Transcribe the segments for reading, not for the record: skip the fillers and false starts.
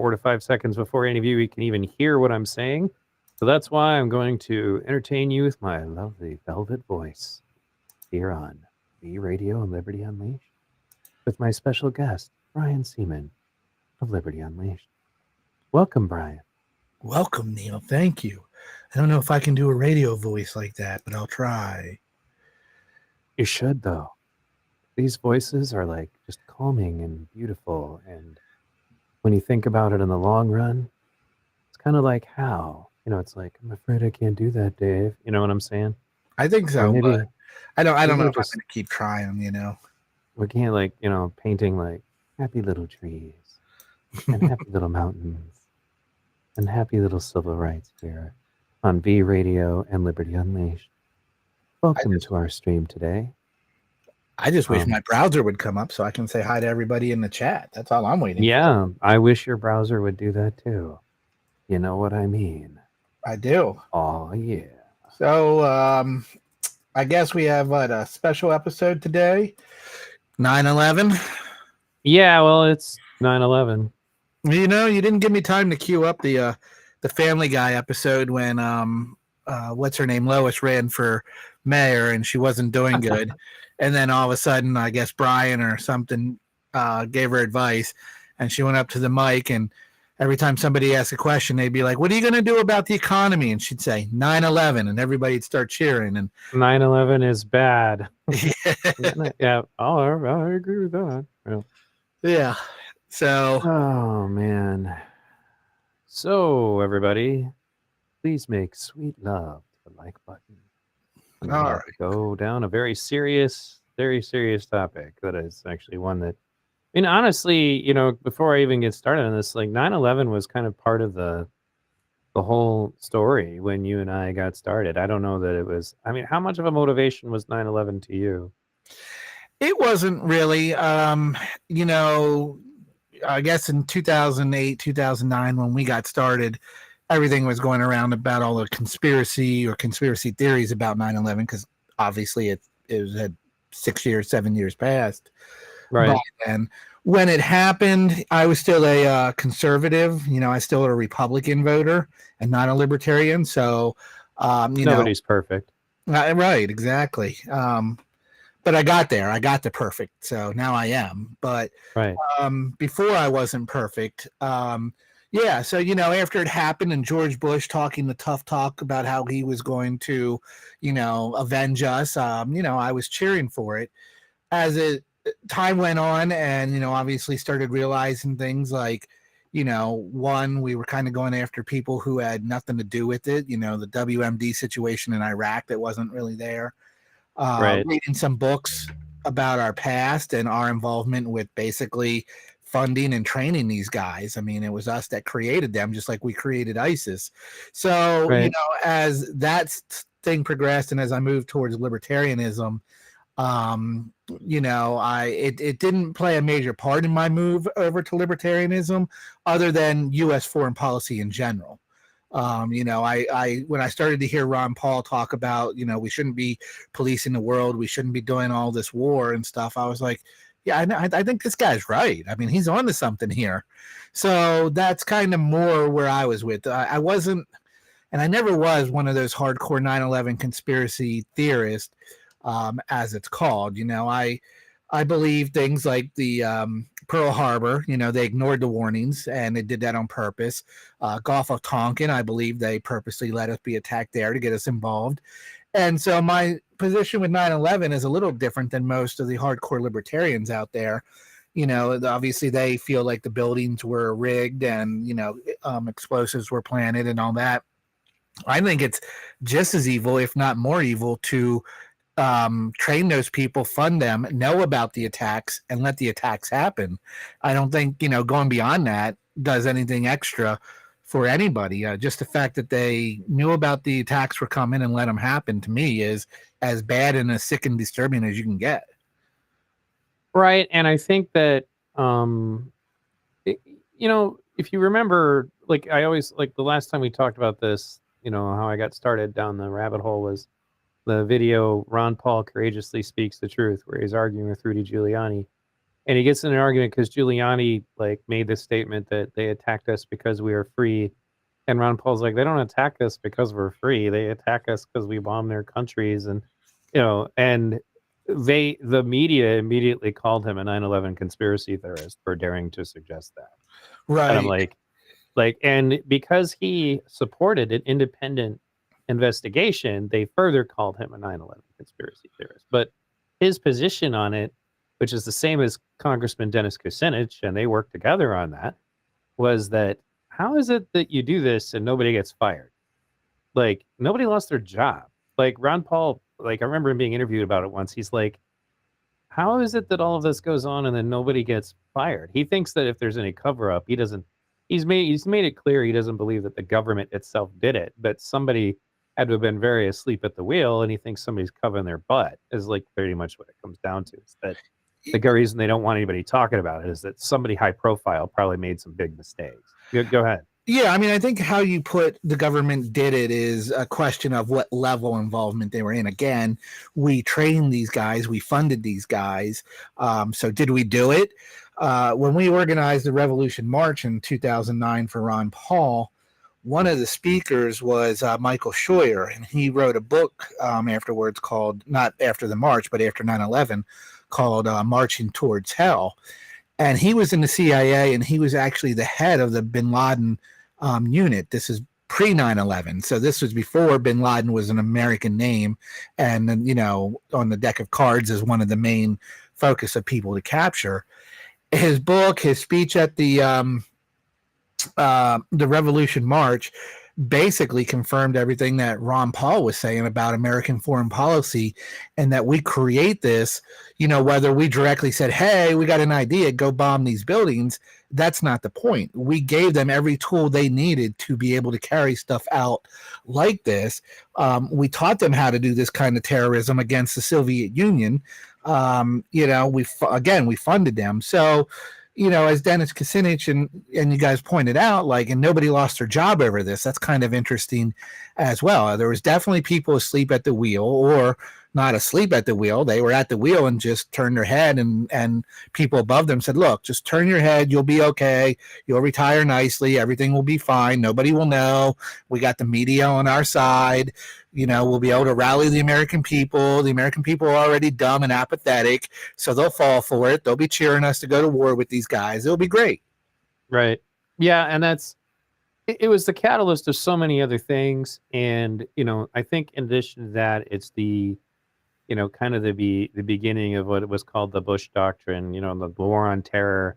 4 to 5 seconds before any of you can even hear what I'm saying. So that's why I'm going to entertain you with my lovely velvet voice here on V Radio and Liberty Unleashed with my special guest, Brian Seaman of Liberty Unleashed. Welcome, Brian. Welcome, Neil. Thank you. I don't know if I can do a radio voice like that, but I'll try. You should, though. These voices are like just calming and beautiful. And when you think about it in the long run, it's kind of like how, it's like, I'm afraid I can't do that, Dave. You know what I'm saying? I think so, maybe, but I don't know if I'm just going to keep trying, We can't like, painting like happy little trees and happy little mountains and happy little civil rights here on V Radio and Liberty Unleashed. Welcome to our stream today. I just wish my browser would come up so I can say hi to everybody in the chat. That's all I'm waiting for. Yeah, I wish your browser would do that too. You know what I mean? I do. Oh, yeah. So, I guess we have a special episode today. 9/11. Yeah, well, it's 9/11. You didn't give me time to queue up the Family Guy episode when what's her name, Lois, ran for mayor and she wasn't doing good, and then all of a sudden, I guess Brian or something gave her advice, and she went up to the mic, and every time somebody asked a question, they'd be like, "What are you going to do about the economy?" And she'd say 9/11, and everybody'd start cheering. And 9/11 is bad. Yeah. I agree with that. Yeah. So. Oh man. So everybody, please make sweet love to the like button. All right. Go down a very serious topic that is actually one that, honestly, before I even get started on this, like 9/11 was kind of part of the whole story when you and I got started. I don't know that it was, how much of a motivation was 9/11 to you? It wasn't really, I guess in 2008, 2009, when we got started, everything was going around about all the conspiracy theories about 9/11, because obviously it had 7 years passed. Right. And when it happened, I was still a conservative. I still a Republican voter and not a libertarian. So, nobody's perfect. Right, exactly. But I got there. I got the perfect. So now I am. But right. Before I wasn't perfect. Yeah. So, after it happened and George Bush talking the tough talk about how he was going to, avenge us, I was cheering for it. As time went on and, obviously started realizing things like, one, we were kind of going after people who had nothing to do with it. The WMD situation in Iraq that wasn't really there. Right. Reading some books about our past and our involvement with basically funding and training these guys. It was us that created them, just like we created ISIS. So, right. As that thing progressed and as I moved towards libertarianism, it didn't play a major part in my move over to libertarianism other than U.S. foreign policy in general. When I started to hear Ron Paul talk about, we shouldn't be policing the world, we shouldn't be doing all this war and stuff, I was like, yeah, I think this guy's right. He's on to something here. So that's kind of more where I was with. I wasn't, and I never was one of those hardcore 9/11 conspiracy theorists, as it's called. I believe things like the Pearl Harbor, they ignored the warnings and they did that on purpose. Gulf of Tonkin, I believe they purposely let us be attacked there to get us involved. And so my position with 9/11 is a little different than most of the hardcore libertarians out there. Obviously they feel like the buildings were rigged and, explosives were planted and all that. I think it's just as evil, if not more evil, to train those people, fund them, know about the attacks, and let the attacks happen. I don't think, going beyond that does anything extra for anybody. Just the fact that they knew about the attacks were coming and let them happen, to me, is as bad and as sick and disturbing as you can get. Right. And I think that, if you remember, like I always, like the last time we talked about this, how I got started down the rabbit hole was the video Ron Paul Courageously Speaks the Truth, where he's arguing with Rudy Giuliani. and he gets in an argument because Giuliani like made this statement that they attacked us because we are free, and Ron Paul's like, they don't attack us because we're free. They attack us because we bomb their countries, and and the media immediately called him a 9/11 conspiracy theorist for daring to suggest that. Right. And I'm like, and because he supported an independent investigation, they further called him a 9/11 conspiracy theorist. But his position on it, which is the same as Congressman Dennis Kucinich, and they worked together on that, was that how is it that you do this and nobody gets fired? Like, nobody lost their job. Like, Ron Paul, like, I remember him being interviewed about it once. He's like, how is it that all of this goes on and then nobody gets fired? He thinks that if there's any cover up, he's made it clear he doesn't believe that the government itself did it, but somebody had to have been very asleep at the wheel, and he thinks somebody's covering their butt, is like pretty much what it comes down to. Is that the reason they don't want anybody talking about it is that somebody high profile probably made some big mistakes. Go ahead. Yeah, I mean, I think how you put the government did it is a question of what level involvement they were in. Again, we trained these guys, we funded these guys. So did we do it? When we organized the Revolution March in 2009 for Ron Paul, one of the speakers was Michael Scheuer, and he wrote a book afterwards called, not after the march, but after 9/11, called Marching Towards Hell. And he was in the CIA, and he was actually the head of the bin Laden unit. This is pre 9/11. So this was before bin Laden was an American name and, on the deck of cards as one of the main focus of people to capture. His book, his speech at the Revolution March basically confirmed everything that Ron Paul was saying about American foreign policy, and that we create this, whether we directly said, hey, we got an idea, go bomb these buildings. That's not the point. We gave them every tool they needed to be able to carry stuff out like this. We taught them how to do this kind of terrorism against the Soviet Union. We funded them. So, as Dennis Kucinich and you guys pointed out, and nobody lost their job over this. That's kind of interesting as well. There was definitely people asleep at the wheel, or not asleep at the wheel. They were at the wheel and just turned their head, and people above them said, look, just turn your head. You'll be okay. You'll retire nicely. Everything will be fine. Nobody will know. We got the media on our side. We'll be able to rally the American people. The American people are already dumb and apathetic, so they'll fall for it. They'll be cheering us to go to war with these guys. It'll be great. Right. Yeah, and it was the catalyst of so many other things. And, I think in addition to that, it's the, kind of the beginning of what it was called the Bush Doctrine, the war on terror.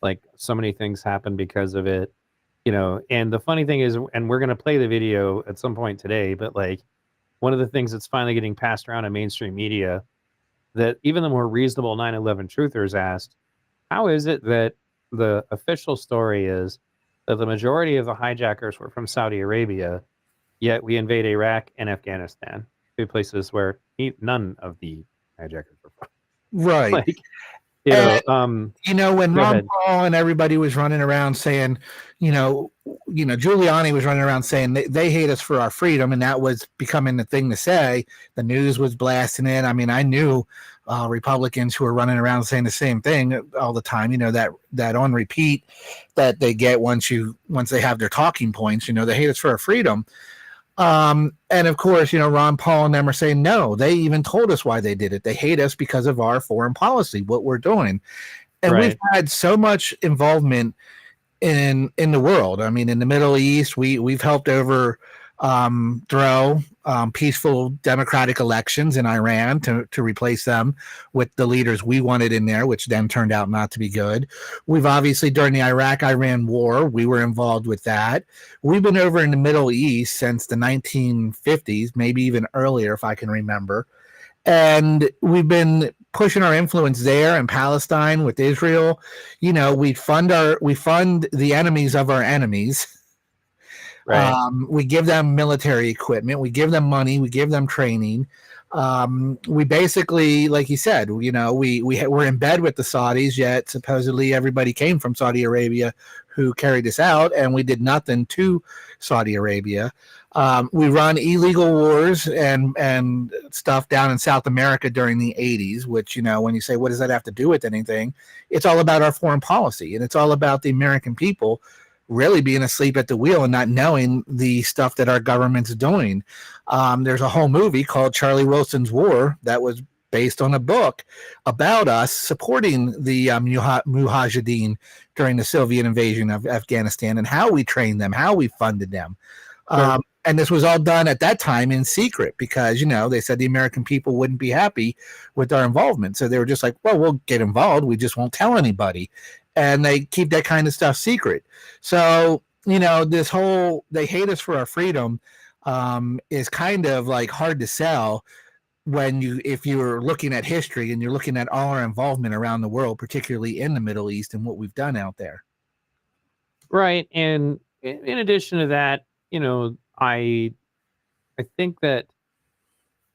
Like, so many things happened because of it, and the funny thing is, and we're going to play the video at some point today, but one of the things that's finally getting passed around in mainstream media, that even the more reasonable 9/11 truthers asked, how is it that the official story is that the majority of the hijackers were from Saudi Arabia, yet we invade Iraq and Afghanistan, two places where none of the hijackers were from. Right. When Ron Paul and everybody was running around saying, Giuliani was running around saying they hate us for our freedom, and that was becoming the thing to say. The news was blasting it. I mean, I knew Republicans who were running around saying the same thing all the time. That on repeat that they get once they have their talking points. They hate us for our freedom. And of course, Ron Paul and them are saying, no, they even told us why they did it. They hate us because of our foreign policy, what we're doing. And right. We've had so much involvement in the world. I mean, in the Middle East, we've helped overthrow peaceful democratic elections in Iran to replace them with the leaders we wanted in there, which then turned out not to be good. We've obviously, during the Iraq-Iran war, we were involved with that. We've been over in the Middle East since the 1950s, maybe even earlier, if I can remember. And we've been pushing our influence there in Palestine with Israel. We fund the enemies of our enemies. Right. We give them military equipment. We give them money. We give them training. We basically, like you said, we're in bed with the Saudis, yet supposedly everybody came from Saudi Arabia who carried this out, and we did nothing to Saudi Arabia. We run illegal wars and stuff down in South America during the 80s, which, when you say, what does that have to do with anything? It's all about our foreign policy, and it's all about the American people really being asleep at the wheel and not knowing the stuff that our government's doing. There's a whole movie called Charlie Wilson's War that was based on a book about us supporting the Mujahideen during the Soviet invasion of Afghanistan and how we trained them, how we funded them. Sure. And this was all done at that time in secret because, they said the American people wouldn't be happy with our involvement. So they were just like, well, we'll get involved. We just won't tell anybody. And they keep that kind of stuff secret. So, this whole, they hate us for our freedom is kind of like hard to sell if you're looking at history and you're looking at all our involvement around the world, particularly in the Middle East and what we've done out there. Right. And in addition to that, I think that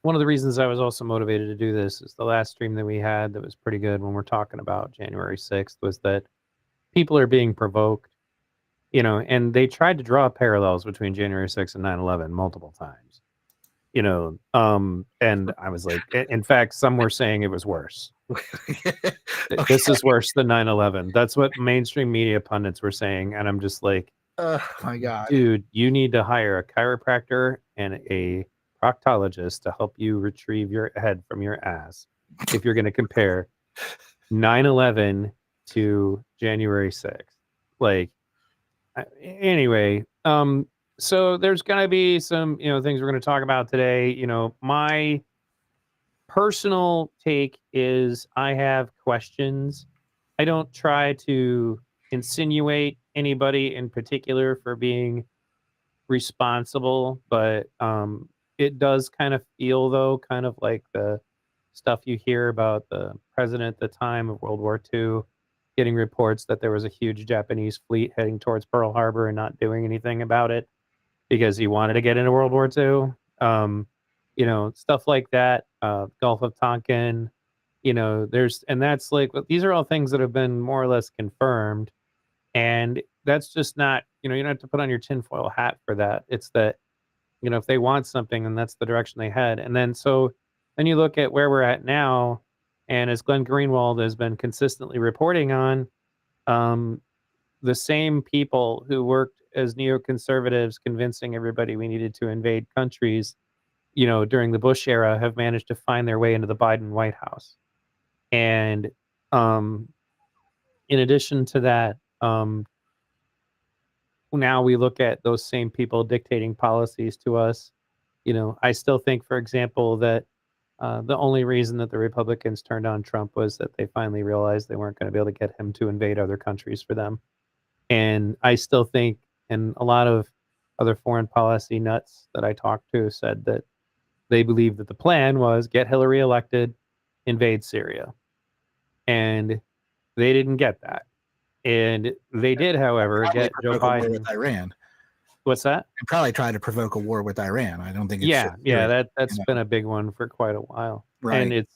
one of the reasons I was also motivated to do this is the last stream that we had that was pretty good when we're talking about January 6th was that people are being provoked, and they tried to draw parallels between January 6th and 9/11 multiple times, and I was like, in fact, some were saying it was worse. Okay. This is worse than 9/11. That's what mainstream media pundits were saying. And I'm just like, oh my God, dude, you need to hire a chiropractor and a proctologist to help you retrieve your head from your ass if you're going to compare 9/11 to January 6th. Like, anyway, so there's going to be some, things we're going to talk about today. My personal take is I have questions. I don't try to insinuate anybody in particular for being responsible, but it does kind of feel, though, kind of like the stuff you hear about the president at the time of World War II getting reports that there was a huge Japanese fleet heading towards Pearl Harbor and not doing anything about it because he wanted to get into World War II. Stuff like that, Gulf of Tonkin, and that's like, these are all things that have been more or less confirmed. And that's just not, you don't have to put on your tinfoil hat for that. It's that, if they want something, and that's the direction they head. And then you look at where we're at now, and as Glenn Greenwald has been consistently reporting on, the same people who worked as neoconservatives convincing everybody we needed to invade countries, during the Bush era have managed to find their way into the Biden White House. And in addition to that, now we look at those same people dictating policies to us. I still think, for example, that the only reason that the Republicans turned on Trump was that they finally realized they weren't going to be able to get him to invade other countries for them. And I still think, and a lot of other foreign policy nuts that I talked to said that they believed that the plan was get Hillary elected, invade Syria. And they didn't get that. And they did, however, get Joe Biden with Iran. What's that? And probably try to provoke a war with Iran. I don't think it's that's been a big one for quite a while. Right. And it's,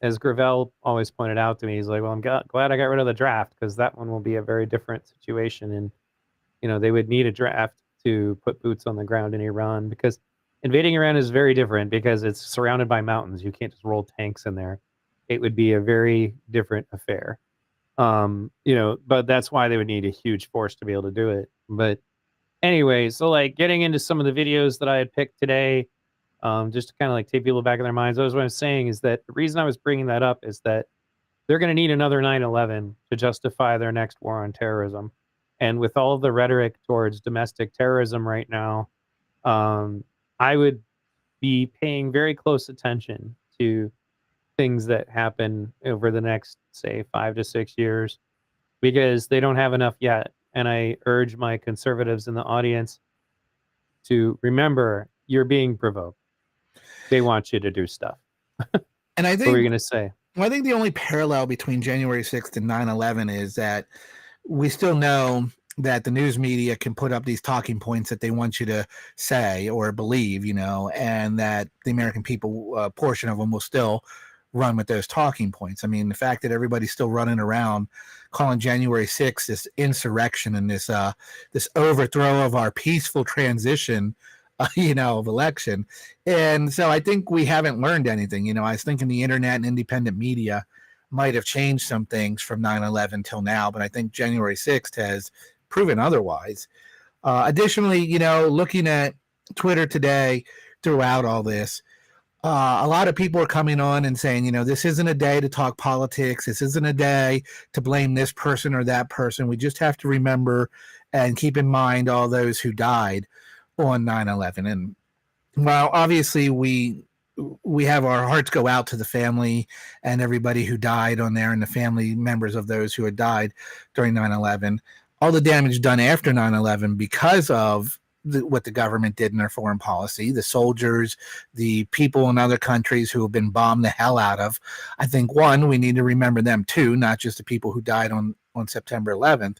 as Gravel always pointed out to me, he's like, well, I'm glad I got rid of the draft because that one will be a very different situation. And, they would need a draft to put boots on the ground in Iran because invading Iran is very different because it's surrounded by mountains. You can't just roll tanks in there. It would be a very different affair. But that's why they would need a huge force to be able to do it. But anyway, so like getting into some of the videos that I had picked today, just to kind of like take people back in their minds. What I was saying is that the reason I was bringing that up is that they're going to need another 9/11 to justify their next war on terrorism. And with all of the rhetoric towards domestic terrorism right now, I would be paying very close attention to things that happen over the next, say, 5 to 6 years, because they don't have enough yet. And I urge my conservatives in the audience to remember you're being provoked. They want you to do stuff. And I think, what were you going to say? Well, I think the only parallel between January 6th and 9/11 is that we still know that the news media can put up these talking points that they want you to say or believe, and that the American people, portion of them, will still run with those talking points. I mean, the fact that everybody's still running around calling January 6th this insurrection and this overthrow of our peaceful transition, of election. And so I think we haven't learned anything. I was thinking the internet and independent media might have changed some things from 9/11 till now, but I think January 6th has proven otherwise. Additionally, looking at Twitter today throughout all this, a lot of people are coming on and saying, this isn't a day to talk politics. This isn't a day to blame this person or that person. We just have to remember and keep in mind all those who died on 9/11. And while obviously we have our hearts go out to the family and everybody who died on there and the family members of those who had died during 9/11, all the damage done after 9/11 because of what the government did in their foreign policy, the soldiers, the people in other countries who have been bombed the hell out of. I think, one, we need to remember them too, not just the people who died on September 11th,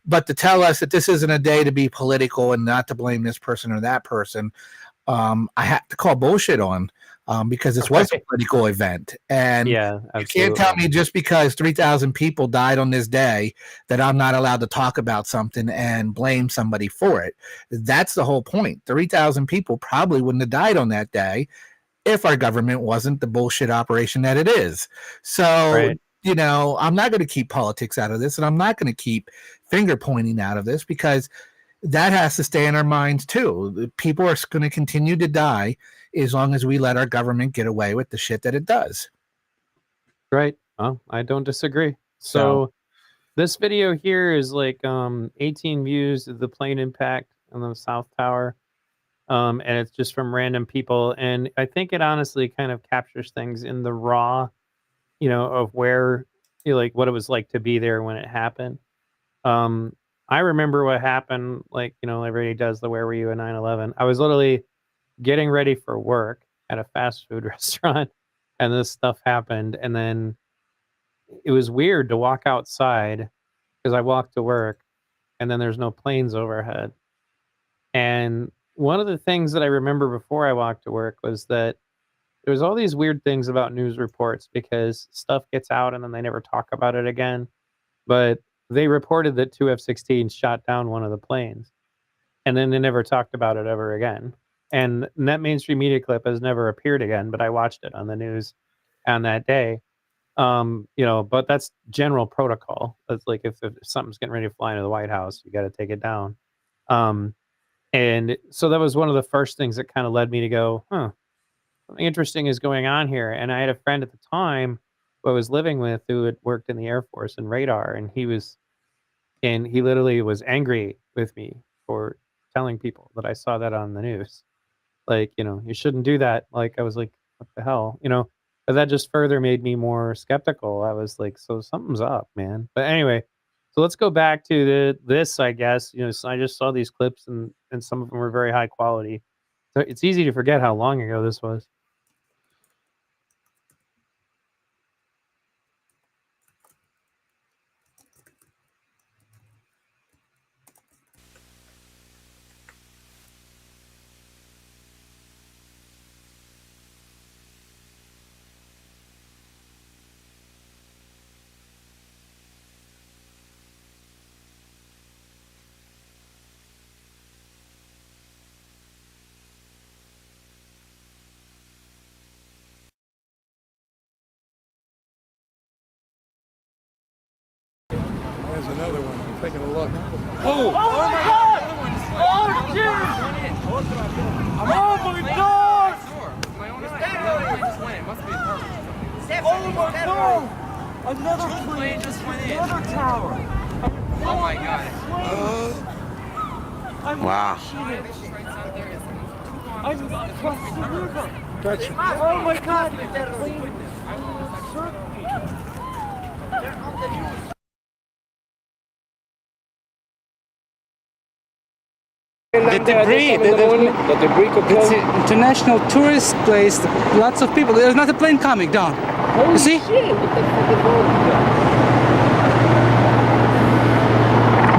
but to tell us that this isn't a day to be political and not to blame this person or that person. I have to call bullshit on because this was a political event. And Yeah, you can't tell me just because 3,000 people died on this day that I'm not allowed to talk about something and blame somebody for it. That's the whole point. 3,000 people probably wouldn't have died on that day if our government wasn't the bullshit operation that it is. So, Right. I'm not going to keep politics out of this, and I'm not going to keep finger pointing out of this because that has to stay in our minds too. People are going to continue to die as long as we let our government get away with the shit that it does. Right. Well, I don't disagree. So this video here is like 18 views of the plane impact on the South Tower. And it's just from random people. And I think it honestly kind of captures things in the raw, of where, like what it was like to be there when it happened. I remember what happened, like, everybody does the where were you at 9/11. I was literally getting ready for work at a fast food restaurant and this stuff happened. And then it was weird to walk outside because I walked to work and then there's no planes overhead. And one of the things that I remember before I walked to work was that there was all these weird things about news reports because stuff gets out and then they never talk about it again. But they reported that two F-16s shot down one of the planes, and then they never talked about it ever again. And that mainstream media clip has never appeared again, but I watched it on the news on that day. But that's general protocol. It's like if something's getting ready to fly into the White House, you got to take it down. And so that was one of the first things that kind of led me to go, something interesting is going on here. And I had a friend at the time who I was living with who had worked in the Air Force and radar, and he literally was angry with me for telling people that I saw that on the news. Like, you shouldn't do that. Like, I was like, what the hell? But that just further made me more skeptical. I was like, so something's up, man. But anyway, so let's go back to this, I guess. So I just saw these clips and some of them were very high quality. So it's easy to forget how long ago this was. There's another one. I'm taking a look. Oh! Oh my God! Oh jeez! Oh my God! Oh my God! Another plane just went in. Another tower. Oh my God! Wow. I'm across the river. That's Oh my God! That plane circled me. The debris, it's an international tourist place. Lots of people. There's not a plane coming down. You see?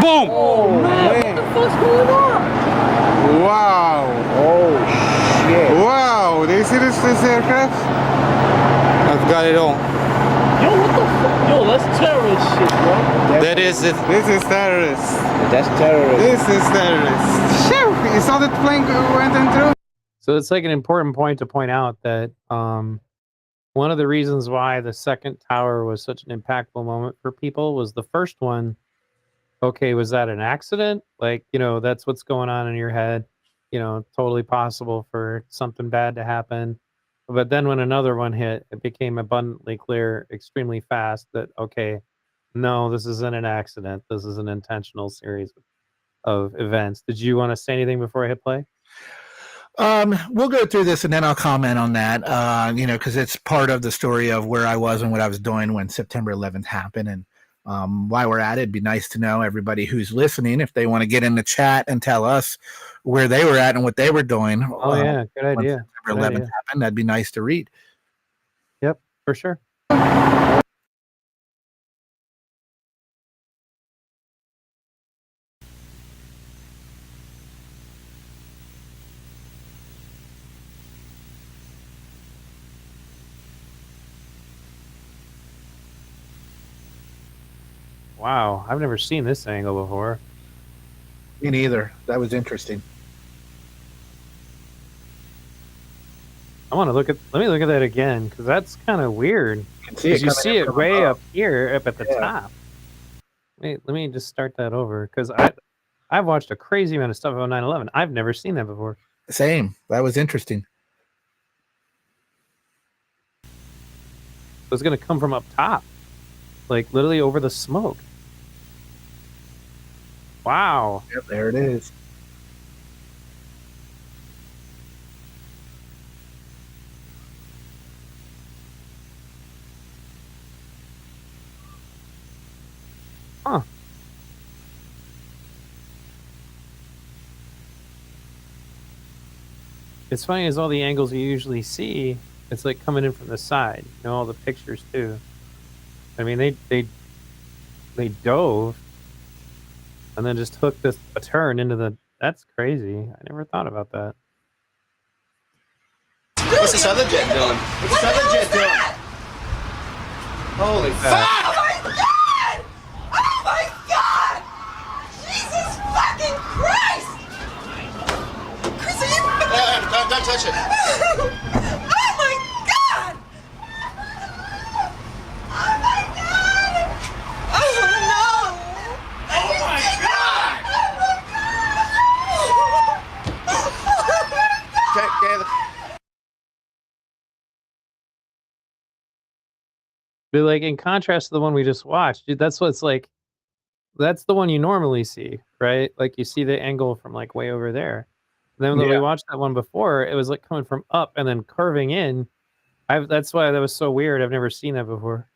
Boom! Oh man! What the fuck's going on? wow. Oh shit. Wow. Do you see this aircraft? I've got it That's terrorist shit, bro. That is it. This is terrorist. That's terrorist. This is terrorist. Shoo! You saw that plane went in through? So it's like an important point to point out that one of the reasons why the second tower was such an impactful moment for people was the first one. Okay, was that an accident? Like, you know, that's what's going on in your head. You know, totally possible for something bad to happen. But then when another one hit, it became abundantly clear extremely fast that, okay, no, this isn't an accident. This is an intentional series of events. Did you want to say anything before I hit play? We'll go through this and then I'll comment on that, you know, because it's part of the story of where I was and what I was doing when September 11th happened. And while we're at it, it'd be nice to know everybody who's listening, if they want to get in the chat and tell us where they were at and what they were doing. Oh, yeah, good when idea. September 11th happened. That'd be nice to read. Yep, for sure. Wow, I've never seen this angle before. Me neither. That was interesting. I want to look at. Let me look at that again because that's kind of weird. You can see Because you coming see in it from way above. up here, up at the top. Wait, let me just start that over because I've watched a crazy amount of stuff about 9/11. I've never seen that before. Same. That was interesting. So it's gonna come from up top, like literally over the smoke. Wow. Yep, there it is. Huh. It's funny as all the angles you usually see, it's like coming in from the side. You know, all the pictures too. I mean, they dove and then just took a turn into the. That's crazy. I never thought about that. What's this other jet doing? What's this other jet doing? Holy fuck! Oh my god! Oh my god! Jesus fucking Christ! Chris, are you... Don't touch it. Oh my god! Oh my god! Oh no! Oh my god! But like in contrast to the one we just watched, dude, that's what's like. That's the one you normally see, right? Like you see the angle from like way over there. And then when we watched that one before, it was like coming from up and then curving in. That's why that was so weird. I've never seen that before.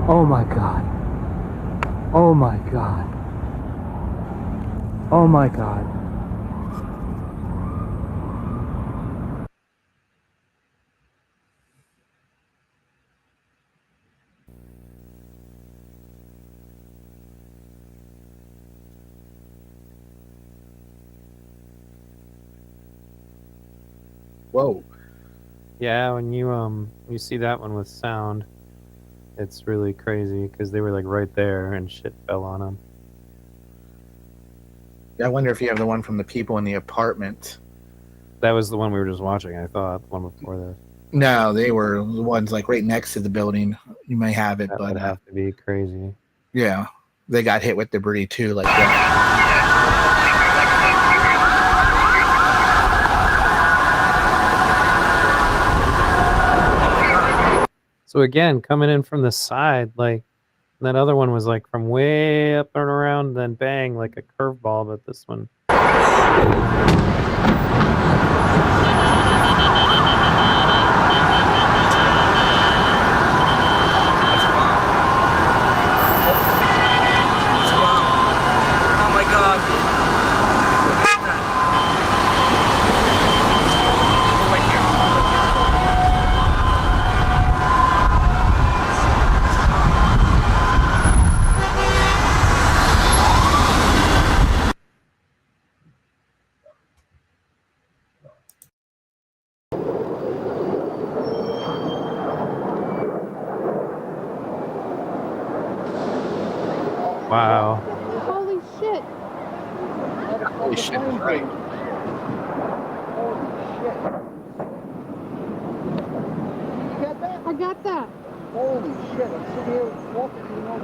Oh my god. Oh my god. Oh my god. Whoa. Yeah, when you see that one with sound, it's really crazy because they were like right there and shit fell on them. I wonder if you have the one from the people in the apartment. That was the one we were just watching. I thought the one before that. No, they were the ones like right next to the building. You may have it, That but would have to be crazy. yeah, they got hit with debris too. Like that. So again, coming in from the side, like that other one was like from way up and around, then bang, like a curveball. But this one. Oh my god! Right here. Wow. Holy shit! Holy shit. Right. I got that. Holy shit, I'm sitting here walking, you know.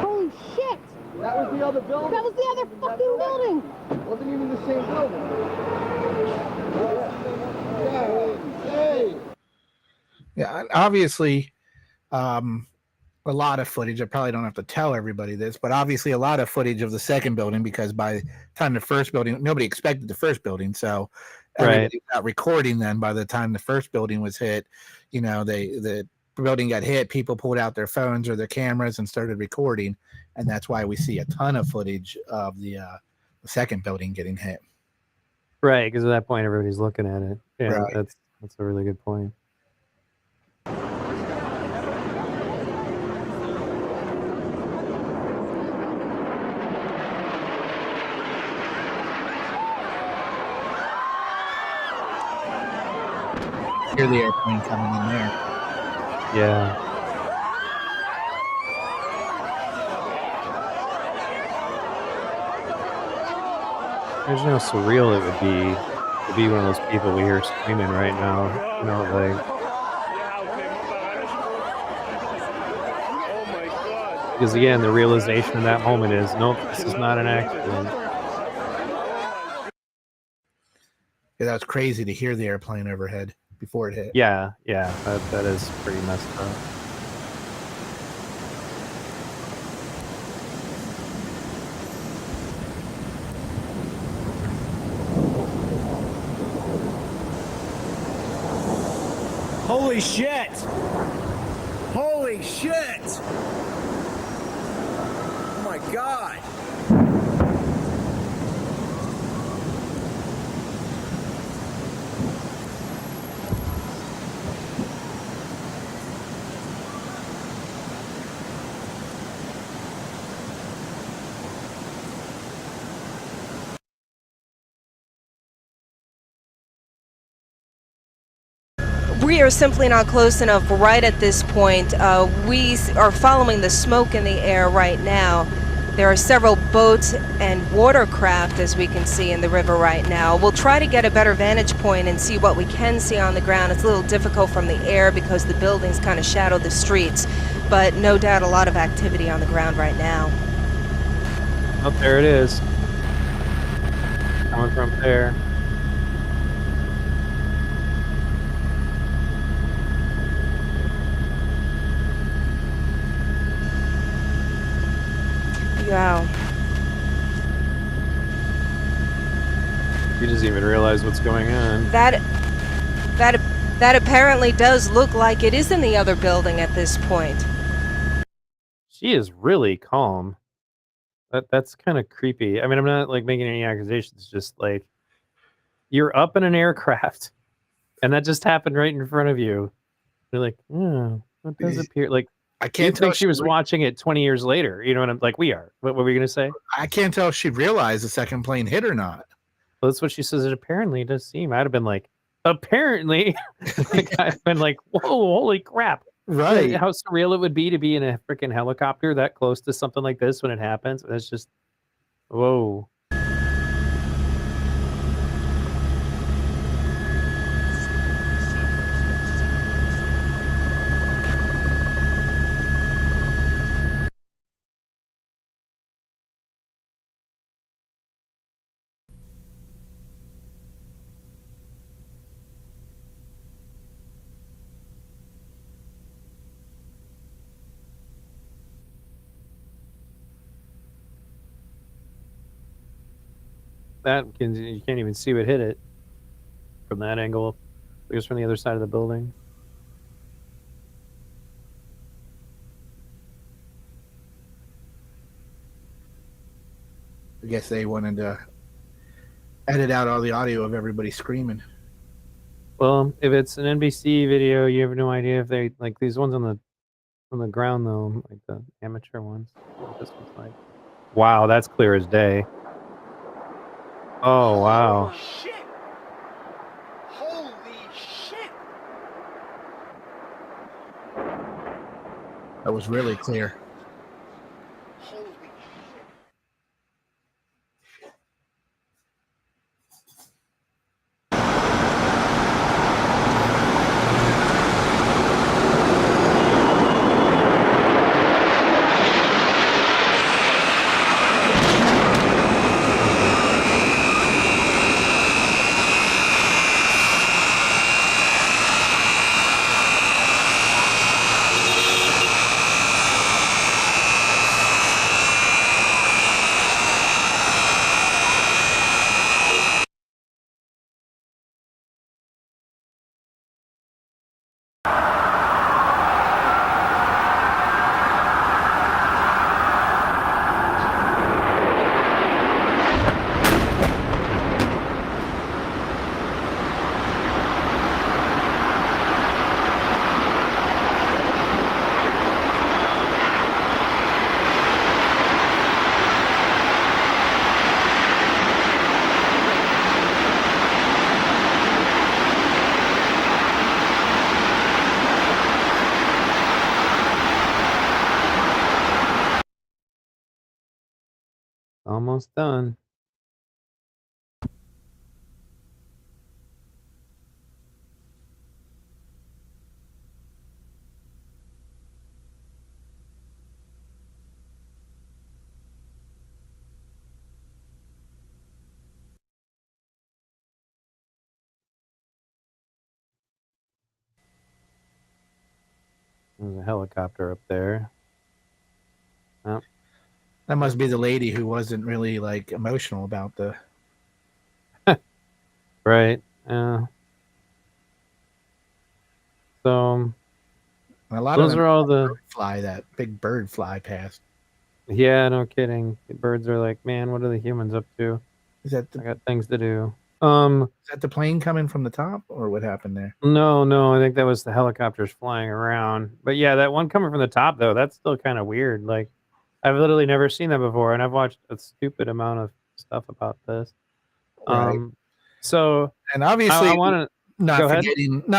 Holy shit! That was the other building? That was the other fucking building. Wasn't even the same building. Yeah, and obviously, a lot of footage. I probably don't have to tell everybody this, but obviously a lot of footage of the second building, because by the time the first building, nobody expected the first building, so everybody got recording. Then by the time the first building was hit, you know, the building got hit, people pulled out their phones or their cameras and started recording, and that's why we see a ton of footage of the second building getting hit. Right, because at that point everybody's looking at it. Yeah, Right. that's a really good point. Hear the airplane coming in there. Yeah. Imagine how surreal it would be to be one of those people we hear screaming right now. You know, like, because again, the realization in that moment is, nope, this is not an accident. Yeah, that was crazy to hear the airplane overhead before it hit. Yeah, that is pretty messed up. Holy shit! Holy shit! Oh my god! We are simply not close enough right at this point. We are following the smoke in the air right now. There are several boats and watercraft, as we can see, in the river right now. We'll try to get a better vantage point and see what we can see on the ground. It's a little difficult from the air because the buildings kind of shadow the streets, but no doubt a lot of activity on the ground right now. Oh, there it is. Coming from there. Wow. He doesn't even realize what's going on. That apparently does look like it is in the other building at this point. She is really calm. That's kind of creepy. I mean, I'm not like making any accusations. Just like, you're up in an aircraft, and that just happened right in front of you. You're like, what does appear like? I Can't can't tell think she was watching it 20 years later. You know what I'm like? We are. What were we gonna say? I can't tell if she realized the second plane hit or not. Well, that's what she says. It apparently does seem. I'd have been like, apparently. Like, I've been like, whoa, holy crap! Right. How surreal it would be to be in a freaking helicopter that close to something like this when it happens. It's just, whoa. You can't even see what hit it from that angle. It was from the other side of the building. I guess they wanted to edit out all the audio of everybody screaming. Well, if it's an NBC video, you have no idea if they like these ones on the ground though, like the amateur ones. What this one's like. Wow, that's clear as day. Oh wow. Holy shit! Holy shit! That was really clear. Almost done. There's a helicopter up there. Oh, That must be the lady who wasn't really like emotional about the. right. Yeah. So A lot those of them are all the. fly that big bird fly past. Yeah, no kidding. The birds are like, man, what are the humans up to? Is that I the, got things to do. is that the plane coming from the top, or what happened there? No, I think that was the helicopters flying around. But yeah, that one coming from the top though, that's still kind of weird. Like, I've literally never seen that before, and I've watched a stupid amount of stuff about this. Right. So And obviously, I want to not go ahead.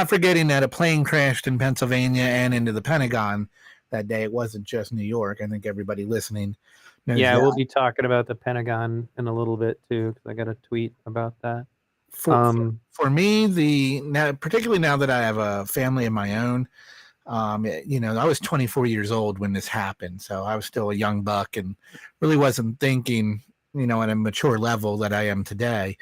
forgetting that a plane crashed in Pennsylvania and into the Pentagon that day. It wasn't just New York. I think everybody listening knows Yeah, that. we'll be talking about the Pentagon in a little bit too, because I got a tweet about that. For me, particularly now that I have a family of my own, I was 24 years old when this happened, so I was still a young buck and really wasn't thinking, at a mature level that I am today.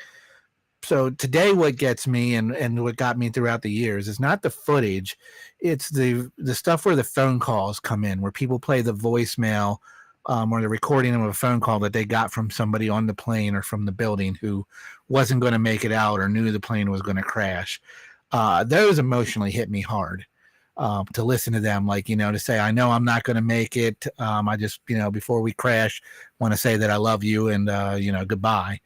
So today, what gets me and what got me throughout the years is not the footage, it's the stuff where the phone calls come in, where people play the voicemail or the recording of a phone call that they got from somebody on the plane or from the building who wasn't going to make it out or knew the plane was going to crash. Those emotionally hit me hard. To listen to them, to say, I know I'm not going to make it. I just, before we crash, want to say that I love you and, goodbye.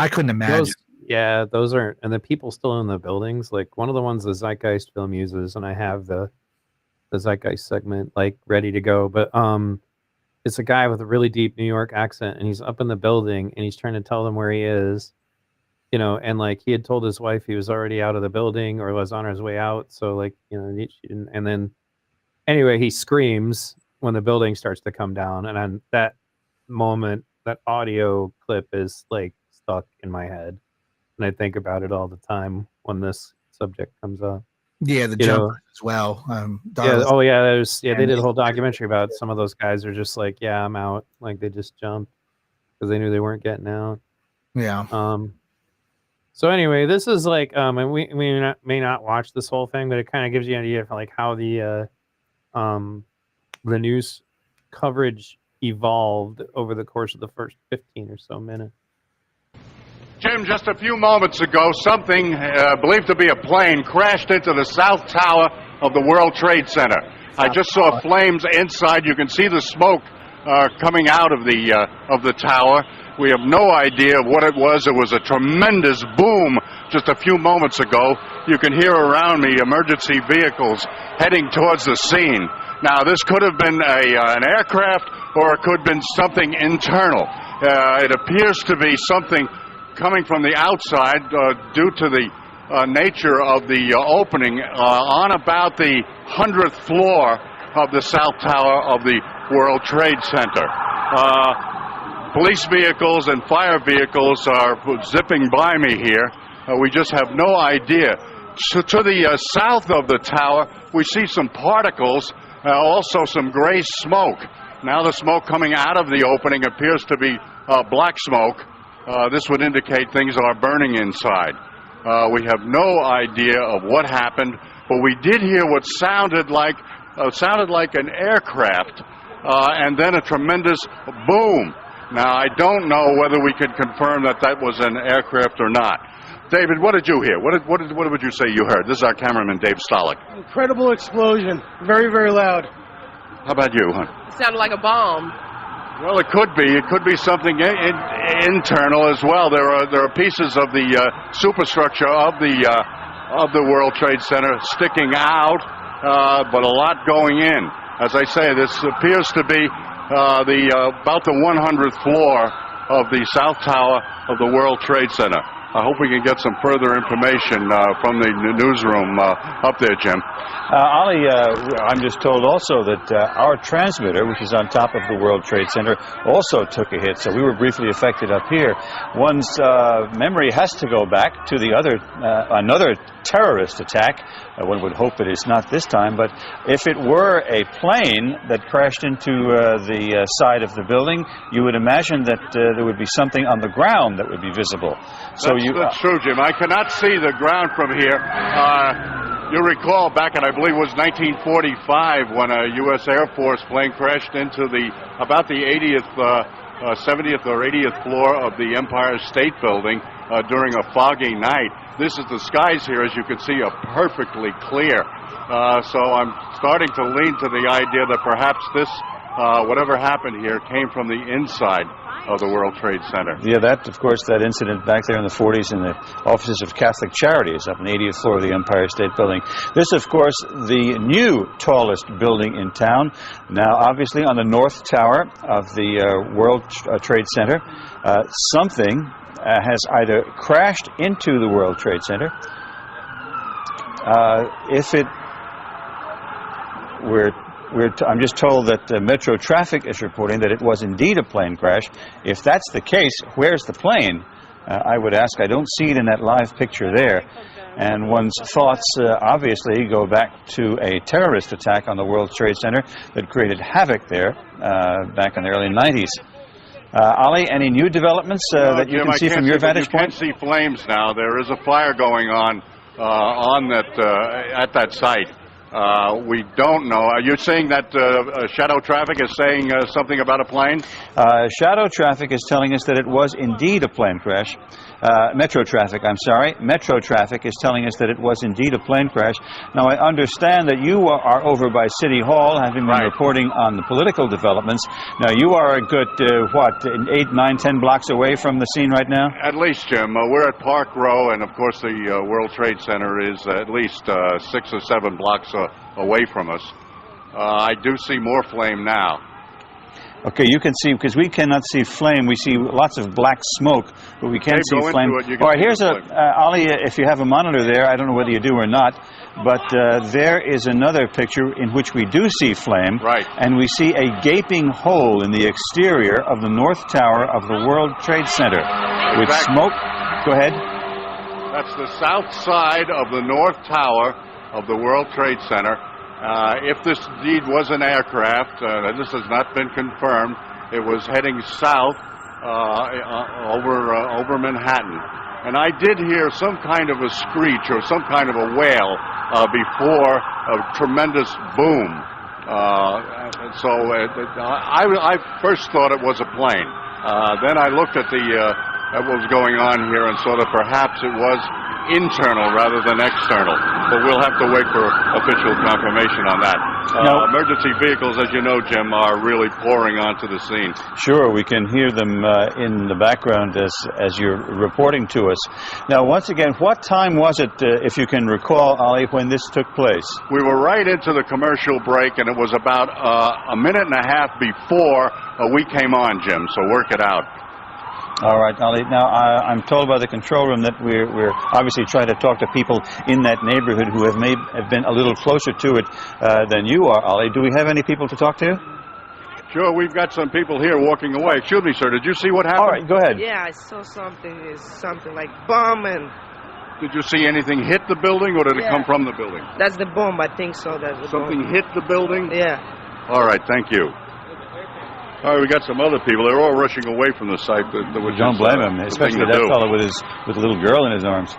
I couldn't imagine. Those aren't, and the people still in the buildings. Like one of the ones the Zeitgeist film uses, and I have the Zeitgeist segment ready to go. But it's a guy with a really deep New York accent, and he's up in the building, and he's trying to tell them where he is. And he had told his wife he was already out of the building or was on his way out. So and then anyway, he screams when the building starts to come down. And on that moment, that audio clip is stuck in my head. And I think about it all the time when this subject comes up. Yeah. The jumpers as well. They did a whole documentary about some of those guys are just I'm out. They just jumped because they knew they weren't getting out. Yeah. So anyway, this is and we may not watch this whole thing, but it kind of gives you an idea for how the news coverage evolved over the course of the first 15 or so minutes. Jim, just a few moments ago, something believed to be a plane crashed into the South Tower of the World Trade Center. I just saw flames inside. You can see the smoke coming out of the tower. We have no idea what it was. It was a tremendous boom just a few moments ago. You can hear around me emergency vehicles heading towards the scene. Now, this could have been an aircraft, or it could have been something internal. It appears to be something coming from the outside due to the nature of the opening on about the 100th floor of the South Tower of the World Trade Center. Police vehicles and fire vehicles are zipping by me here. We just have no idea. So to the south of the tower, we see some particles, also some gray smoke. Now the smoke coming out of the opening appears to be black smoke. This would indicate things are burning inside. We have no idea of what happened, but we did hear what sounded like an aircraft, and then a tremendous boom. Now, I don't know whether we can confirm that was an aircraft or not. David, what did you hear? What would you say you heard? This is our cameraman, Dave Stolick. Incredible explosion. Very, very loud. How about you, hon? It sounded like a bomb. Well, it could be. It could be something internal as well. There are pieces of the superstructure of the World Trade Center sticking out, but a lot going in. As I say, this appears to be about the 100th floor of the South Tower of the World Trade Center. I hope we can get some further information from the newsroom up there, Jim. Ali, I'm just told also that our transmitter, which is on top of the World Trade Center, also took a hit. So we were briefly affected up here. One's memory has to go back to the another terrorist attack. One would hope it is not this time, but if it were a plane that crashed into the side of the building, you would imagine that there would be something on the ground that would be visible. So that's true, Jim. I cannot see the ground from here. You recall back in, I believe it was 1945, when a U.S. Air Force plane crashed into about the 70th or 80th floor of the Empire State Building during a foggy night. The skies here, as you can see, are perfectly clear. So I'm starting to lean to the idea that perhaps this, whatever happened here, came from the inside of the World Trade Center. Yeah, of course, that incident back there in the 40s in the offices of Catholic Charities up on the 80th floor of the Empire State Building. This, of course, the new tallest building in town. Now, obviously, on the North Tower of the World Trade Center, something has either crashed into the World Trade Center. If it were I'm just told that Metro Traffic is reporting that it was indeed a plane crash. If that's the case, where's the plane? I would ask. I don't see it in that live picture there. And one's thoughts obviously go back to a terrorist attack on the World Trade Center that created havoc there back in the early 90s. Ali, any new developments that you Jim, can see from your vantage point? You can see flames now. There is a fire going on at that site. We don't know. Are you saying that Shadow Traffic is saying something about a plane? Shadow Traffic is telling us that it was indeed a plane crash. Metro Traffic, I'm sorry. Metro Traffic is telling us that it was indeed a plane crash. Now, I understand that you are over by City Hall, having been reporting on the political developments. Now, you are a good, 8, 9, 10 blocks away from the scene right now? At least, Jim. We're at Park Row, and of course the World Trade Center is at least 6 or 7 blocks away from us. I do see more flame now. Okay, you can see, because we cannot see flame. We see lots of black smoke, but we can't see flame. All right, here's Ali, if you have a monitor there, I don't know whether you do or not, but there is another picture in which we do see flame. Right. And we see a gaping hole in the exterior of the North Tower of the World Trade Center with smoke. Go ahead. That's the south side of the North Tower of the World Trade Center. If this indeed was an aircraft, this has not been confirmed, it was heading south over Manhattan. And I did hear some kind of a screech or some kind of a wail before a tremendous boom. I first thought it was a plane. Then I looked at what was going on here and saw that perhaps it was internal rather than external, but we'll have to wait for official confirmation on that. Emergency vehicles, as you know, Jim, are really pouring onto the scene. Sure, we can hear them in the background as you're reporting to us. Now, once again, what time was it, if you can recall, Ali, when this took place? We were right into the commercial break, and it was about a minute and a half before we came on, Jim, so work it out. All right, Ali. Now, I'm told by the control room that we're obviously trying to talk to people in that neighborhood who have been a little closer to it than you are, Ali. Do we have any people to talk to? Sure, we've got some people here walking away. Excuse me, sir. Did you see what happened? All right, go ahead. Yeah, I saw something. It's something like bomb and... Did you see anything hit the building, or did it come from the building? That's the bomb, I think so. That's the Something bomb. hit the building? Yeah. All right, thank you. All right, we got some other people. They're all rushing away from the site. Don't blame him, especially that fellow with a little girl in his arms.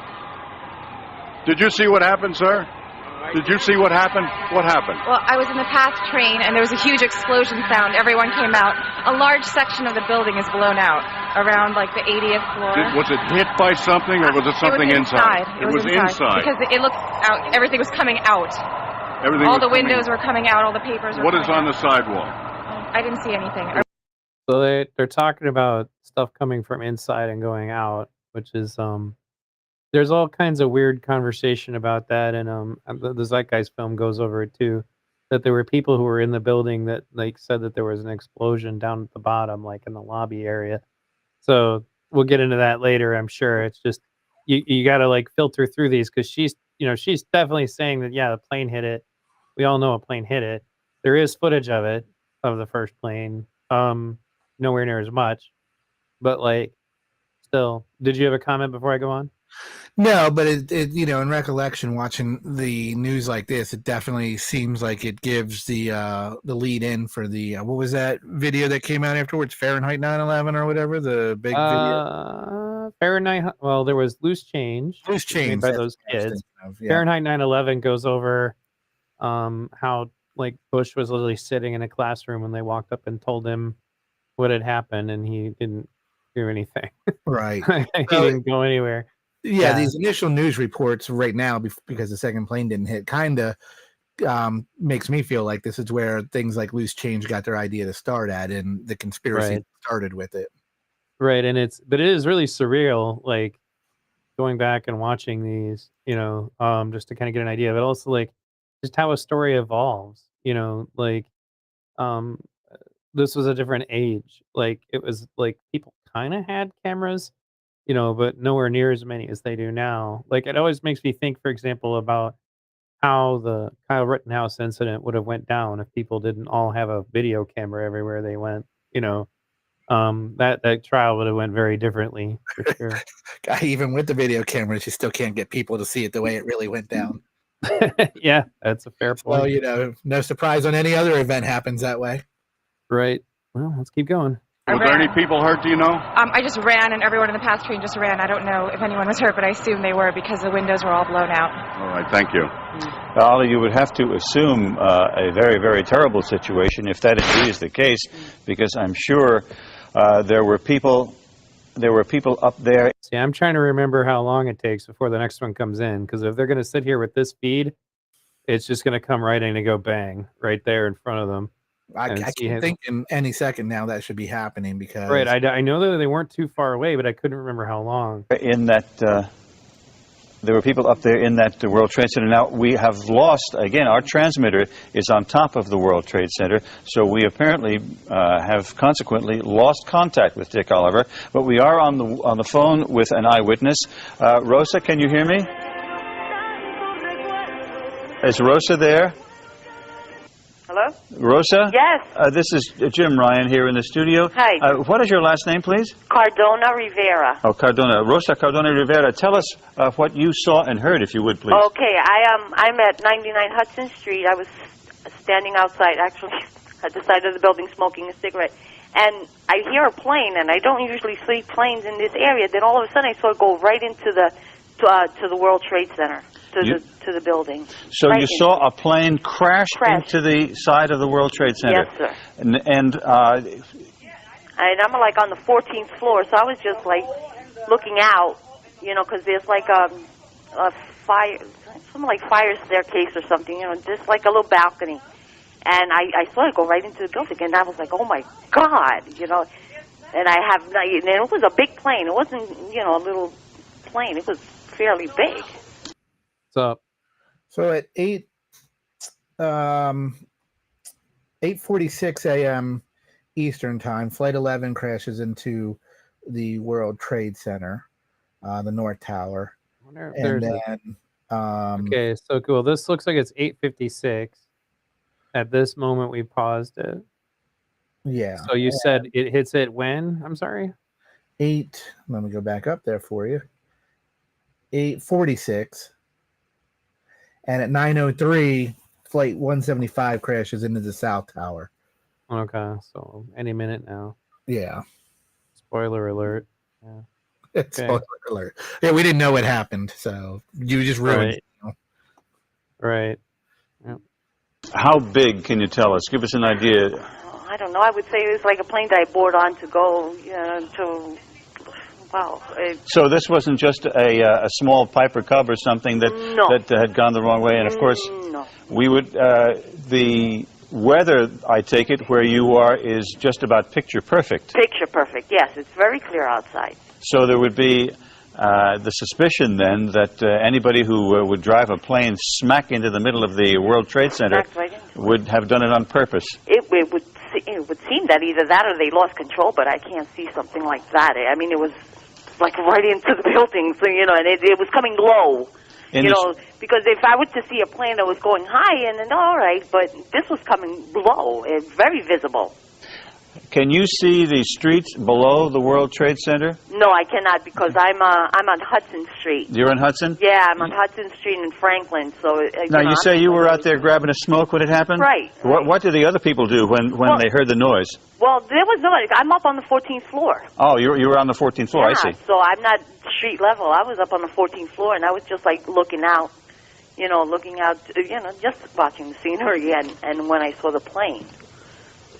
Did you see what happened, sir? Did you see what happened? What happened? Well, I was in the PATH train, and there was a huge explosion sound. Everyone came out. A large section of the building is blown out, around like the 80th floor. Was it hit by something, or was it something inside? It was inside. Because it looked out. Everything was coming out. All the windows were coming out. All the papers were What is on the sidewalk? I didn't see anything. So they're talking about stuff coming from inside and going out, which is there's all kinds of weird conversation about that, and the Zeitgeist film goes over it too. That there were people who were in the building that said that there was an explosion down at the bottom, like in the lobby area. So we'll get into that later, I'm sure. It's just you got to like filter through these because she's definitely saying that the plane hit it. We all know a plane hit it. There is footage of it, of the first plane. Nowhere near as much, but like still. Did you have a comment before I go on? No, but it in recollection, watching the news like this, it definitely seems like it gives the lead in for the what was that video that came out afterwards, Fahrenheit 9/11 or whatever, the big video. Fahrenheit. Well, there was Loose Change. Loose Change by those kids. Fahrenheit 9/11 goes over how like Bush was literally sitting in a classroom when they walked up and told him what had happened, and he didn't do anything. Right. He didn't go anywhere. Yeah, these initial news reports right now, because the second plane didn't hit, kind of makes me feel like this is where things like Loose Change got their idea to start at, and the conspiracy started with it. Right, and it is really surreal, like going back and watching these, just to kind of get an idea, but also like just how a story evolves. This was a different age. Like it was like people kind of had cameras, but nowhere near as many as they do now. Like it always makes me think, for example, about how the Kyle Rittenhouse incident would have went down if people didn't all have a video camera everywhere they went. That trial would have went very differently for sure. Even with the video cameras, you still can't get people to see it the way it really went down. Yeah, that's a fair point. Well, no surprise when any other event happens that way. Right. Well, let's keep going. Were there any people hurt, do you know? I just ran, and everyone in the pass train just ran. I don't know if anyone was hurt, but I assume they were because the windows were all blown out. All right, thank you. Ollie, you would have to assume a very, very terrible situation if that indeed is the case, because I'm sure there were people up there. See, I'm trying to remember how long it takes before the next one comes in, because if they're going to sit here with this feed, it's just going to come right in and go bang right there in front of them. I can think in any second now that should be happening because I know that they weren't too far away, but I couldn't remember how long. In that there were people up there in that World Trade Center. Now we have lost again. Our transmitter is on top of the World Trade Center, so we apparently have consequently lost contact with Dick Oliver. But we are on the phone with an eyewitness. Rosa, can you hear me? Is Rosa there? Hello? Rosa? Yes. This is Jim Ryan here in the studio. Hi. What is your last name, please? Cardona Rivera. Oh, Cardona. Rosa Cardona Rivera. Tell us what you saw and heard, if you would, please. Okay. I'm at 99 Hudson Street. I was standing outside, actually, at the side of the building smoking a cigarette. And I hear a plane, and I don't usually see planes in this area. Then all of a sudden I saw it go right into the World Trade Center. To the building. So right you saw a plane crash into the side of the World Trade Center. Yes, sir. And I'm like on the 14th floor, so I was just like looking out, because there's like a fire, something like fire staircase or something, just like a little balcony. And I saw it go right into the building, and I was like, oh my God, And and it was a big plane. It wasn't, a little plane. It was fairly big. What's up? So at 8:46 a.m. Eastern Time, Flight 11 crashes into the World Trade Center, the North Tower. Okay, so cool. This looks like it's 8:56. At this moment, we paused it. Yeah. So you said it hits it when? I'm sorry? Let me go back up there for you. 8:46. And at 9:03, Flight 175 crashes into the South Tower. Okay, so any minute now. Yeah. Spoiler alert. Yeah. Okay. Spoiler alert. Yeah, we didn't know what happened, so you just ruined it. Right. Yep. How big can you tell us? Give us an idea. I don't know. I would say it was like a plane that I board on to go to. Wow. So this wasn't just a small Piper Cub or something that had gone the wrong way, and of course, we would the weather, I take it, where you are is just about picture perfect. Picture perfect, yes. It's very clear outside. So there would be the suspicion then that anybody who would drive a plane smack into the middle of the World Trade Center would have done it on purpose. It would seem that either that or they lost control, but I can't see something like that. I mean, it was like right into the building. So, you know, and it was coming low. You know, because if I were to see a plane that was going high, and then all right, but this was coming low, very visible. Can you see the streets below the World Trade Center? No, I cannot, because I'm on Hudson Street. You're in Hudson? Yeah, I'm on Hudson Street in Franklin. So now you say you were out there grabbing a smoke when it happened? Right. What did the other people do when they heard the noise? Well, there was nobody. I'm up on the 14th floor. Oh, you were on the 14th floor. Yeah, I see. So I'm not street level. I was up on the 14th floor, and I was just like looking out, just watching the scenery. And when I saw the plane.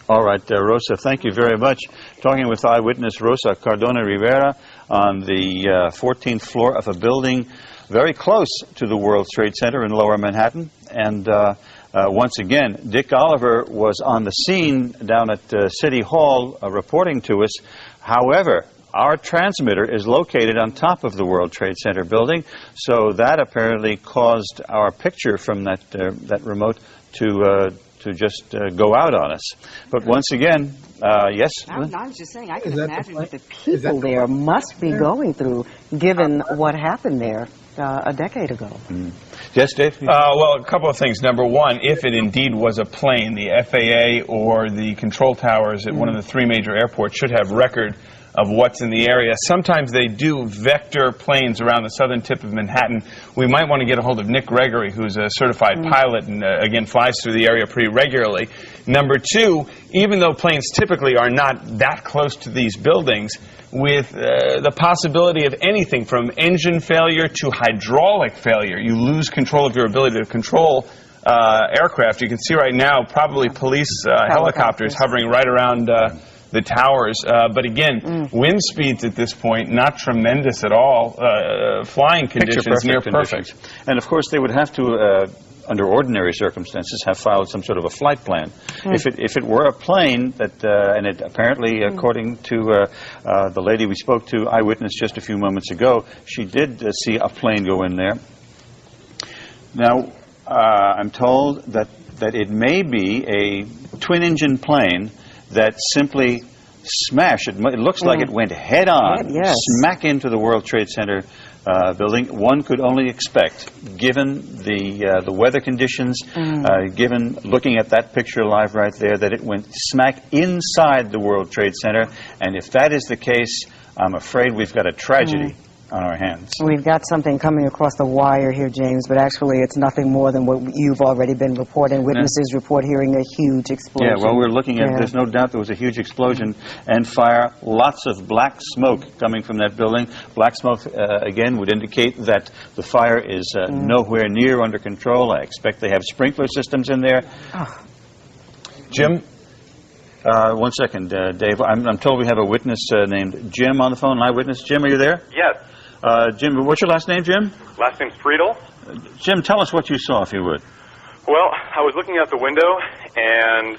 All right, Rosa, thank you very much. Talking with eyewitness Rosa Cardona Rivera on the 14th floor of a building very close to the World Trade Center in Lower Manhattan. And once again, Dick Oliver was on the scene down at City Hall reporting to us. However, our transmitter is located on top of the World Trade Center building, so that apparently caused our picture from that remote to just go out on us. But once again, yes? I was just saying, I can imagine what the people there must be going through, given what happened there a decade ago. Yes, Dave? Well, a couple of things. Number one, if it indeed was a plane, the FAA or the control towers at one of the three major airports should have record of what's in the area. Sometimes they do vector planes around the southern tip of Manhattan. We might want to get a hold of Nick Gregory, who's a certified pilot and, again, flies through the area pretty regularly. Number two, even though planes typically are not that close to these buildings, with the possibility of anything from engine failure to hydraulic failure, you lose control of your ability to control aircraft. You can see right now probably police helicopters hovering right around the towers, but again, wind speeds at this point not tremendous at all. Flying conditions near perfect. And of course, they would have to, under ordinary circumstances, have filed some sort of a flight plan. If it were a plane that, and it apparently, according to the lady we spoke to, eyewitness just a few moments ago, she did see a plane go in there. Now, I'm told that it may be a twin-engine plane that simply smashed. It looks like it went head-on, smack into the World Trade Center building. One could only expect, given the weather conditions, given looking at that picture live right there, that it went smack inside the World Trade Center. And if that is the case, I'm afraid we've got a tragedy on our hands. We've got something coming across the wire here, James, but actually it's nothing more than what you've already been reporting. Witnesses report hearing a huge explosion. Yeah, well, we're looking at, there's no doubt there was a huge explosion and fire. Lots of black smoke coming from that building. Black smoke, again, would indicate that the fire is nowhere near under control. I expect they have sprinkler systems in there. Jim? 1 second, Dave. I'm told we have a witness named Jim on the phone. Eyewitness. Jim, are you there? Yes. Jim, what's your last name, Jim? Last name's Friedel. Jim, tell us what you saw, if you would. Well, I was looking out the window, and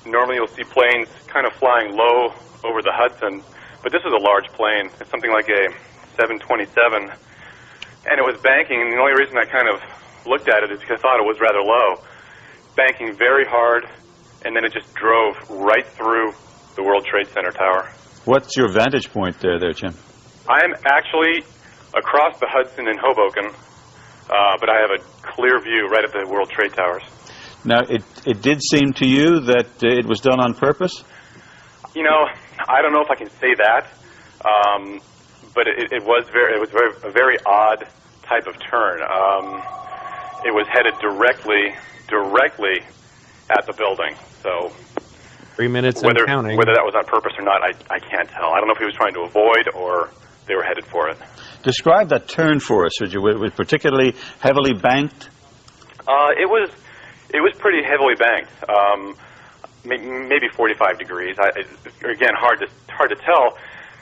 normally you'll see planes kind of flying low over the Hudson, but this is a large plane. It's something like a 727, and it was banking, and the only reason I kind of looked at it is because I thought it was rather low. Banking very hard, and then it just drove right through the World Trade Center tower. What's your vantage point there, Jim? I am actually across the Hudson in Hoboken, but I have a clear view right at the World Trade Towers. Now, it did seem to you that it was done on purpose? You know, I don't know if I can say that, but it was a very odd type of turn. It was headed directly at the building. So 3 minutes and counting. Whether that was on purpose or not, I can't tell. I don't know if he was trying to avoid or they were headed for it. Describe that turn for us, would you? Was it particularly heavily banked? It was pretty heavily banked. Maybe 45 degrees. Again, hard to tell.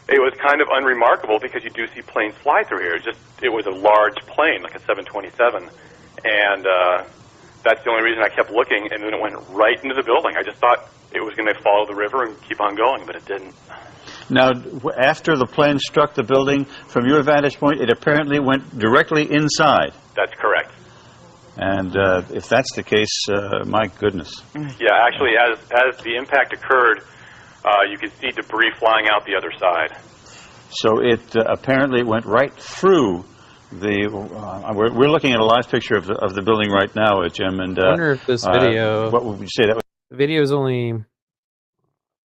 It was kind of unremarkable because you do see planes fly through here. It was a large plane, like a 727, and that's the only reason I kept looking, and then it went right into the building. I just thought it was going to follow the river and keep on going, but it didn't. Now, after the plane struck the building, from your vantage point, it apparently went directly inside. That's correct. And if that's the case, my goodness. Yeah, actually, as the impact occurred, you could see debris flying out the other side. So it apparently went right through the. We're looking at a live picture of the building right now, Jim. And I wonder if this video. What would you say that was? The video is only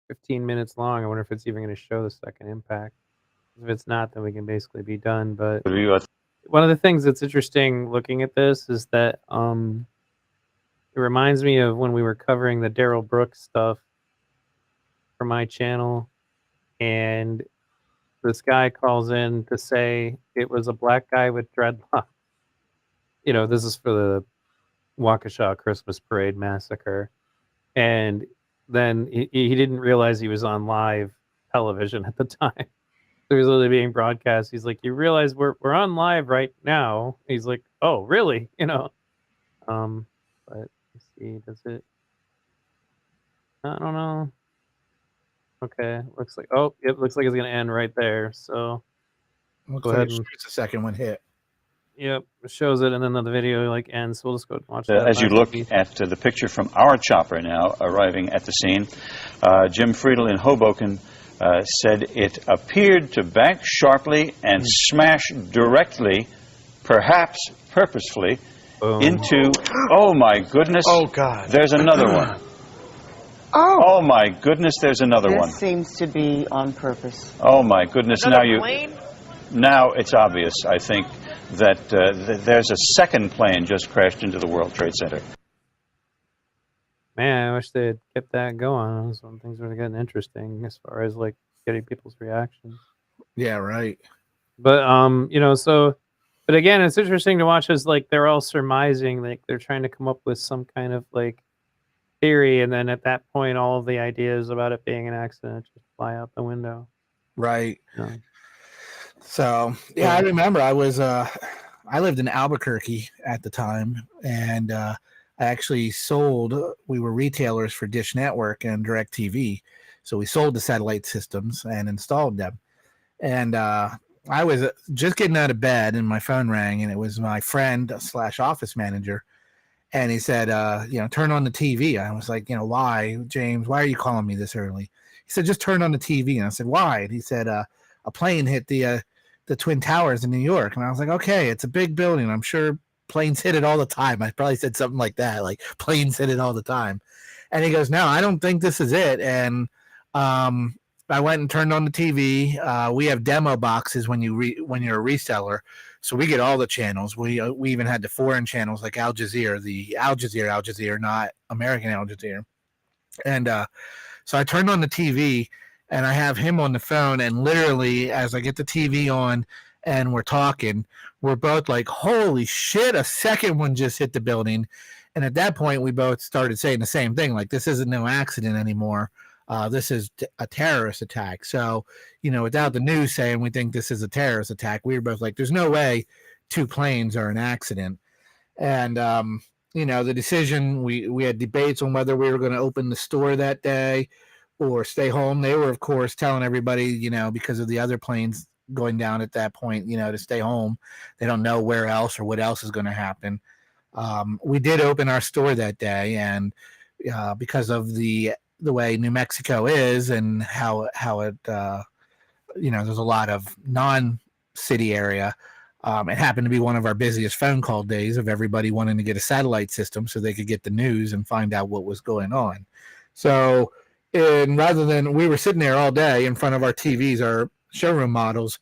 15 minutes long. I wonder if it's even going to show the second impact. If it's not, then we can basically be done. But one of the things that's interesting looking at this is that it reminds me of when we were covering the Daryl Brooks stuff for my channel, and this guy calls in to say it was a black guy with dreadlocks. You know, this is for the Waukesha Christmas Parade massacre. And then he didn't realize he was on live television at the time. So he was literally being broadcast. He's like, you realize we're on live right now? He's like, oh, really? You know? But let's see, does it? I don't know. Okay, looks like, oh, it looks like it's going to end right there. So Looks go like ahead it and, shoots the second one hit. yep, it shows it, and then the video like ends. So we'll just go watch that. As you last look piece. at the picture from our chopper now arriving at the scene, Jim Friedel in Hoboken said it appeared to bank sharply and smash directly, perhaps purposefully, into, oh my goodness. Oh, God. There's another one. Oh my goodness, there's another one. This seems to be on purpose. Oh my goodness, now it's obvious, I think, that there's a second plane just crashed into the World Trade Center. Man, I wish they had kept that going. Some things were getting interesting as far as like getting people's reactions. Yeah, right. But you know, so but again, it's interesting to watch as like they're all surmising, like they're trying to come up with some kind of like theory, and then at that point all of the ideas about it being an accident just fly out the window. Right. Yeah. So yeah, I remember I lived in Albuquerque at the time, and I actually sold. We were retailers for Dish Network and DirecTV, so we sold the satellite systems and installed them. And I was just getting out of bed, and my phone rang, and it was my friend / office manager, and he said, you know, turn on the TV. I was like, you know, why, James? Why are you calling me this early? He said, just turn on the TV. And I said, why? And he said, a plane hit the Twin Towers in New York. And I was like, okay, it's a big building. I'm sure planes hit it all the time. I probably said something like that, like planes hit it all the time. And he goes, no, I don't think this is it. And I went and turned on the TV. We have demo boxes when you're a reseller, so we get all the channels. We even had the foreign channels like Al Jazeera, Al Jazeera, not American Al Jazeera. And so I turned on the TV, and I have him on the phone, and literally as I get the TV on and we're talking, we're both like, holy shit, a second one just hit the building. And at that point, we both started saying the same thing, like, this isn't no accident anymore. This is a terrorist attack. So, you know, without the news saying we think this is a terrorist attack, we were both like, there's no way two planes are an accident. And, you know, the decision, we had debates on whether we were going to open the store that day or stay home. They were, of course, telling everybody, you know, because of the other planes going down at that point, you know, to stay home. They don't know where else or what else is going to happen. We did open our store that day, and because of the way New Mexico is and how it, you know, there's a lot of non-city area. It happened to be one of our busiest phone call days of everybody wanting to get a satellite system so they could get the news and find out what was going on. So, and rather than, we were sitting there all day in front of our TVs, our showroom models,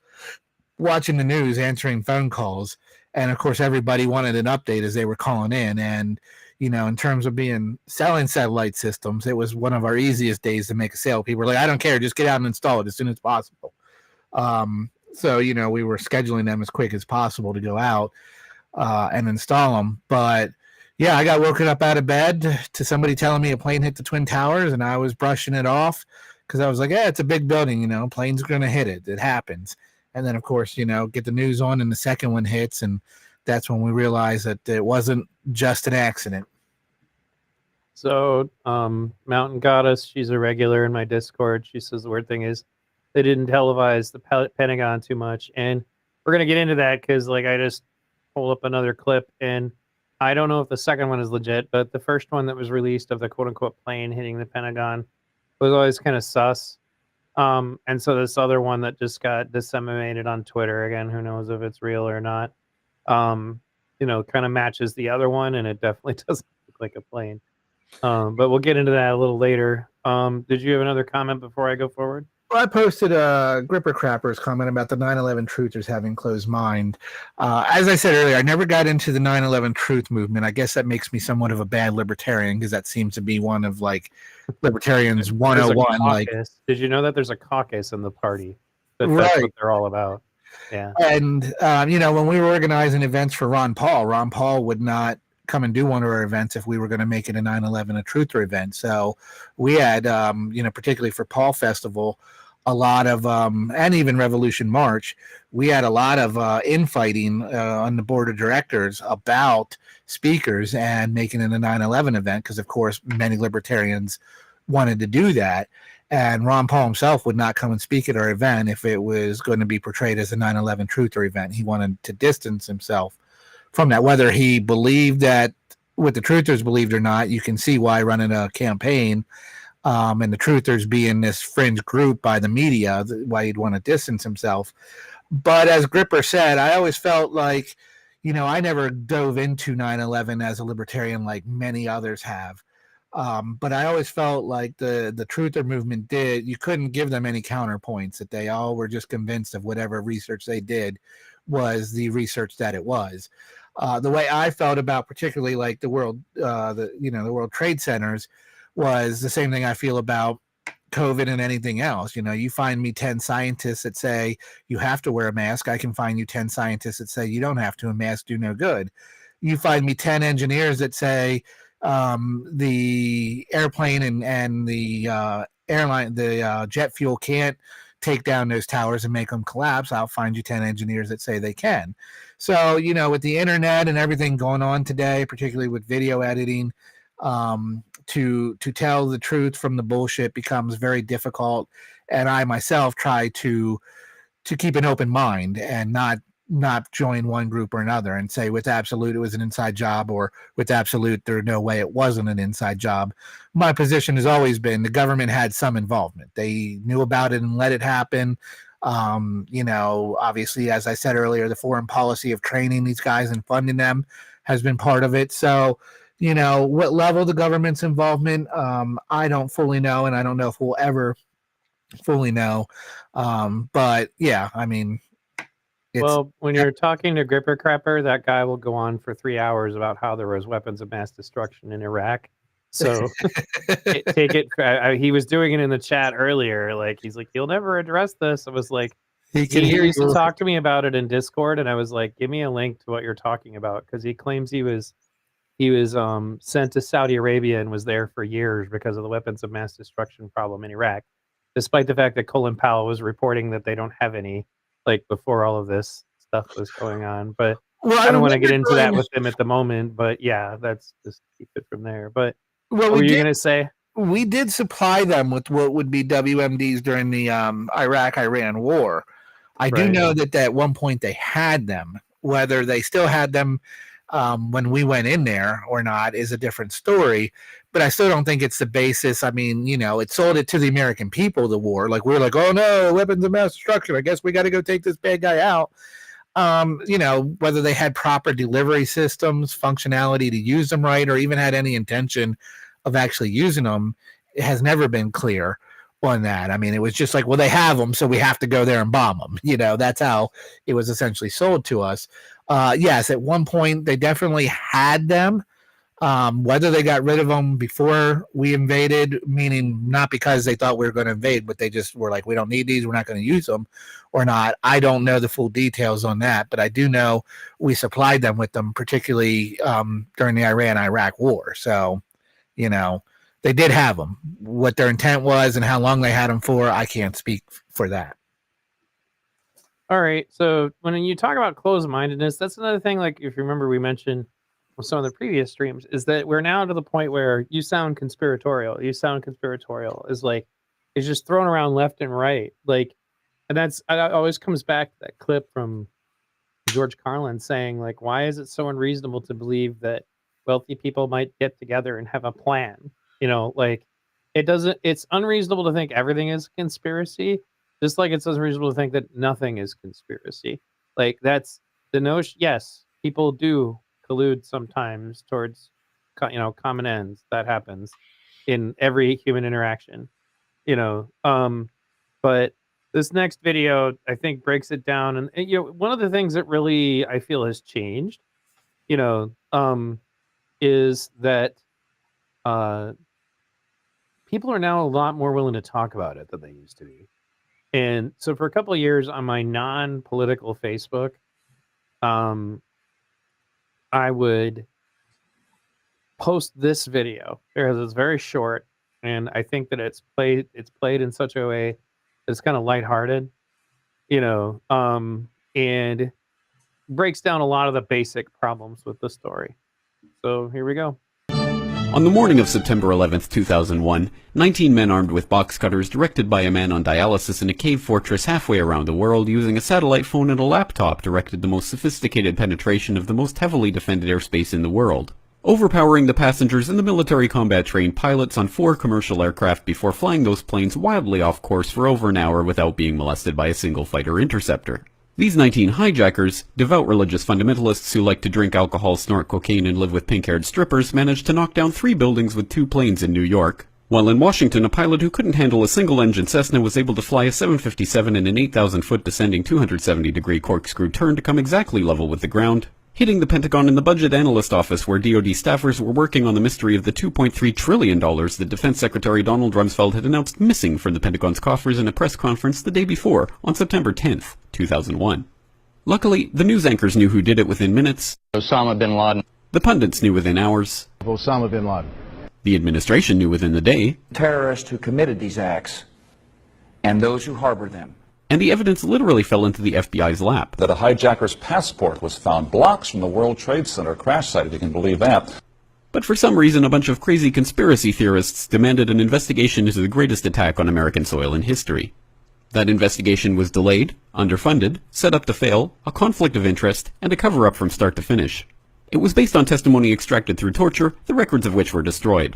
watching the news, answering phone calls. And of course, everybody wanted an update as they were calling in. And, you know, in terms of selling satellite systems, it was one of our easiest days to make a sale. People were like, I don't care, just get out and install it as soon as possible. So, you know, we were scheduling them as quick as possible to go out and install them. But yeah, I got woken up out of bed to somebody telling me a plane hit the Twin Towers, and I was brushing it off because I was like, yeah, it's a big building, you know, plane's going to hit it. It happens. And then, of course, you know, get the news on and the second one hits, and that's when we realized that it wasn't just an accident. So Mountain Goddess, she's a regular in my Discord. She says the weird thing is they didn't televise the Pentagon too much. And we're going to get into that because, like, I just pulled up another clip, and I don't know if the second one is legit, but the first one that was released of the quote-unquote plane hitting the Pentagon was always kind of sus. And so this other one that just got disseminated on Twitter, again, who knows if it's real or not, kind of matches the other one, and it definitely doesn't look like a plane. But we'll get into that a little later. Did you have another comment before I go forward? Well, I posted a Gripper Crapper's comment about the 9/11 truthers having closed mind. As I said earlier, I never got into the 9/11 truth movement. I guess that makes me somewhat of a bad libertarian because that seems to be one of like libertarians 101. Like, did you know that there's a caucus in the party? That's what they're all about. Yeah. And when we were organizing events for Ron Paul would not come and do one of our events if we were going to make it a 9/11 a truther event. So we had, particularly for Paul Festival, a lot of, and even Revolution March, we had a lot of infighting on the board of directors about speakers and making it a 9/11 event because, of course, many libertarians wanted to do that. And Ron Paul himself would not come and speak at our event if it was going to be portrayed as a 9/11 truther event. He wanted to distance himself from that. Whether he believed that what the truthers believed or not, you can see why running a campaign and the truthers being this fringe group by the media, why he'd want to distance himself. But as Gripper said, I always felt like, I never dove into 9/11 as a libertarian like many others have. But I always felt like the truther movement you couldn't give them any counterpoints, that they all were just convinced of whatever research they did was the research that it was. The way I felt about particularly like the World Trade Centers was the same thing I feel about COVID and anything else. You find me 10 scientists that say you have to wear a mask. I can find you 10 scientists that say you don't have to, a mask do no good. You find me 10 engineers that say the airplane and the airline, the jet fuel can't take down those towers and make them collapse. I'll find you 10 engineers that say they can. So, with the internet and everything going on today, particularly with video editing, to tell the truth from the bullshit becomes very difficult. And I myself try to keep an open mind and not join one group or another and say with absolute it was an inside job, or with absolute there's no way it wasn't an inside job. My position has always been the government had some involvement. They knew about it and let it happen. Obviously, as I said earlier, the foreign policy of training these guys and funding them has been part of it. So, what level the government's involvement, I don't fully know, and I don't know if we'll ever fully know. But yeah, I mean, well, when you're talking to Gripper Crapper, that guy will go on for 3 hours about how there was weapons of mass destruction in Iraq. So take it. He was doing it in the chat earlier. Like, he's like, you'll never address this. I was like, he used to talk to me about it in Discord, and I was like, give me a link to what you're talking about, because he claims he was sent to Saudi Arabia and was there for years because of the weapons of mass destruction problem in Iraq, despite the fact that Colin Powell was reporting that they don't have any, like, before all of this stuff was going on. But I don't want to get into that with him at the moment. But yeah, that's just keep it from there. But what were you going to say? We did supply them with what would be WMDs during the Iraq-Iran war. I do know that at one point they had them. Whether they still had them when we went in there or not is a different story. But I still don't think it's the basis. I mean, it sold it to the American people, the war. Like, we're like, oh no, weapons of mass destruction, I guess we got to go take this bad guy out. Whether they had proper delivery systems, functionality to use them right, or even had any intention of actually using them, it has never been clear on that. I mean, it was just like, well, they have them, so we have to go there and bomb them. That's how it was essentially sold to us. Yes, at one point they definitely had them. Whether they got rid of them before we invaded, meaning not because they thought we were going to invade, but they just were like, we don't need these, we're not going to use them, or not, I don't know the full details on that, but I do know we supplied them with them, particularly during the Iran-Iraq war. So, they did have them. What their intent was and how long they had them for, I can't speak for that. All right. So when you talk about closed-mindedness, that's another thing. Like, if you remember, we mentioned with some of the previous streams, is that we're now to the point where you sound conspiratorial. Is like, it's just thrown around left and right. Like, and it always comes back to that clip from George Carlin saying, like, why is it so unreasonable to believe that wealthy people might get together and have a plan? it's unreasonable to think everything is conspiracy, just like it's unreasonable to think that nothing is conspiracy. Like, that's the notion. Yes, people do collude sometimes towards, common ends. That happens in every human interaction, but this next video, I think, breaks it down. And one of the things that really I feel has changed, is that people are now a lot more willing to talk about it than they used to be. And so for a couple of years on my non-political Facebook, I would post this video because it's very short, and I think that it's played in such a way that it's kind of lighthearted, and breaks down a lot of the basic problems with the story. So here we go. On the morning of September 11th, 2001, 19 men armed with box cutters, directed by a man on dialysis in a cave fortress halfway around the world using a satellite phone and a laptop, directed the most sophisticated penetration of the most heavily defended airspace in the world, overpowering the passengers and the military combat-trained pilots on 4 commercial aircraft before flying those planes wildly off course for over an hour without being molested by a single fighter interceptor. These 19 hijackers, devout religious fundamentalists who like to drink alcohol, snort cocaine, and live with pink-haired strippers, managed to knock down 3 buildings with 2 planes in New York. While in Washington, a pilot who couldn't handle a single-engine Cessna was able to fly a 757 in an 8,000-foot descending 270-degree corkscrew turn to come exactly level with the ground, hitting the Pentagon and the Budget Analyst Office, where DoD staffers were working on the mystery of the $2.3 trillion that Defense Secretary Donald Rumsfeld had announced missing from the Pentagon's coffers in a press conference the day before, on September 10th, 2001. Luckily, the news anchors knew who did it within minutes. Osama bin Laden. The pundits knew within hours. Osama bin Laden. The administration knew within the day. Terrorists who committed these acts and those who harbor them. And the evidence literally fell into the FBI's lap. That a hijacker's passport was found blocks from the World Trade Center crash site, if you can believe that. But for some reason, a bunch of crazy conspiracy theorists demanded an investigation into the greatest attack on American soil in history. That investigation was delayed, underfunded, set up to fail, a conflict of interest, and a cover-up from start to finish. It was based on testimony extracted through torture, the records of which were destroyed.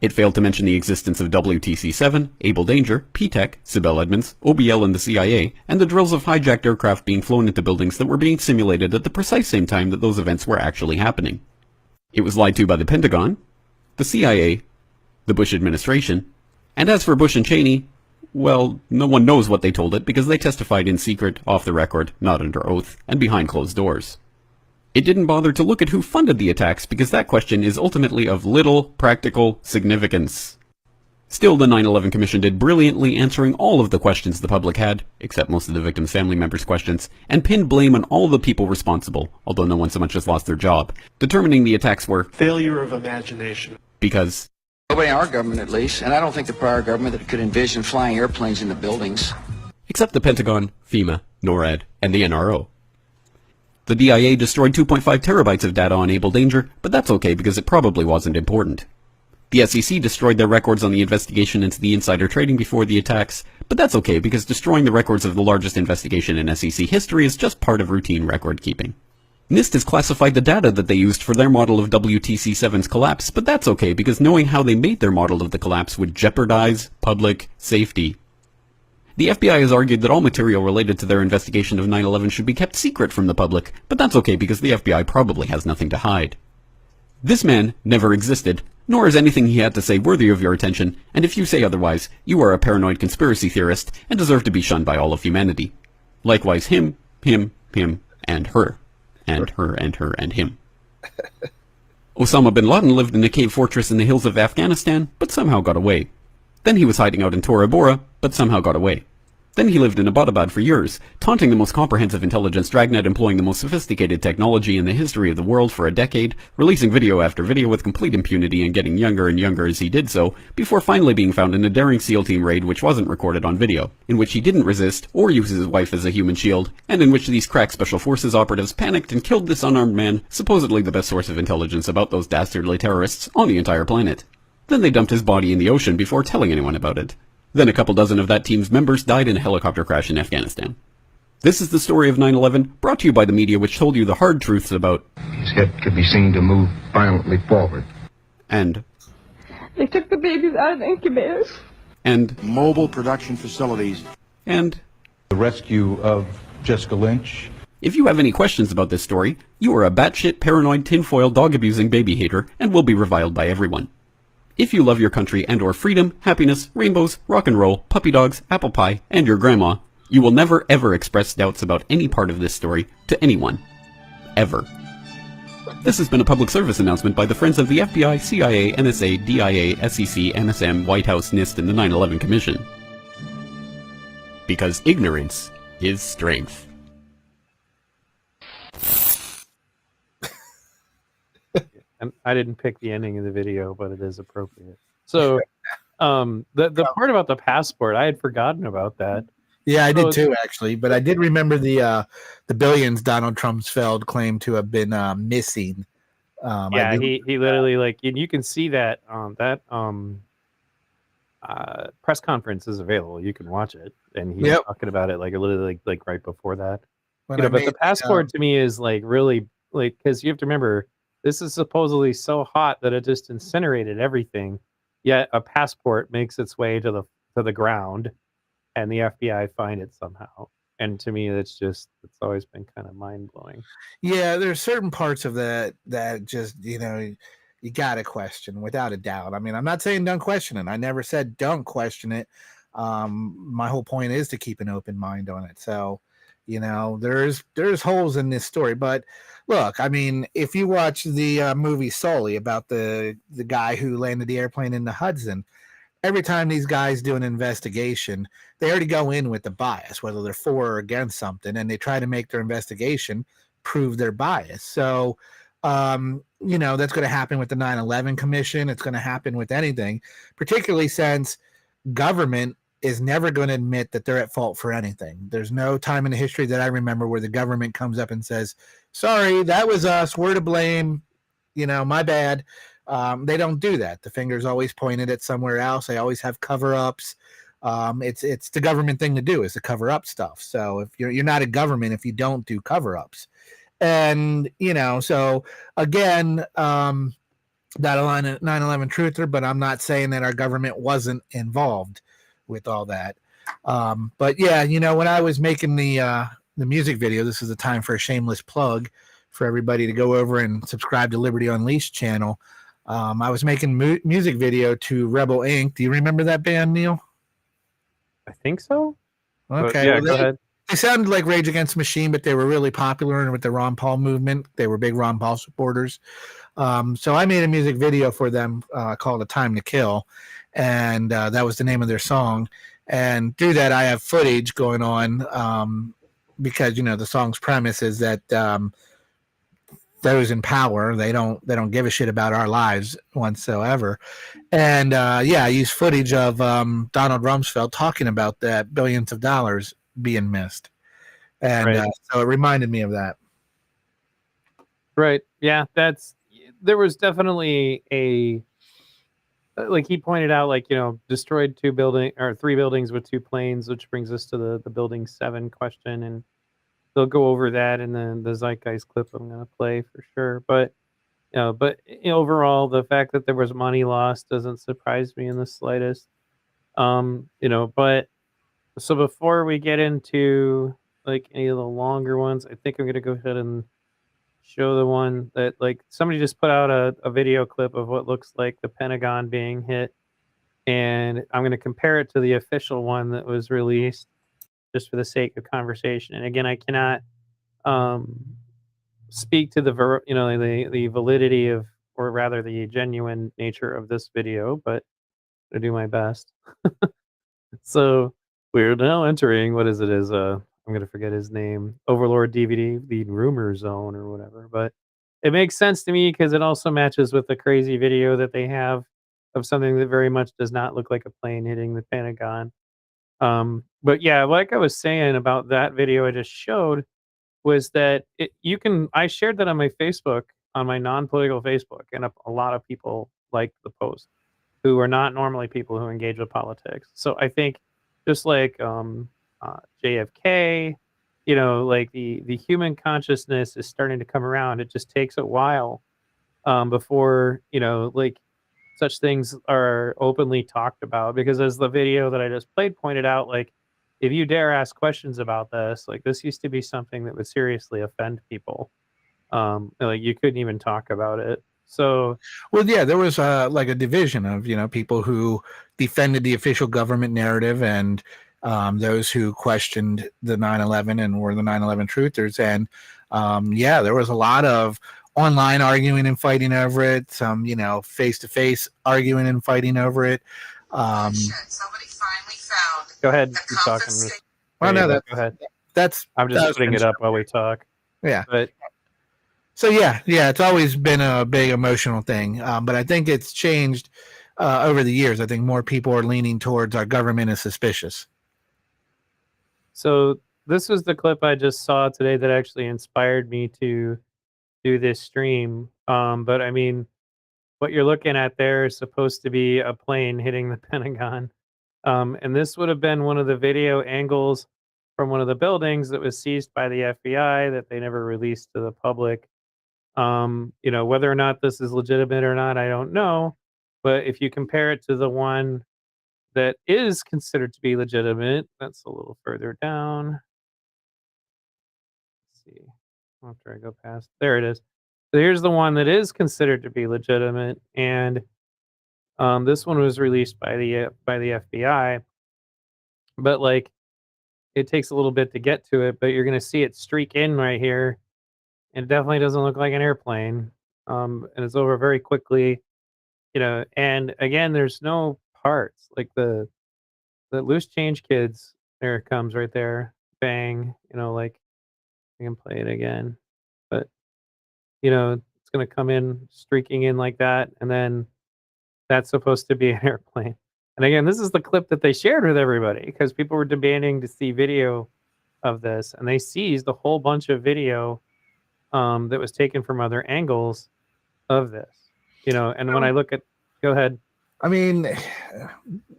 It failed to mention the existence of WTC-7, Able Danger, P-TECH, Sibel Edmonds, OBL and the CIA, and the drills of hijacked aircraft being flown into buildings that were being simulated at the precise same time that those events were actually happening. It was lied to by the Pentagon, the CIA, the Bush administration, and as for Bush and Cheney, well, no one knows what they told it because they testified in secret, off the record, not under oath, and behind closed doors. It didn't bother to look at who funded the attacks because that question is ultimately of little practical significance. Still, the 9/11 Commission did brilliantly, answering all of the questions the public had, except most of the victims' family members' questions, and pinned blame on all the people responsible, although no one so much as lost their job, determining the attacks were failure of imagination. Because Nobody in our government, at least, and I don't think the prior government that could envision flying airplanes into buildings. Except the Pentagon, FEMA, NORAD, and the NRO. The DIA destroyed 2.5 terabytes of data on Able Danger, but that's okay because it probably wasn't important. The SEC destroyed their records on the investigation into the insider trading before the attacks, but that's okay because destroying the records of the largest investigation in SEC history is just part of routine record keeping. NIST has classified the data that they used for their model of WTC-7's collapse, but that's okay because knowing how they made their model of the collapse would jeopardize public safety. The FBI has argued that all material related to their investigation of 9/11 should be kept secret from the public, but that's okay because the FBI probably has nothing to hide. This man never existed, nor is anything he had to say worthy of your attention, and if you say otherwise, you are a paranoid conspiracy theorist and deserve to be shunned by all of humanity. Likewise him, and her. And her, and her, and him. Osama bin Laden lived in a cave fortress in the hills of Afghanistan, but somehow got away. Then he was hiding out in Tora Bora, but somehow got away. Then he lived in Abbottabad for years, taunting the most comprehensive intelligence dragnet employing the most sophisticated technology in the history of the world for a decade, releasing video after video with complete impunity and getting younger and younger as he did so, before finally being found in a daring SEAL team raid which wasn't recorded on video, in which he didn't resist or use his wife as a human shield, and in which these crack special forces operatives panicked and killed this unarmed man, supposedly the best source of intelligence about those dastardly terrorists on the entire planet. Then they dumped his body in the ocean before telling anyone about it. Then a couple dozen of that team's members died in a helicopter crash in Afghanistan. This is the story of 9/11, brought to you by the media which told you the hard truths about his head could be seen to move violently forward. And They took the babies out of the incubators. And mobile production facilities. And the rescue of Jessica Lynch. If you have any questions about this story, you are a batshit paranoid tinfoil dog-abusing baby hater and will be reviled by everyone. If you love your country and or freedom, happiness, rainbows, rock and roll, puppy dogs, apple pie, and your grandma, you will never ever express doubts about any part of this story to anyone. Ever. This has been a public service announcement by the Friends of the FBI, CIA, NSA, DIA, SEC, NSM, White House, NIST, and the 9/11 Commission. Because ignorance is strength. And I didn't pick the ending of the video, but it is appropriate. So, the part about the passport, I had forgotten about that. Yeah, I So did too, actually. But I did remember the billions Donald Rumsfeld claimed to have been missing. Yeah, he literally, like, and you can see that press conference is available. You can watch it, and he's Yep. talking about it like literally like right before that. When You know, I but made the the, passport to me is like really like, because you have to remember this is supposedly so hot that it just incinerated everything. Yet a passport makes its way to the ground, and the FBI find it somehow. And to me, it's always been kind of mind blowing. Yeah, there's certain parts of that just, you got to question without a doubt. I mean, I'm not saying don't question it. I never said don't question it. My whole point is to keep an open mind on it. So, there's holes in this story. But look, I mean, if you watch the movie Sully about the guy who landed the airplane in the Hudson, every time these guys do an investigation, they already go in with the bias, whether they're for or against something, and they try to make their investigation prove their bias. So, that's going to happen with the 9/11 Commission. It's going to happen with anything, particularly since government is never going to admit that they're at fault for anything. There's no time in the history that I remember where the government comes up and says, sorry, that was us. We're to blame. My bad. They don't do that. The finger's always pointed at somewhere else. They always have cover-ups. It's the government thing to do is to cover up stuff. So if you're not a government if you don't do cover-ups. And, so again, not a 9/11 truther, but I'm not saying that our government wasn't involved with all that. But yeah, when I was making the music video, this is the time for a shameless plug for everybody to go over and subscribe to Liberty Unleashed channel. I was making music video to Rebel Inc. Do you remember that band, Neil? I think so. Okay, yeah, go ahead. They sounded like Rage Against the Machine, but they were really popular with the Ron Paul movement. They were big Ron Paul supporters. So I made a music video for them called "A Time to Kill," and that was the name of their song. And through that, I have footage going on because the song's premise is that those in power, they don't give a shit about our lives whatsoever. And I use footage of Donald Rumsfeld talking about that billions of dollars being missed, and Right. So it reminded me of that. Right. Yeah, there was definitely like he pointed out, like, destroyed 3 buildings with 2 planes, which brings us to the building 7 question, and they'll go over that in the Zeitgeist clip I'm going to play for sure. But overall, the fact that there was money lost doesn't surprise me in the slightest. But so before we get into like any of the longer ones, I think I'm going to go ahead and show the one that, like, somebody just put out a video clip of what looks like the Pentagon being hit, and I'm going to compare it to the official one that was released just for the sake of conversation. And again, I cannot speak to the validity of, or rather the genuine nature of this video, but I'm going to do my best. So we're now entering, what is it, I'm going to forget his name, Overlord DVD, the rumor zone or whatever. But it makes sense to me because it also matches with the crazy video that they have of something that very much does not look like a plane hitting the Pentagon. But yeah, like I was saying about that video I just showed was that I shared that on my Facebook, on my non-political Facebook, and a lot of people liked the post who are not normally people who engage with politics. So I think just like JFK, like the human consciousness is starting to come around. It just takes a while before, like such things are openly talked about, because as the video that I just played pointed out, like if you dare ask questions about this, like this used to be something that would seriously offend people. Like you couldn't even talk about it. So, well, yeah, there was like a division of people who defended the official government narrative and those who questioned the 9/11 and were the 9/11 truthers. And yeah, there was a lot of online arguing and fighting over it. Some face-to-face arguing and fighting over it. Somebody finally found. Go ahead. Keep talking. Well, no, go ahead. I'm just putting it up while we talk. Yeah. But so yeah, it's always been a big emotional thing. But I think it's changed over the years. I think more people are leaning towards our government is suspicious. So this was the clip I just saw today that actually inspired me to do this stream. But I mean, what you're looking at there is supposed to be a plane hitting the Pentagon. And this would have been one of the video angles from one of the buildings that was seized by the FBI that they never released to the public. Whether or not this is legitimate or not, I don't know. But if you compare it to the one that is considered to be legitimate, that's a little further down. Let's see. After I go past, there it is. So here's the one that is considered to be legitimate, and this one was released by the FBI. But like, it takes a little bit to get to it, but you're going to see it streak in right here. It definitely doesn't look like an airplane, and it's over very quickly, and again, there's no parts. Like the loose change kids, there it comes right there, bang, like I can play it again, but it's going to come in streaking in like that, and then that's supposed to be an airplane. And again, this is the clip that they shared with everybody because people were demanding to see video of this, and they seized a whole bunch of video that was taken from other angles of this, and when I look at, go ahead. I mean,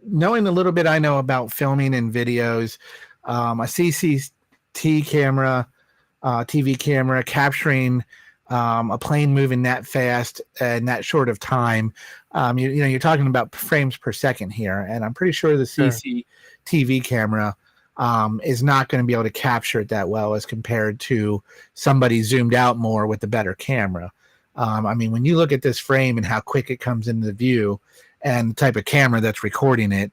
knowing a little bit I know about filming and videos, a CCT camera, TV camera capturing a plane moving that fast and that short of time, you're talking about frames per second here, and I'm pretty sure the CCTV camera is not going to be able to capture it that well as compared to somebody zoomed out more with the better camera. I mean, when you look at this frame and how quick it comes into the view and the type of camera that's recording it,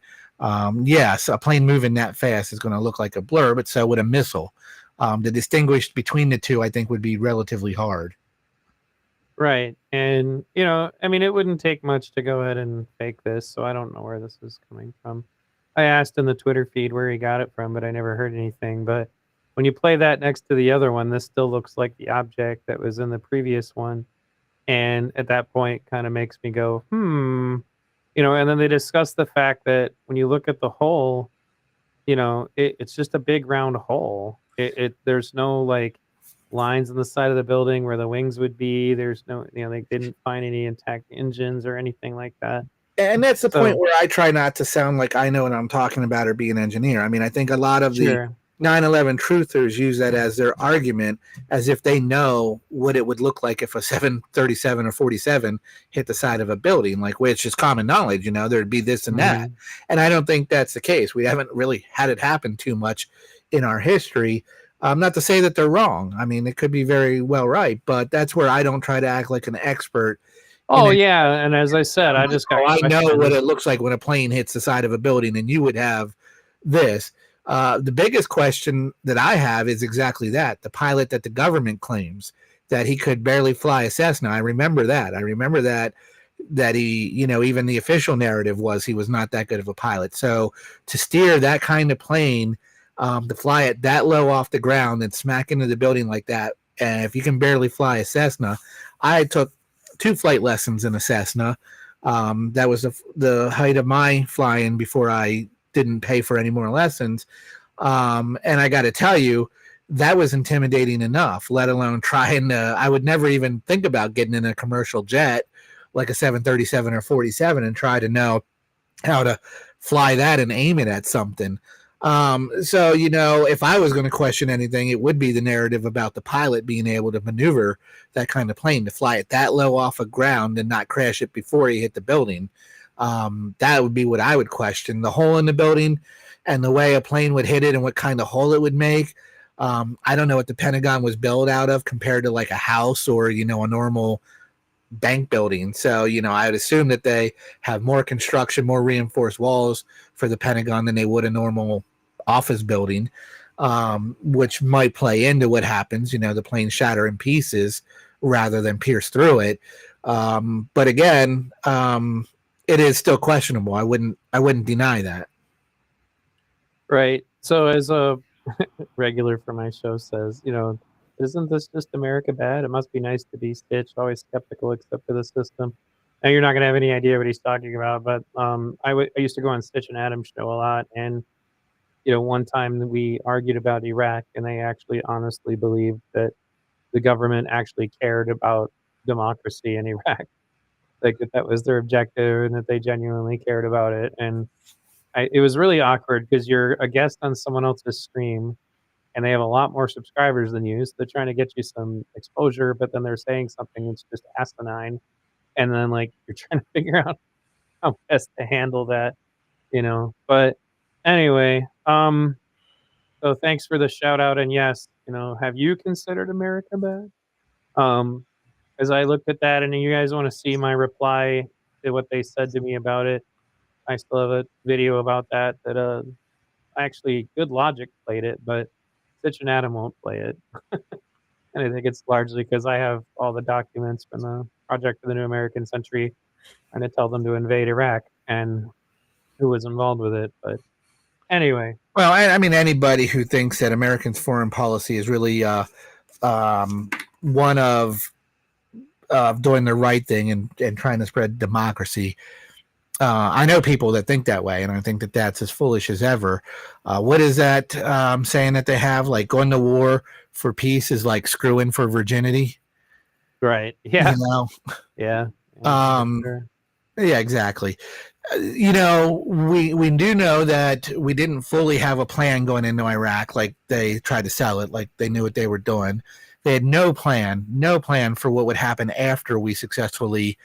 yes, a plane moving that fast is going to look like a blur, but so would a missile. To distinguish between the two, I think, would be relatively hard. Right. And, I mean, it wouldn't take much to go ahead and fake this, so I don't know where this is coming from. I asked in the Twitter feed where he got it from, but I never heard anything. But when you play that next to the other one, this still looks like the object that was in the previous one. And at that point, kind of makes me go, and then they discuss the fact that when you look at the hole, it's just a big round hole. There's no like lines on the side of the building where the wings would be. There's no, they didn't find any intact engines or anything like that. And that's the point where I try not to sound like I know what I'm talking about or be an engineer. I mean, I think a lot of the 9/11 truthers use that as their argument, as if they know what it would look like if a 737 or 47 hit the side of a building, like, which is common knowledge, there'd be this and that. And I don't think that's the case. We haven't really had it happen too much in our history. Not to say that they're wrong. I mean, it could be very well right, but that's where I don't try to act like an expert. Oh, yeah. And as I said, I know what it looks like when a plane hits the side of a building, and you would have this. The biggest question that I have is exactly that. The pilot that the government claims that he could barely fly a Cessna. I remember that. That he, even the official narrative was he was not that good of a pilot. So to steer that kind of plane, to fly it that low off the ground and smack into the building like that, and if you can barely fly a Cessna, I took 2 flight lessons in a Cessna. That was the height of my flying before I didn't pay for any more lessons. And I got to tell you, that was intimidating enough, let alone trying to, I would never even think about getting in a commercial jet like a 737 or 47 and try to know how to fly that and aim it at something. So, you know, if I was going to question anything, it would be the narrative about the pilot being able to maneuver that kind of plane to fly it that low off of ground and not crash it before he hit the building. That would be what I would question. The hole in the building and the way a plane would hit it and what kind of hole it would make. I don't know what the Pentagon was built out of compared to like a house or, you know, a normal bank building. So, you know, I would assume that they have more construction, more reinforced walls for the Pentagon than they would a normal office building, which might play into what happens, you know, the plane shatter in pieces rather than pierce through it. But again, it is still questionable. I wouldn't deny that. Right. So as a regular for my show says, you know, isn't this just America bad? It must be nice to be Stitch, always skeptical except for the system. Now you're not going to have any idea what he's talking about, but I used to go on Stitch and Adam's show a lot, and you know, one time we argued about Iraq, and they actually honestly believed that the government actually cared about democracy in Iraq, like that was their objective, and that they genuinely cared about it. And it was really awkward because you're a guest on someone else's stream, and they have a lot more subscribers than you, so they're trying to get you some exposure, but then they're saying something that's just asinine, and then like you're trying to figure out how best to handle that, you know. But anyway, so thanks for the shout out, and yes, you know, have you considered America bad? As I looked at that, and you guys want to see my reply to what they said to me about it, I still have a video about that actually Good Logic played it, but Stitch and Adam won't play it. And I think it's largely because I have all the documents from the Project for the New American Century trying to tell them to invade Iraq and who was involved with it. But anyway. Well, I mean, anybody who thinks that Americans' foreign policy is really one of doing the right thing and trying to spread democracy. I know people that think that way, and I think that that's as foolish as ever. What is that saying that they have? Like going to war for peace is like screwing for virginity. Right. Yeah. You know? Yeah. Sure. Yeah, exactly. You know, we do know that we didn't fully have a plan going into Iraq. Like they tried to sell it, like they knew what they were doing. They had no plan for what would happen after we successfully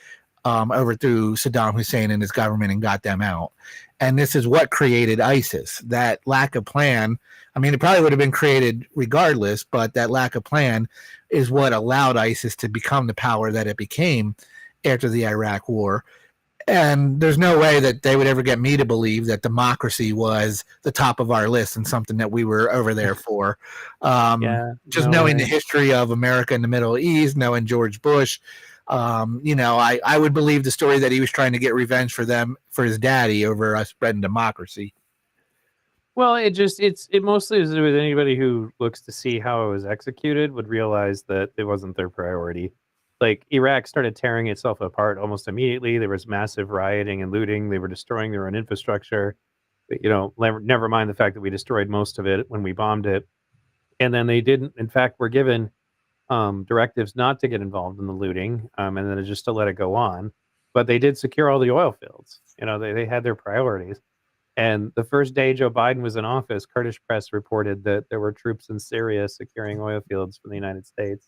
overthrew Saddam Hussein and his government and got them out. And this is what created ISIS. That lack of plan, I mean, it probably would have been created regardless, but that lack of plan is what allowed ISIS to become the power that it became after the Iraq War. And there's no way that they would ever get me to believe that democracy was the top of our list and something that we were over there for. Knowing the history of America in the Middle East, knowing George Bush, you know, I would believe the story that he was trying to get revenge for his daddy over us spreading democracy. Well, it mostly is with anybody who looks to see how it was executed would realize that it wasn't their priority. Like Iraq started tearing itself apart almost immediately. There was massive rioting and looting. They were destroying their own infrastructure. But, you know, never mind the fact that we destroyed most of it when we bombed it. And then they didn't, in fact, were given directives not to get involved in the looting, and then just to let it go on. But they did secure all the oil fields. You know, they had their priorities. And the first day Joe Biden was in office, Kurdish press reported that there were troops in Syria securing oil fields for the United States.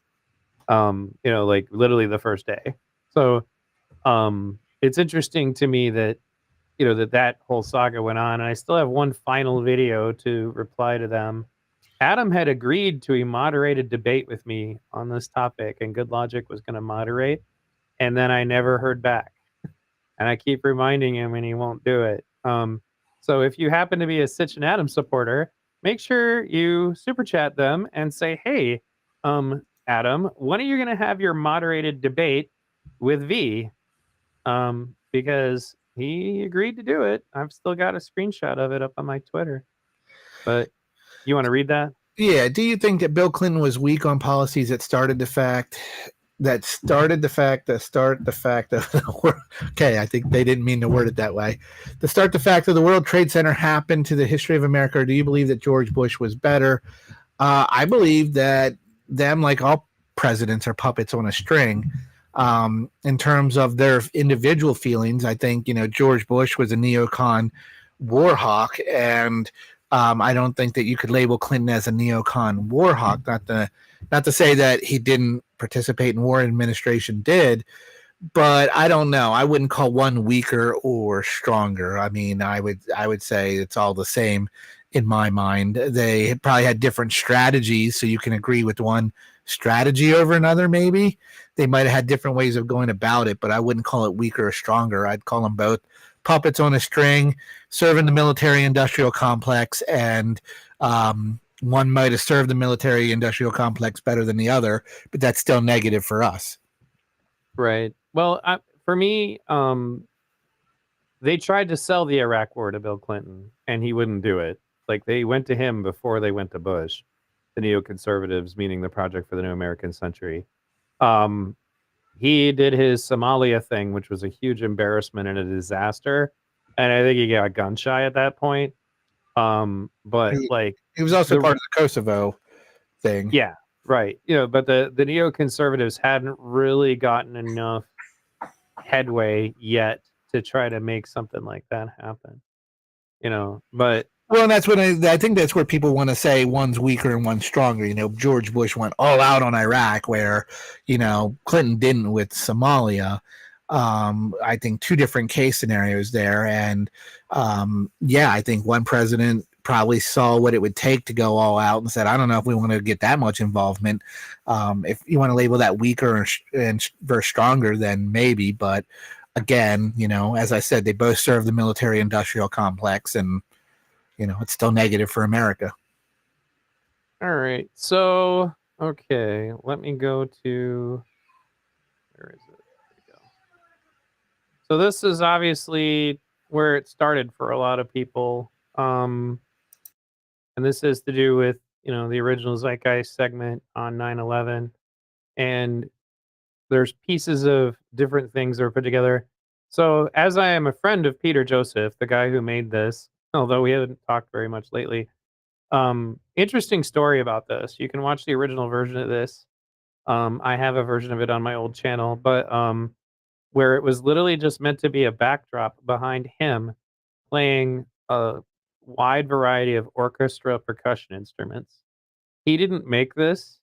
You know, like literally the first day. So it's interesting to me that, you know, that whole saga went on. And I still have one final video to reply to them. Adam had agreed to a moderated debate with me on this topic, and Good Logic was going to moderate. And then I never heard back. And I keep reminding him, and he won't do it. So if you happen to be a Stitch and Adam supporter, make sure you super chat them and say, hey, Adam, when are you going to have your moderated debate with V? Because he agreed to do it. I've still got a screenshot of it up on my Twitter. But you want to read that? Yeah. Do you think that Bill Clinton was weak on policies that started the fact of the world? Okay, I think they didn't mean to word it that way. The fact of the World Trade Center happened to the history of America, or do you believe that George Bush was better? I believe that them, like all presidents, are puppets on a string. In terms of their individual feelings, I think, you know, George Bush was a neocon war hawk, and I don't think that you could label Clinton as a neocon war hawk. Not to say that he didn't participate in war, administration did, but I don't know. I wouldn't call one weaker or stronger. I mean, I would say it's all the same in my mind. They probably had different strategies, so you can agree with one strategy over another. Maybe they might have had different ways of going about it, but I wouldn't call it weaker or stronger. I'd call them both puppets on a string serving the military-industrial complex, and one might have served the military-industrial complex better than the other, but that's still negative for us. Right. Well, for me, they tried to sell the Iraq War to Bill Clinton, and he wouldn't do it. Like, they went to him before they went to Bush, the neoconservatives, meaning the Project for the New American Century. He did his Somalia thing, which was a huge embarrassment and a disaster. And I think he got gun shy at that point. But he was also part of the Kosovo thing. Yeah, right. But the neoconservatives hadn't really gotten enough headway yet to try to make something like that happen. But well, and that's what I think that's where people want to say one's weaker and one's stronger. George Bush went all out on Iraq, where, Clinton didn't with Somalia. I think two different case scenarios there. And I think one president probably saw what it would take to go all out and said, I don't know if we want to get that much involvement. If you want to label that weaker and versus stronger, then maybe. But again, as I said, they both serve the military industrial complex, and it's still negative for America. All right. So, okay, let me go to, where is it? There we go. So this is obviously where it started for a lot of people. And this is to do with, the original Zeitgeist segment on 9/11. And there's pieces of different things that are put together. So as I am a friend of Peter Joseph, the guy who made this, although we haven't talked very much lately. Interesting story about this. You can watch the original version of this. I have a version of it on my old channel, but where it was literally just meant to be a backdrop behind him playing a wide variety of orchestra percussion instruments. He didn't make this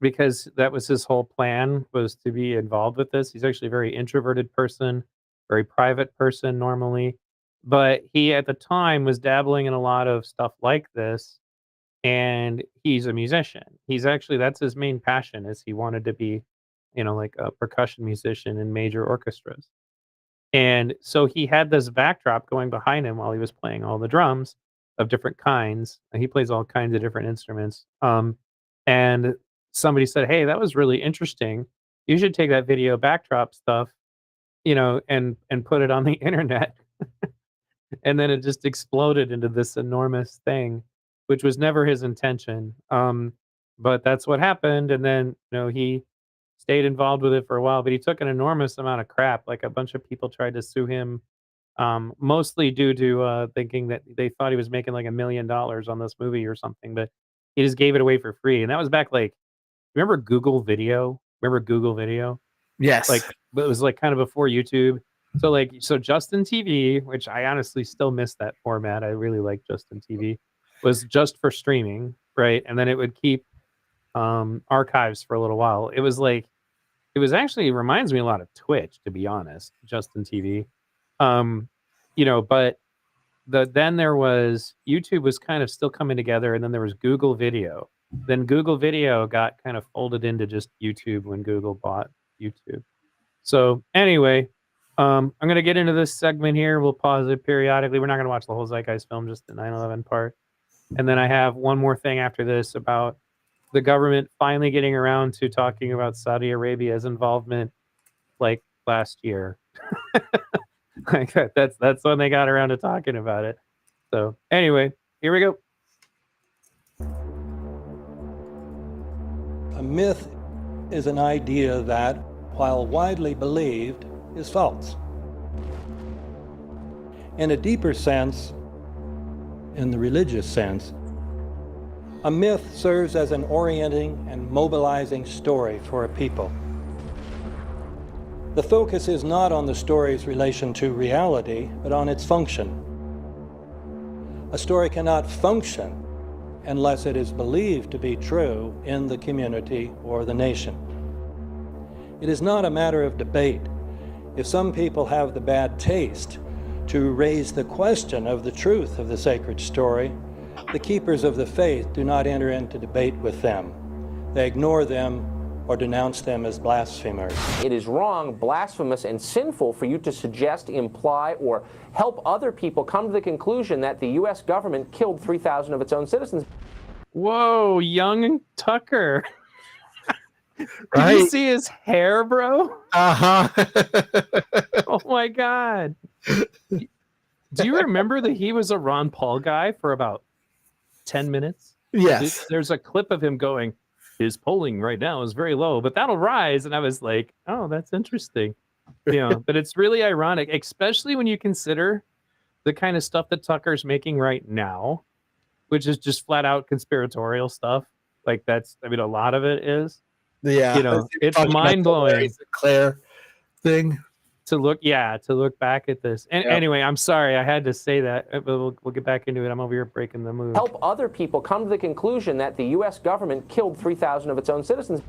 because that was his whole plan, was to be involved with this. He's actually a very introverted person, very private person normally. But he, at the time, was dabbling in a lot of stuff like this, and he's a musician. That's his main passion, is he wanted to be, like a percussion musician in major orchestras. And so he had this backdrop going behind him while he was playing all the drums of different kinds. And he plays all kinds of different instruments. And somebody said, hey, that was really interesting. You should take that video backdrop stuff, and put it on the internet. And then it just exploded into this enormous thing, which was never his intention. But that's what happened. And then, he stayed involved with it for a while, but he took an enormous amount of crap. Like, a bunch of people tried to sue him, mostly due to thinking that they thought he was making like $1 million on this movie or something, but he just gave it away for free. And that was back, remember Google Video? Yes. It was kind of before YouTube. So Justin TV, which I honestly still miss that format. I really like Justin TV, was just for streaming, right? And then it would keep archives for a little while. It was actually reminds me a lot of Twitch, to be honest, Justin TV. But then there was YouTube was kind of still coming together, and then there was Google Video. Then Google Video got kind of folded into just YouTube when Google bought YouTube. So anyway, I'm going to get into this segment here. We'll pause it periodically. We're not going to watch the whole Zeitgeist film, just the 9/11 part. And then I have one more thing after this about the government finally getting around to talking about Saudi Arabia's involvement, last year. That's when they got around to talking about it. So anyway, here we go. A myth is an idea that, while widely believed, is false. In a deeper sense, in the religious sense, a myth serves as an orienting and mobilizing story for a people. The focus is not on the story's relation to reality, but on its function. A story cannot function unless it is believed to be true in the community or the nation. It is not a matter of debate. If some people have the bad taste to raise the question of the truth of the sacred story, the keepers of the faith do not enter into debate with them. They ignore them or denounce them as blasphemers. It is wrong, blasphemous, and sinful for you to suggest, imply, or help other people come to the conclusion that the U.S. government killed 3,000 of its own citizens. Whoa, young Tucker. Did Right. you see his hair, bro? Oh my God. Do you remember that he was a Ron Paul guy for about 10 minutes? Yes. There's a clip of him going, his polling right now is very low, but that'll rise. And I was like, oh, that's interesting. You know, but it's really ironic, especially when you consider the kind of stuff that Tucker's making right now, which is just flat out conspiratorial stuff. Like that's, I mean, a lot of it is. Yeah. You know, it's mind blowing. Claire thing. To look back at this. And anyway, I'm sorry, I had to say that. But we'll get back into it. I'm over here breaking the mood. Help other people come to the conclusion that the U.S. government killed 3,000 of its own citizens.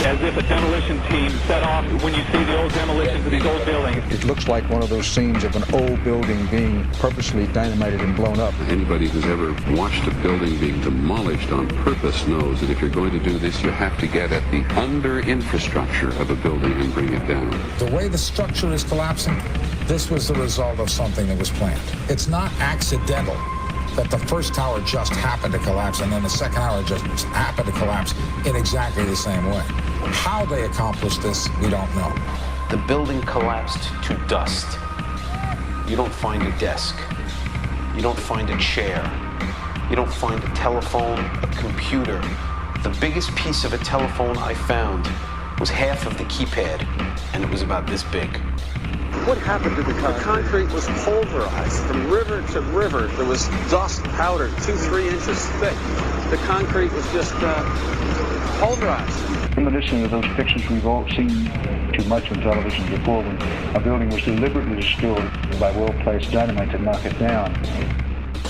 As if a demolition team set off when you see the old demolitions of these old buildings. It looks like one of those scenes of an old building being purposely dynamited and blown up. Anybody who's ever watched a building being demolished on purpose knows that if you're going to do this, you have to get at the under-infrastructure of a building and bring it down. The way the structure is collapsing, this was the result of something that was planned. It's not accidental that the first tower just happened to collapse and then the second tower just happened to collapse in exactly the same way. How they accomplished this, we don't know. The building collapsed to dust. You don't find a desk. You don't find a chair. You don't find a telephone, a computer. The biggest piece of a telephone I found was half of the keypad, and it was about this big. What happened to the concrete? The concrete was pulverized from river to river. There was dust powder 2-3 inches thick. The concrete was just pulverized. In addition to those pictures we've all seen too much on television before, when a building was deliberately destroyed by well-placed dynamite to knock it down.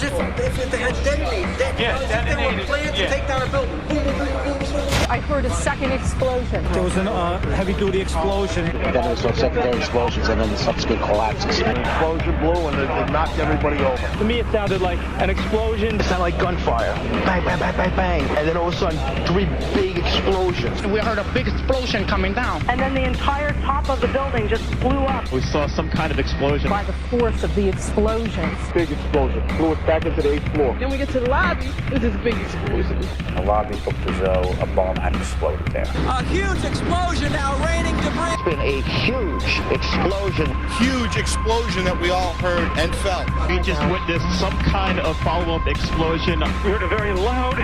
If they had detonated, they were planned to take down a building. Boom, boom, boom, boom, boom. I heard a second explosion. There was a heavy-duty explosion. Then there was no secondary explosions and then the subsequent collapses. An explosion blew and it knocked everybody over. To me, it sounded like an explosion. It sounded like gunfire. Bang, bang, bang, bang, bang. And then all of a sudden, 3 big explosions. We heard a big explosion coming down. And then the entire top of the building just blew up. We saw some kind of explosion. By the force of the explosions. Big explosion. Blew us back into the 8th floor. Then we get to the lobby. There's this big explosion. The lobby looked as though a bomb had exploded there. A huge explosion now raining debris. It's been a huge explosion. Huge explosion that we all heard and felt. We just witnessed some kind of follow-up explosion. We heard a very loud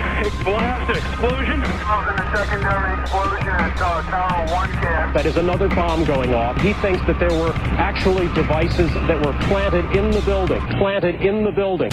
blast explosion. A secondary explosion at Tower 1 camp. That is another bomb going off. He thinks that there were actually devices that were planted in the building. Planted in the building.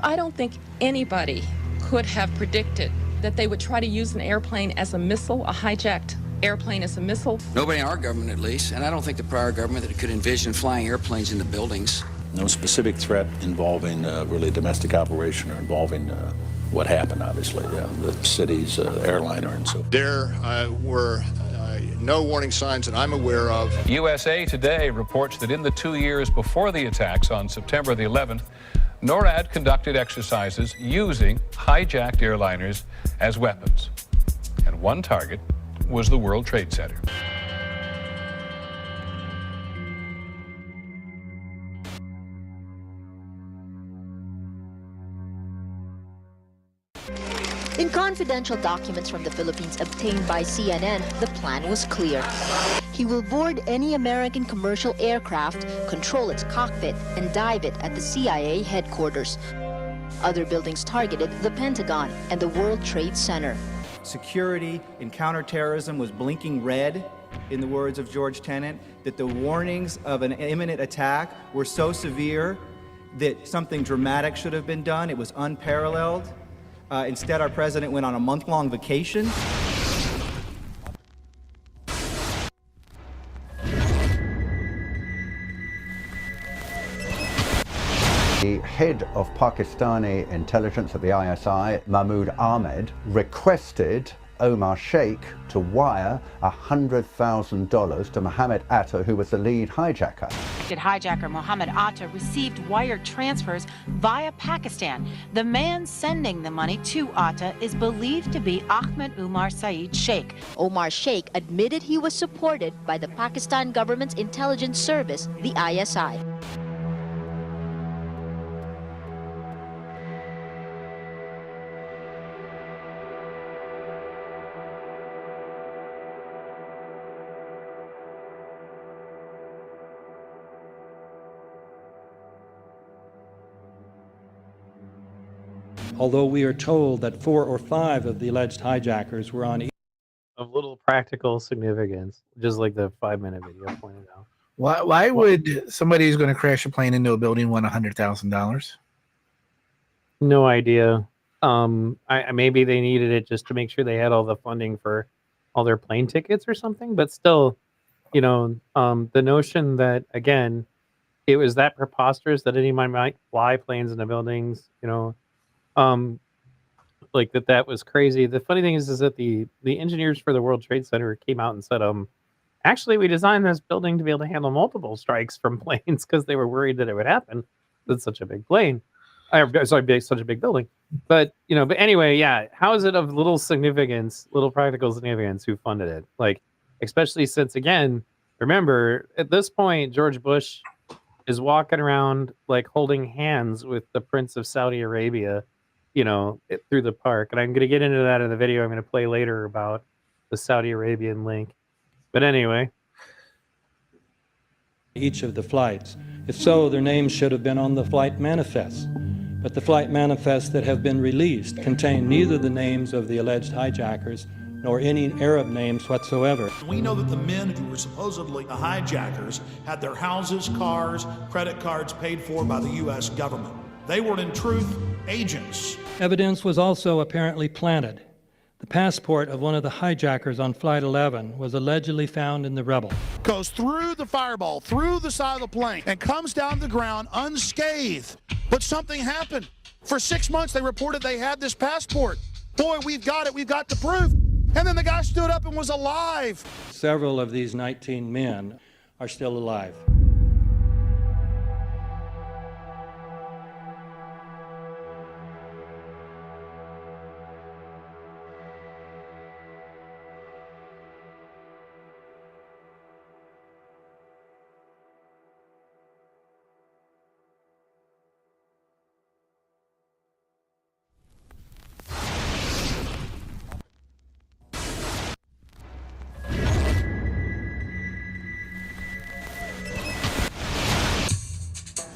I don't think anybody could have predicted that they would try to use an airplane as a missile, a hijacked airplane as a missile? Nobody in our government, at least, and I don't think the prior government that could envision flying airplanes into buildings. No specific threat involving really domestic operation or involving what happened, obviously, the city's airliner and so. There were no warning signs that I'm aware of. USA Today reports that in the 2 years before the attacks on September the 11th, NORAD conducted exercises using hijacked airliners as weapons. And one target was the World Trade Center. In confidential documents from the Philippines obtained by CNN, the plan was clear. He will board any American commercial aircraft, control its cockpit, and dive it at the CIA headquarters. Other buildings targeted the Pentagon and the World Trade Center. Security in counterterrorism was blinking red, in the words of George Tenet, that the warnings of an imminent attack were so severe that something dramatic should have been done. It was unparalleled. Instead, our president went on a month-long vacation. The head of Pakistani intelligence at the ISI, Mahmoud Ahmed, requested Omar Sheikh to wire $100,000 to Mohammed Atta, who was the lead hijacker. Hijacker Mohammed Atta received wire transfers via Pakistan. The man sending the money to Atta is believed to be Ahmed Umar Saeed Sheikh. Omar Sheikh admitted he was supported by the Pakistan government's intelligence service, the ISI. Although we are told that 4 or 5 of the alleged hijackers were on Of little practical significance, just like the 5-minute video pointed out. Why would somebody who's going to crash a plane into a building want $100,000? No idea. Maybe they needed it just to make sure they had all the funding for all their plane tickets or something. But still, you know, the notion that, again, it was that preposterous that anyone might fly planes into buildings, you know, like that was crazy. The funny thing is that the engineers for the World Trade Center came out and said, actually, we designed this building to be able to handle multiple strikes from planes because they were worried that it would happen. It's such a big plane. Sorry, such a big building. But, you know, but anyway, yeah, how is it of little significance, little practical significance who funded it? Like, especially since, again, remember, at this point, George Bush is walking around like holding hands with the Prince of Saudi Arabia, you know, through the park. And I'm going to get into that in the video I'm going to play later about the Saudi Arabian link. But anyway. each of the flights. If so, their names should have been on the flight manifests. But the flight manifests that have been released contain neither the names of the alleged hijackers nor any Arab names whatsoever. We know that the men who were supposedly the hijackers had their houses, cars, credit cards paid for by the U.S. government. They were, in truth, agents. Evidence was also apparently planted. The passport of one of the hijackers on Flight 11 was allegedly found in the rubble. Goes through the fireball, through the side of the plane, and comes down to the ground unscathed. But something happened. For 6 months, they reported they had this passport. Boy, we've got it. We've got the proof. And then the guy stood up and was alive. Several of these 19 men are still alive.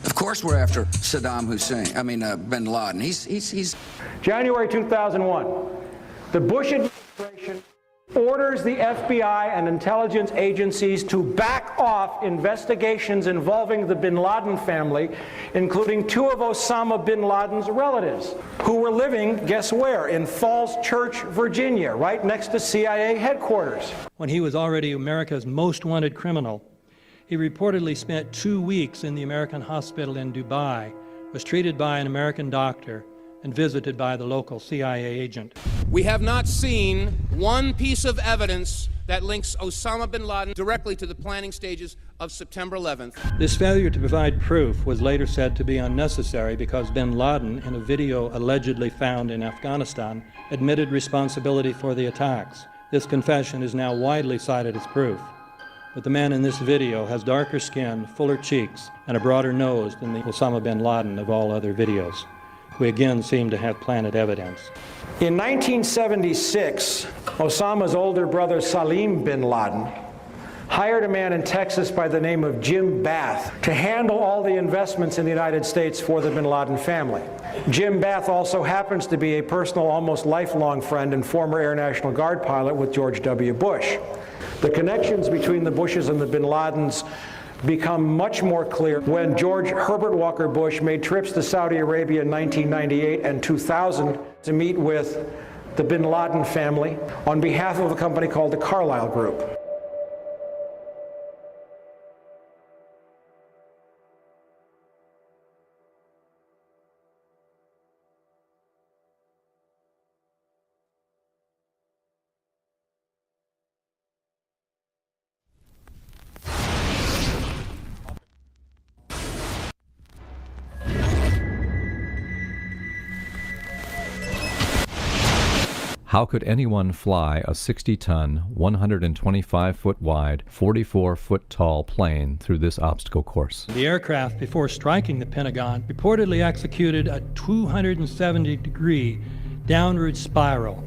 Of course we're after Saddam Hussein, bin Laden. He's January 2001, the Bush administration orders the FBI and intelligence agencies to back off investigations involving the bin Laden family, including 2 of Osama bin Laden's relatives, who were living, guess where, in Falls Church, Virginia, right next to CIA headquarters. When he was already America's most wanted criminal, he reportedly spent 2 weeks in the American hospital in Dubai, was treated by an American doctor, and visited by the local CIA agent. We have not seen one piece of evidence that links Osama bin Laden directly to the planning stages of September 11th. This failure to provide proof was later said to be unnecessary because bin Laden, in a video allegedly found in Afghanistan, admitted responsibility for the attacks. This confession is now widely cited as proof. But the man in this video has darker skin, fuller cheeks, and a broader nose than the Osama bin Laden of all other videos. We again seem to have planted evidence. In 1976, Osama's older brother Salim bin Laden hired a man in Texas by the name of Jim Bath to handle all the investments in the United States for the bin Laden family. Jim Bath also happens to be a personal, almost lifelong friend and former Air National Guard pilot with George W. Bush. The connections between the Bushes and the bin Ladens become much more clear when George Herbert Walker Bush made trips to Saudi Arabia in 1998 and 2000 to meet with the bin Laden family on behalf of a company called the Carlyle Group. How could anyone fly a 60-ton, 125-foot wide, 44-foot tall plane through this obstacle course? The aircraft, before striking the Pentagon, reportedly executed a 270-degree downward spiral,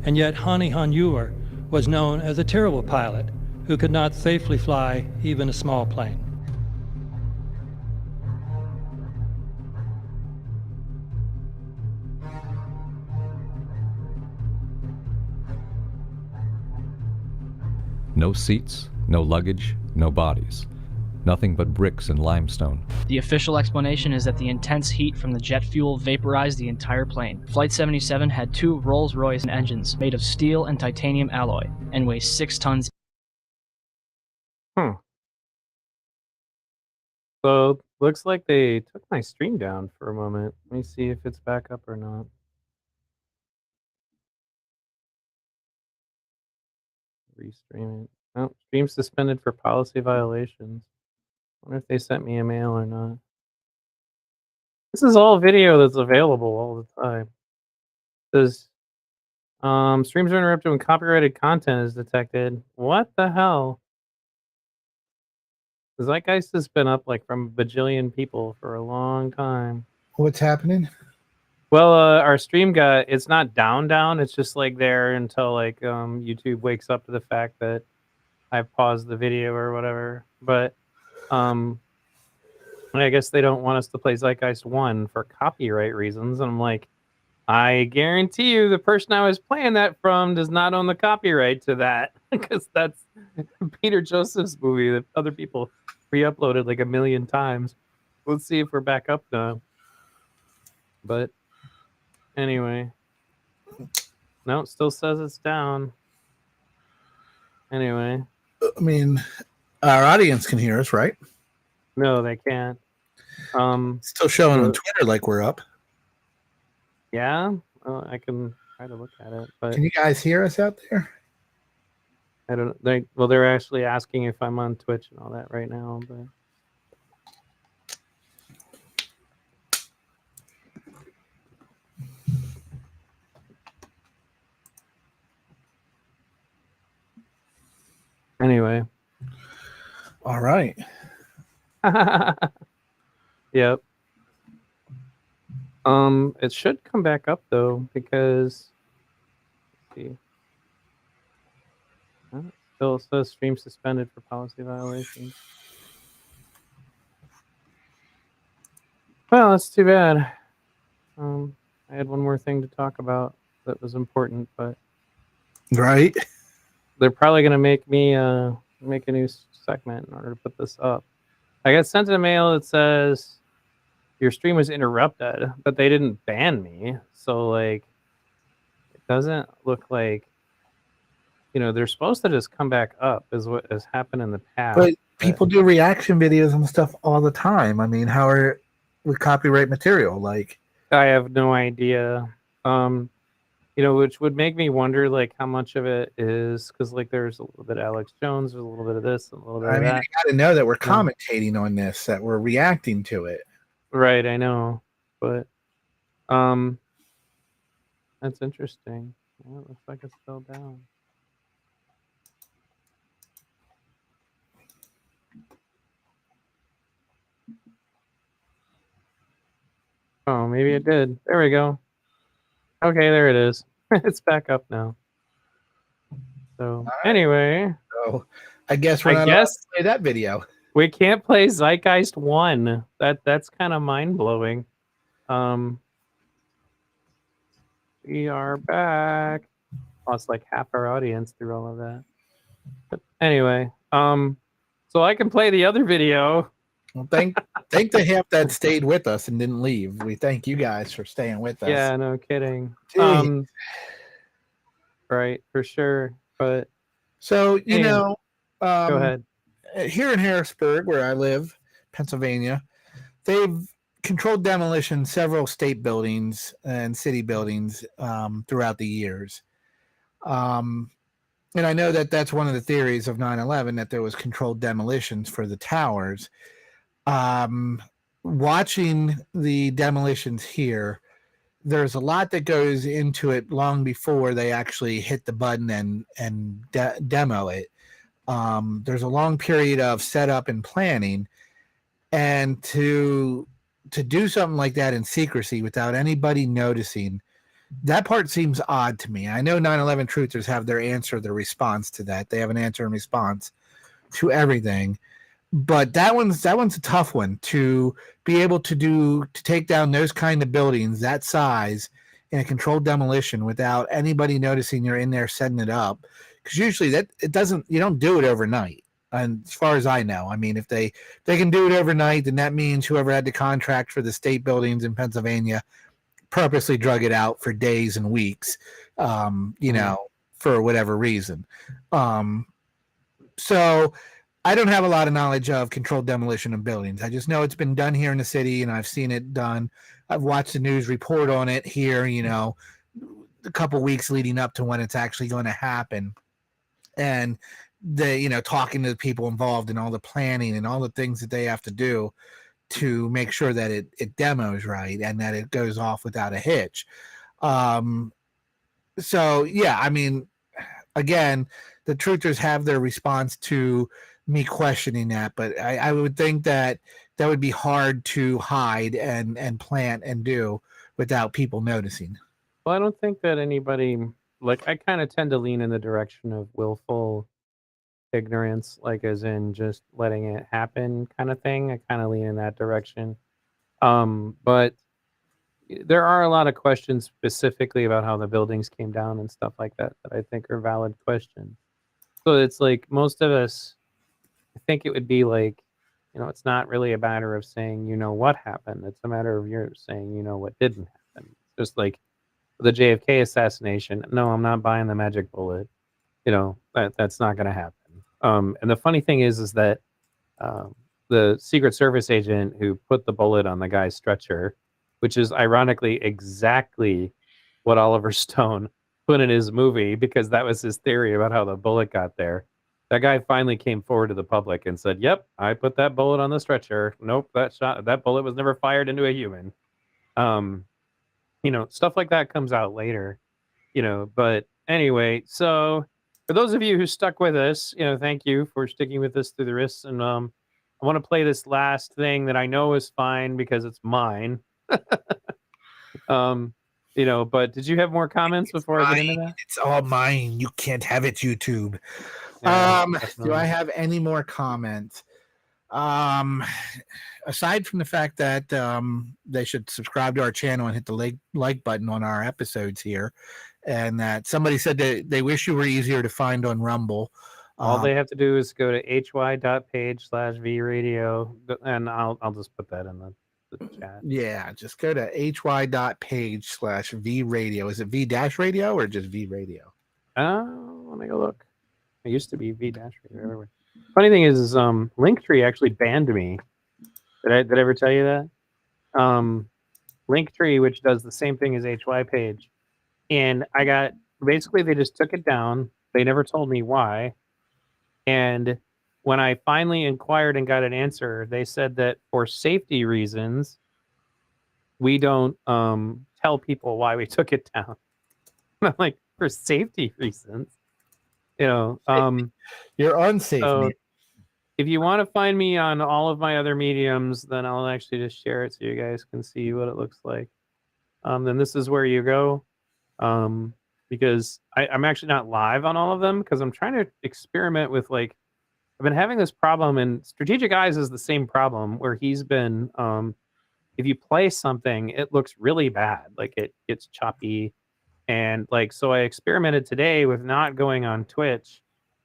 and yet Hani Hanjour was known as a terrible pilot who could not safely fly even a small plane. No seats, no luggage, no bodies. Nothing but bricks and limestone. The official explanation is that the intense heat from the jet fuel vaporized the entire plane. Flight 77 had 2 Rolls-Royce engines made of steel and titanium alloy and weighs 6 tons. So, looks like they took my stream down for a moment. Let me see if it's back up or not. Restream it. Oh, stream suspended for policy violations. Wonder if they sent me a mail or not. This is all video that's available all the time. It says, streams are interrupted when copyrighted content is detected. What the hell? Zeitgeist has been up like from a bajillion people for a long time. What's happening? Well, our stream it's not down, it's just like there until like YouTube wakes up to the fact that I've paused the video or whatever. But I guess they don't want us to play Zeitgeist 1 for copyright reasons. And I'm like, I guarantee you the person I was playing that from does not own the copyright to that, because that's Peter Joseph's movie that other people re-uploaded like 1 million times. Let's see if we're back up now. But anyway, no, it still says it's down. Anyway, I mean, our audience can hear us, right? No, they can't. Still showing on Twitter like we're up. Yeah, I can try to look at it. But can you guys hear us out there? I don't. They're actually asking if I'm on Twitch and all that right now, but. Anyway. All right. Yep. It should come back up though, because let's see. It still says stream suspended for policy violations. Well, that's too bad. I had one more thing to talk about that was important, but right. they're probably gonna make me make a new segment in order to put this up. I got sent a mail that says your stream was interrupted, but they didn't ban me. So like, it doesn't look like, they're supposed to just come back up, is what has happened in the past. But people do reaction videos and stuff all the time. I mean, how are with copyright material? Like, I have no idea. Which would make me wonder, like, how much of it is because, like, there's a little bit of Alex Jones, there's a little bit of this, and a little bit of that. I got to know that we're commentating on this, that we're reacting to it. Right, I know, but that's interesting. Well, it looks like it's still down. Oh, maybe it did. There we go. Okay, there it is. It's back up now. So anyway, so I guess we're not allowed to play that video. We can't play Zeitgeist 1. That's kind of mind blowing. We are back. Lost like half our audience through all of that. But anyway, so I can play the other video. Well, thank the half that stayed with us and didn't leave. We thank you guys for staying with us. Yeah, no kidding. Jeez. Right, for sure. But so go ahead. Here in Harrisburg, where I live, Pennsylvania, they've controlled demolition several state buildings and city buildings throughout the years. And I know that that's one of the theories of 9/11, that there was controlled demolitions for the towers. Watching the demolitions here, there's a lot that goes into it long before they actually hit the button and demo it. There's a long period of setup and planning, and to do something like that in secrecy without anybody noticing, that part seems odd to me. I know 9/11 truthers have their response to that. They have an answer and response to everything. But that one's a tough one, to be able to take down those kind of buildings that size in a controlled demolition without anybody noticing you're in there setting it up. Because usually you don't do it overnight. And as far as I know, I mean, if they can do it overnight, then that means whoever had the contract for the state buildings in Pennsylvania purposely drug it out for days and weeks, for whatever reason. So I don't have a lot of knowledge of controlled demolition of buildings. I just know it's been done here in the city, and I've seen it done. I've watched the news report on it here, a couple weeks leading up to when it's actually going to happen. And talking to the people involved in all the planning and all the things that they have to do to make sure that it demos right and that it goes off without a hitch. So yeah, I mean, again, the truthers have their response to me questioning that, but I would think that would be hard to hide and plant and do without people noticing. Well, I don't think that anybody, like, I kind of tend to lean in the direction of willful ignorance, like as in just letting it happen kind of thing. I kind of lean in that direction. But there are a lot of questions specifically about how the buildings came down and stuff like that I think are valid questions. So it's like most of us, I think it would be like, it's not really a matter of saying, what happened. It's a matter of you're saying, what didn't happen. Just like the JFK assassination. No, I'm not buying the magic bullet. That's not going to happen. And the funny thing is that the Secret Service agent who put the bullet on the guy's stretcher, which is ironically exactly what Oliver Stone put in his movie, because that was his theory about how the bullet got there. That guy finally came forward to the public and said, "Yep, I put that bullet on the stretcher. Nope, that bullet was never fired into a human." Stuff like that comes out later. But anyway, so for those of you who stuck with us, thank you for sticking with us through the risks. And I want to play this last thing that I know is fine because it's mine. But did you have more comments before I get into that? It's all mine. You can't have it, YouTube. Do I have any more comments? Aside from the fact that they should subscribe to our channel and hit the like button on our episodes here, and that somebody said that they wish you were easier to find on Rumble. All they have to do is go to hy.page/vradio, and I'll just put that in the chat. Yeah, just go to hy.page/vradio. Is it V-radio or just V-radio? Let me go look. It used to be V-radio. Funny thing is Linktree actually banned me. Did I ever tell you that? Linktree, which does the same thing as HY page, and I got basically they just took it down. They never told me why. And when I finally inquired and got an answer, they said that for safety reasons, we don't tell people why we took it down. I'm like, for safety reasons, you're unsafe. So if you want to find me on all of my other mediums, then I'll actually just share it so you guys can see what it looks like. Then this is where you go. Because I'm actually not live on all of them because I'm trying to experiment with I've been having this problem, and Strategic Eyes is the same problem where he's been if you play something, it looks really bad, like it gets choppy, and so I experimented today with not going on Twitch.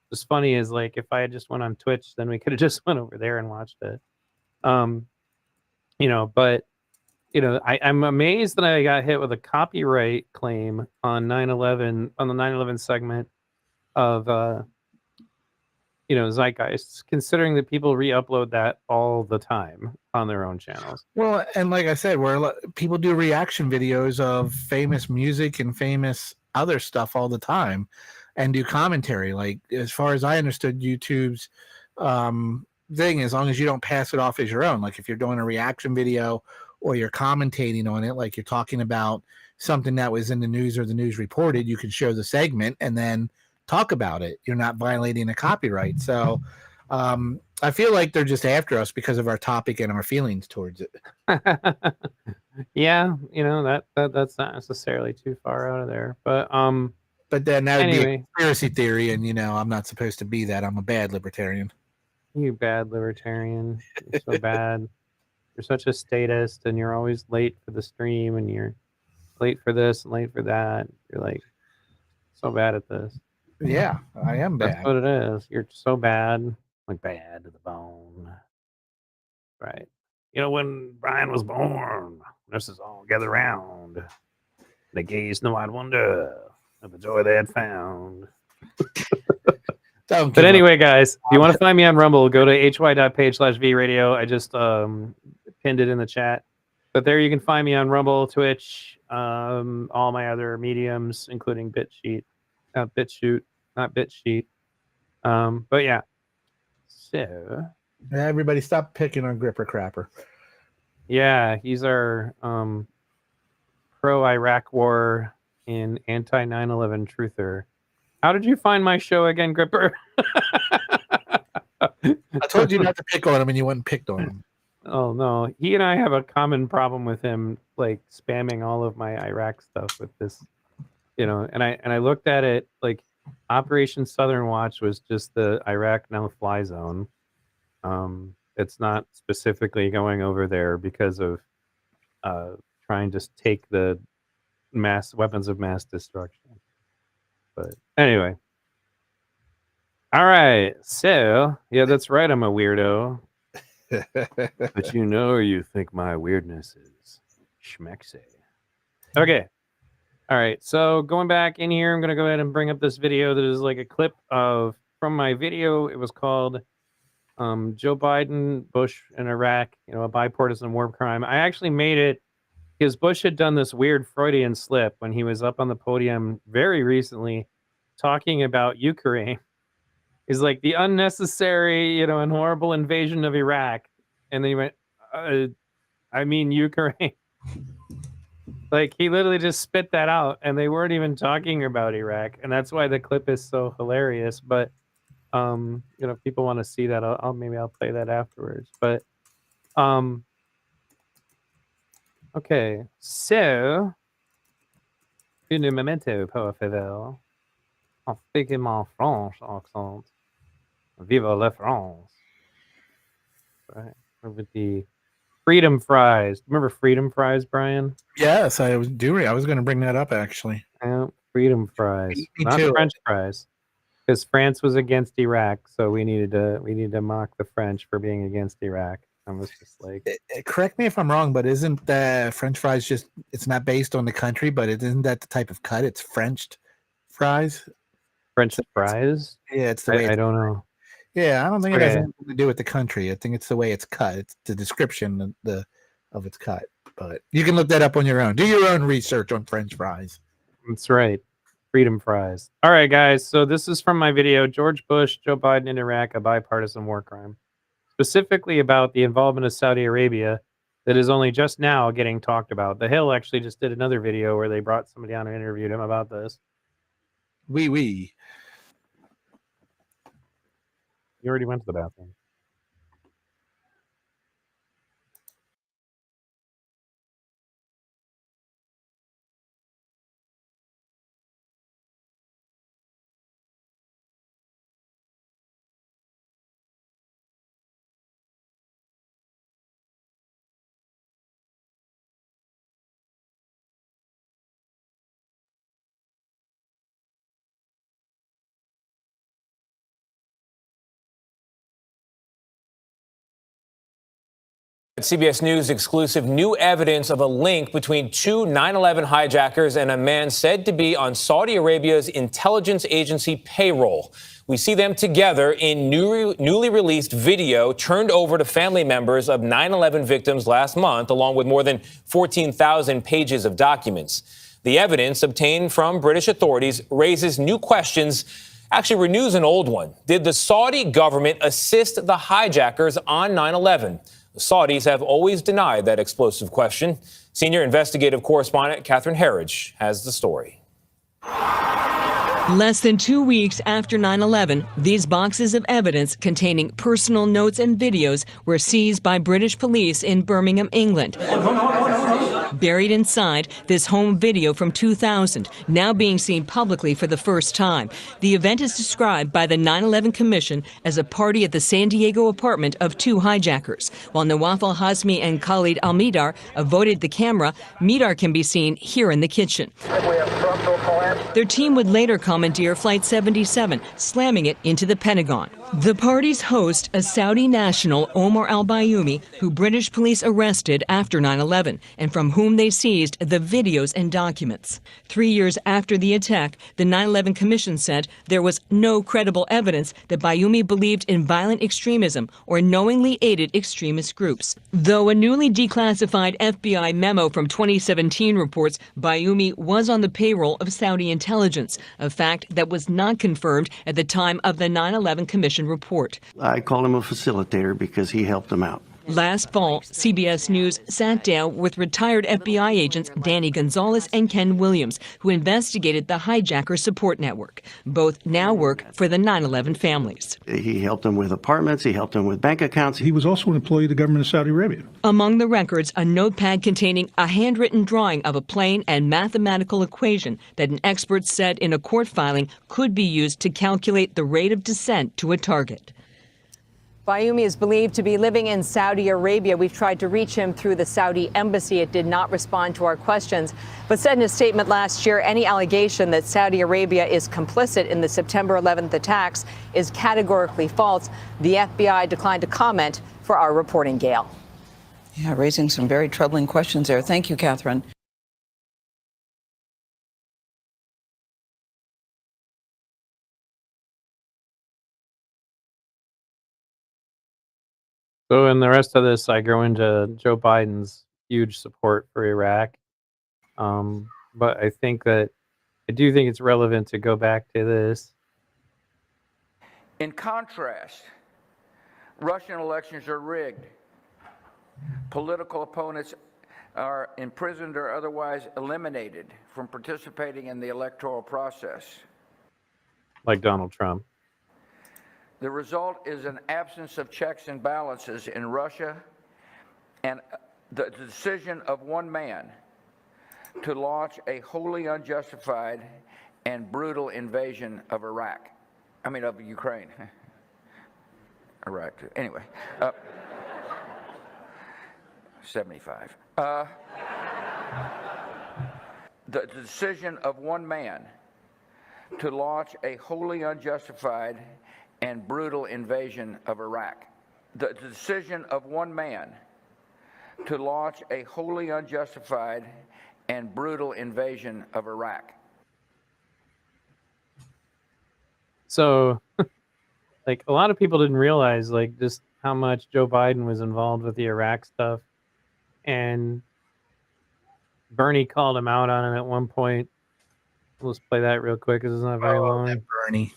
What's funny is if I had just went on Twitch, then we could have just went over there and watched it. I'm amazed that I got hit with a copyright claim on 9/11 on the 9/11 segment of Zeitgeist, considering that people re-upload that all the time on their own channels. Well, and like I said, where people do reaction videos of famous music and famous other stuff all the time, and do commentary. As far as I understood, YouTube's thing, as long as you don't pass it off as your own, if you're doing a reaction video or you're commentating on it, you're talking about something that was in the news or the news reported, you can show the segment and then talk about it. You're not violating a copyright. So I feel like they're just after us because of our topic and our feelings towards it. Yeah, that's not necessarily too far out of there. But then that would be a conspiracy theory, and I'm not supposed to be that. I'm a bad libertarian. You bad libertarian. You're so bad. You're such a statist, and you're always late for the stream, and you're late for this and late for that. You're so bad at this. Yeah, I am bad. That's what it is. You're so bad, bad to the bone. Right. When Brian was born, nurses all gathered round. They gazed in the wide wonder of the joy they had found. But anyway, guys, if you want to find me on Rumble, go to hy.page/vradio. I just pinned it in the chat. But there you can find me on Rumble, Twitch, all my other mediums, including BitSheet, not BitSheet. But yeah. So everybody stop picking on Gripper Crapper. Yeah, he's our pro-Iraq war and anti-9/11 truther. How did you find my show again, Gripper? I told you not to pick on him, and you went and picked on him. Oh no, he and I have a common problem with him, spamming all of my Iraq stuff with this, And I looked at it Operation Southern Watch was just the Iraq no-fly zone. It's not specifically going over there because of trying to take the weapons of mass destruction. But anyway. All right. So, yeah, that's right. I'm a weirdo. But you think my weirdness is schmexy. Okay. All right. So going back in here, I'm going to go ahead and bring up this video that is a clip from my video. It was called Joe Biden, Bush, and Iraq, a bipartisan war crime. I actually made it because Bush had done this weird Freudian slip when he was up on the podium very recently talking about Ukraine. He's the unnecessary, and horrible invasion of Iraq. And then he went, I mean Ukraine. He literally just spit that out, and they weren't even talking about Iraq. And that's why the clip is so hilarious. But, if people want to see that, maybe I'll play that afterwards. But, okay, so, un momento, por favor. En speaking my French accent. Vive la France. Right. With the Freedom Fries. Remember Freedom Fries, Brian? Yes, I was going to bring that up, actually. Freedom fries, Me not too. French fries, because France was against Iraq, so we needed to mock the French for being against Iraq. I was just like, Correct me if I'm wrong, but isn't French fries just? It's not based on the country, but isn't that the type of cut? It's Frenched fries. French fries? Yeah, it's the way. I don't know. Yeah, I don't think it has Okay. anything to do with the country. I think it's the way it's cut. It's the description of its cut. But you can look that up on your own. Do your own research on French fries. That's right. Freedom fries. All right, guys. So this is from my video, George Bush, Joe Biden in Iraq, a bipartisan war crime. Specifically about the involvement of Saudi Arabia that is only just now getting talked about. The Hill actually just did another video where they brought somebody on and interviewed him about this. We. You already went to the bathroom. CBS News exclusive new evidence of a link between two 9/11 hijackers and a man said to be on Saudi Arabia's intelligence agency payroll. We see them together in newly released video turned over to family members of 9/11 victims last month, along with more than 14,000 pages of documents. The evidence obtained from British authorities raises new questions, actually renews an old one. Did the Saudi government assist the hijackers on 9/11? The Saudis have always denied that explosive question. Senior investigative correspondent Catherine Herridge has the story. Less than 2 weeks after 9/11, these boxes of evidence containing personal notes and videos were seized by British police in Birmingham, England. Buried inside, this home video from 2000, now being seen publicly for the first time. The event is described by the 9/11 Commission as a party at the San Diego apartment of two hijackers. While Nawaf al-Hazmi and Khalid al-Midar avoided the camera, Midar can be seen here in the kitchen. Their team would later commandeer Flight 77, slamming it into the Pentagon. The party's host, a Saudi national, Omar al-Bayoumi, who British police arrested after 9/11, and from whom they seized the videos and documents. 3 years after the attack, the 9/11 Commission said there was no credible evidence that Bayoumi believed in violent extremism or knowingly aided extremist groups. Though a newly declassified FBI memo from 2017 reports Bayoumi was on the payroll of Saudi intelligence, a fact that was not confirmed at the time of the 9/11 Commission report. I call him a facilitator because he helped them out. Last fall, CBS News sat down with retired FBI agents Danny Gonzalez and Ken Williams, who investigated the hijacker support network. Both now work for the 9/11 families. He helped them with apartments. He helped them with bank accounts. He was also an employee of the government of Saudi Arabia. Among the records, a notepad containing a handwritten drawing of a plane and mathematical equation that an expert said in a court filing could be used to calculate the rate of descent to a target. Bayoumi is believed to be living in Saudi Arabia. We've tried to reach him through the Saudi embassy. It did not respond to our questions, but said in a statement last year, any allegation that Saudi Arabia is complicit in the September 11th attacks is categorically false. The FBI declined to comment for our reporting, Gail. Yeah, raising some very troubling questions there. Thank you, Catherine. So in the rest of this, I go into Joe Biden's huge support for Iraq. But I do think it's relevant to go back to this. In contrast, Russian elections are rigged. Political opponents are imprisoned or otherwise eliminated from participating in the electoral process. Like Donald Trump. The result is an absence of checks and balances in Russia and the decision of one man to launch a wholly unjustified and brutal invasion of of Ukraine. Iraq, anyway. 75. The decision of one man to launch a wholly unjustified and brutal invasion of Iraq. The decision of one man to launch a wholly unjustified and brutal invasion of Iraq. So, like, a lot of people didn't realize, like, just how much Joe Biden was involved with the Iraq stuff. And Bernie called him out on it at one point. Let's play that real quick because it's not very long. Bernie.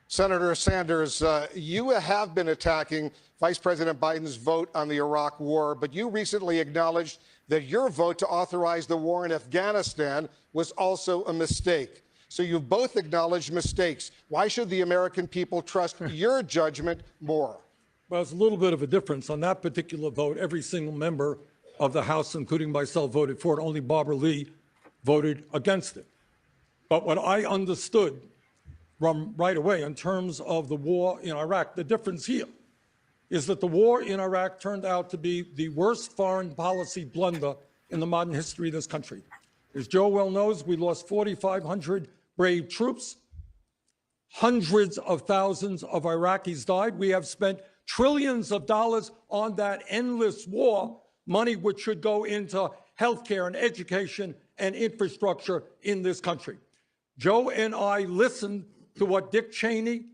Senator Sanders, you have been attacking Vice President Biden's vote on the Iraq war, but you recently acknowledged that your vote to authorize the war in Afghanistan was also a mistake. So you've both acknowledged mistakes. Why should the American people trust your judgment more? Well, it's a little bit of a difference. On that particular vote, every single member of the House, including myself, voted for it. Only Barbara Lee voted against it. But what I understood from right away in terms of the war in Iraq, the difference here is that the war in Iraq turned out to be the worst foreign policy blunder in the modern history of this country. As Joe well knows, we lost 4,500 brave troops. Hundreds of thousands of Iraqis died. We have spent trillions of dollars on that endless war, money which should go into healthcare and education and infrastructure in this country. Joe and I listened to what Dick Cheney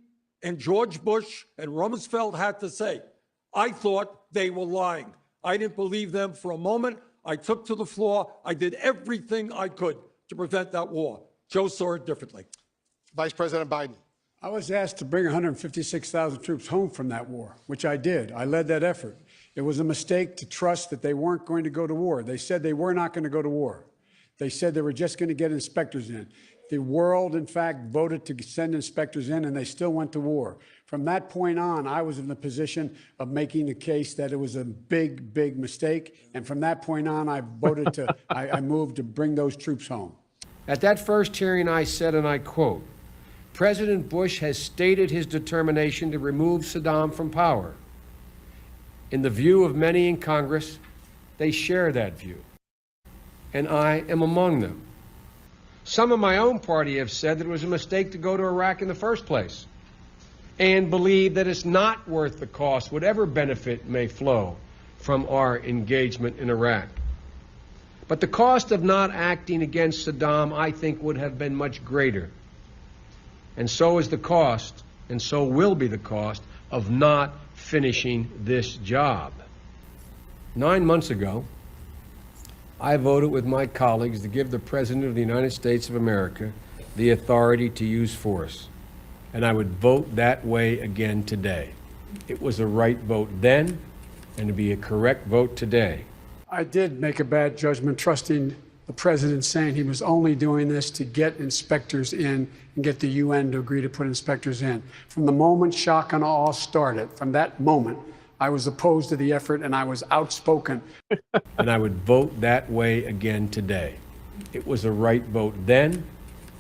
and George Bush and Rumsfeld had to say. I thought they were lying. I didn't believe them for a moment. I took to the floor. I did everything I could to prevent that war. Joe saw it differently. Vice President Biden. I was asked to bring 156,000 troops home from that war, which I did. I led that effort. It was a mistake to trust that they weren't going to go to war. They said they were not going to go to war. They said they were just going to get inspectors in. The world, in fact, voted to send inspectors in, and they still went to war. From that point on, I was in the position of making the case that it was a big, big mistake. And from that point on, I voted to, I moved to bring those troops home. At that first hearing, I said, and I quote, President Bush has stated his determination to remove Saddam from power. In the view of many in Congress, they share that view. And I am among them. Some of my own party have said that it was a mistake to go to Iraq in the first place and believe that it's not worth the cost, whatever benefit may flow from our engagement in Iraq. But the cost of not acting against Saddam, I think, would have been much greater. And so is the cost, and so will be the cost, of not finishing this job. 9 months ago, I voted with my colleagues to give the President of the United States of America the authority to use force. And I would vote that way again today. It was a right vote then, and to be a correct vote today. I did make a bad judgment trusting the president saying he was only doing this to get inspectors in and get the UN to agree to put inspectors in. From the moment shock and awe started, from that moment, I was opposed to the effort and I was outspoken. And I would vote that way again today. It was a right vote then,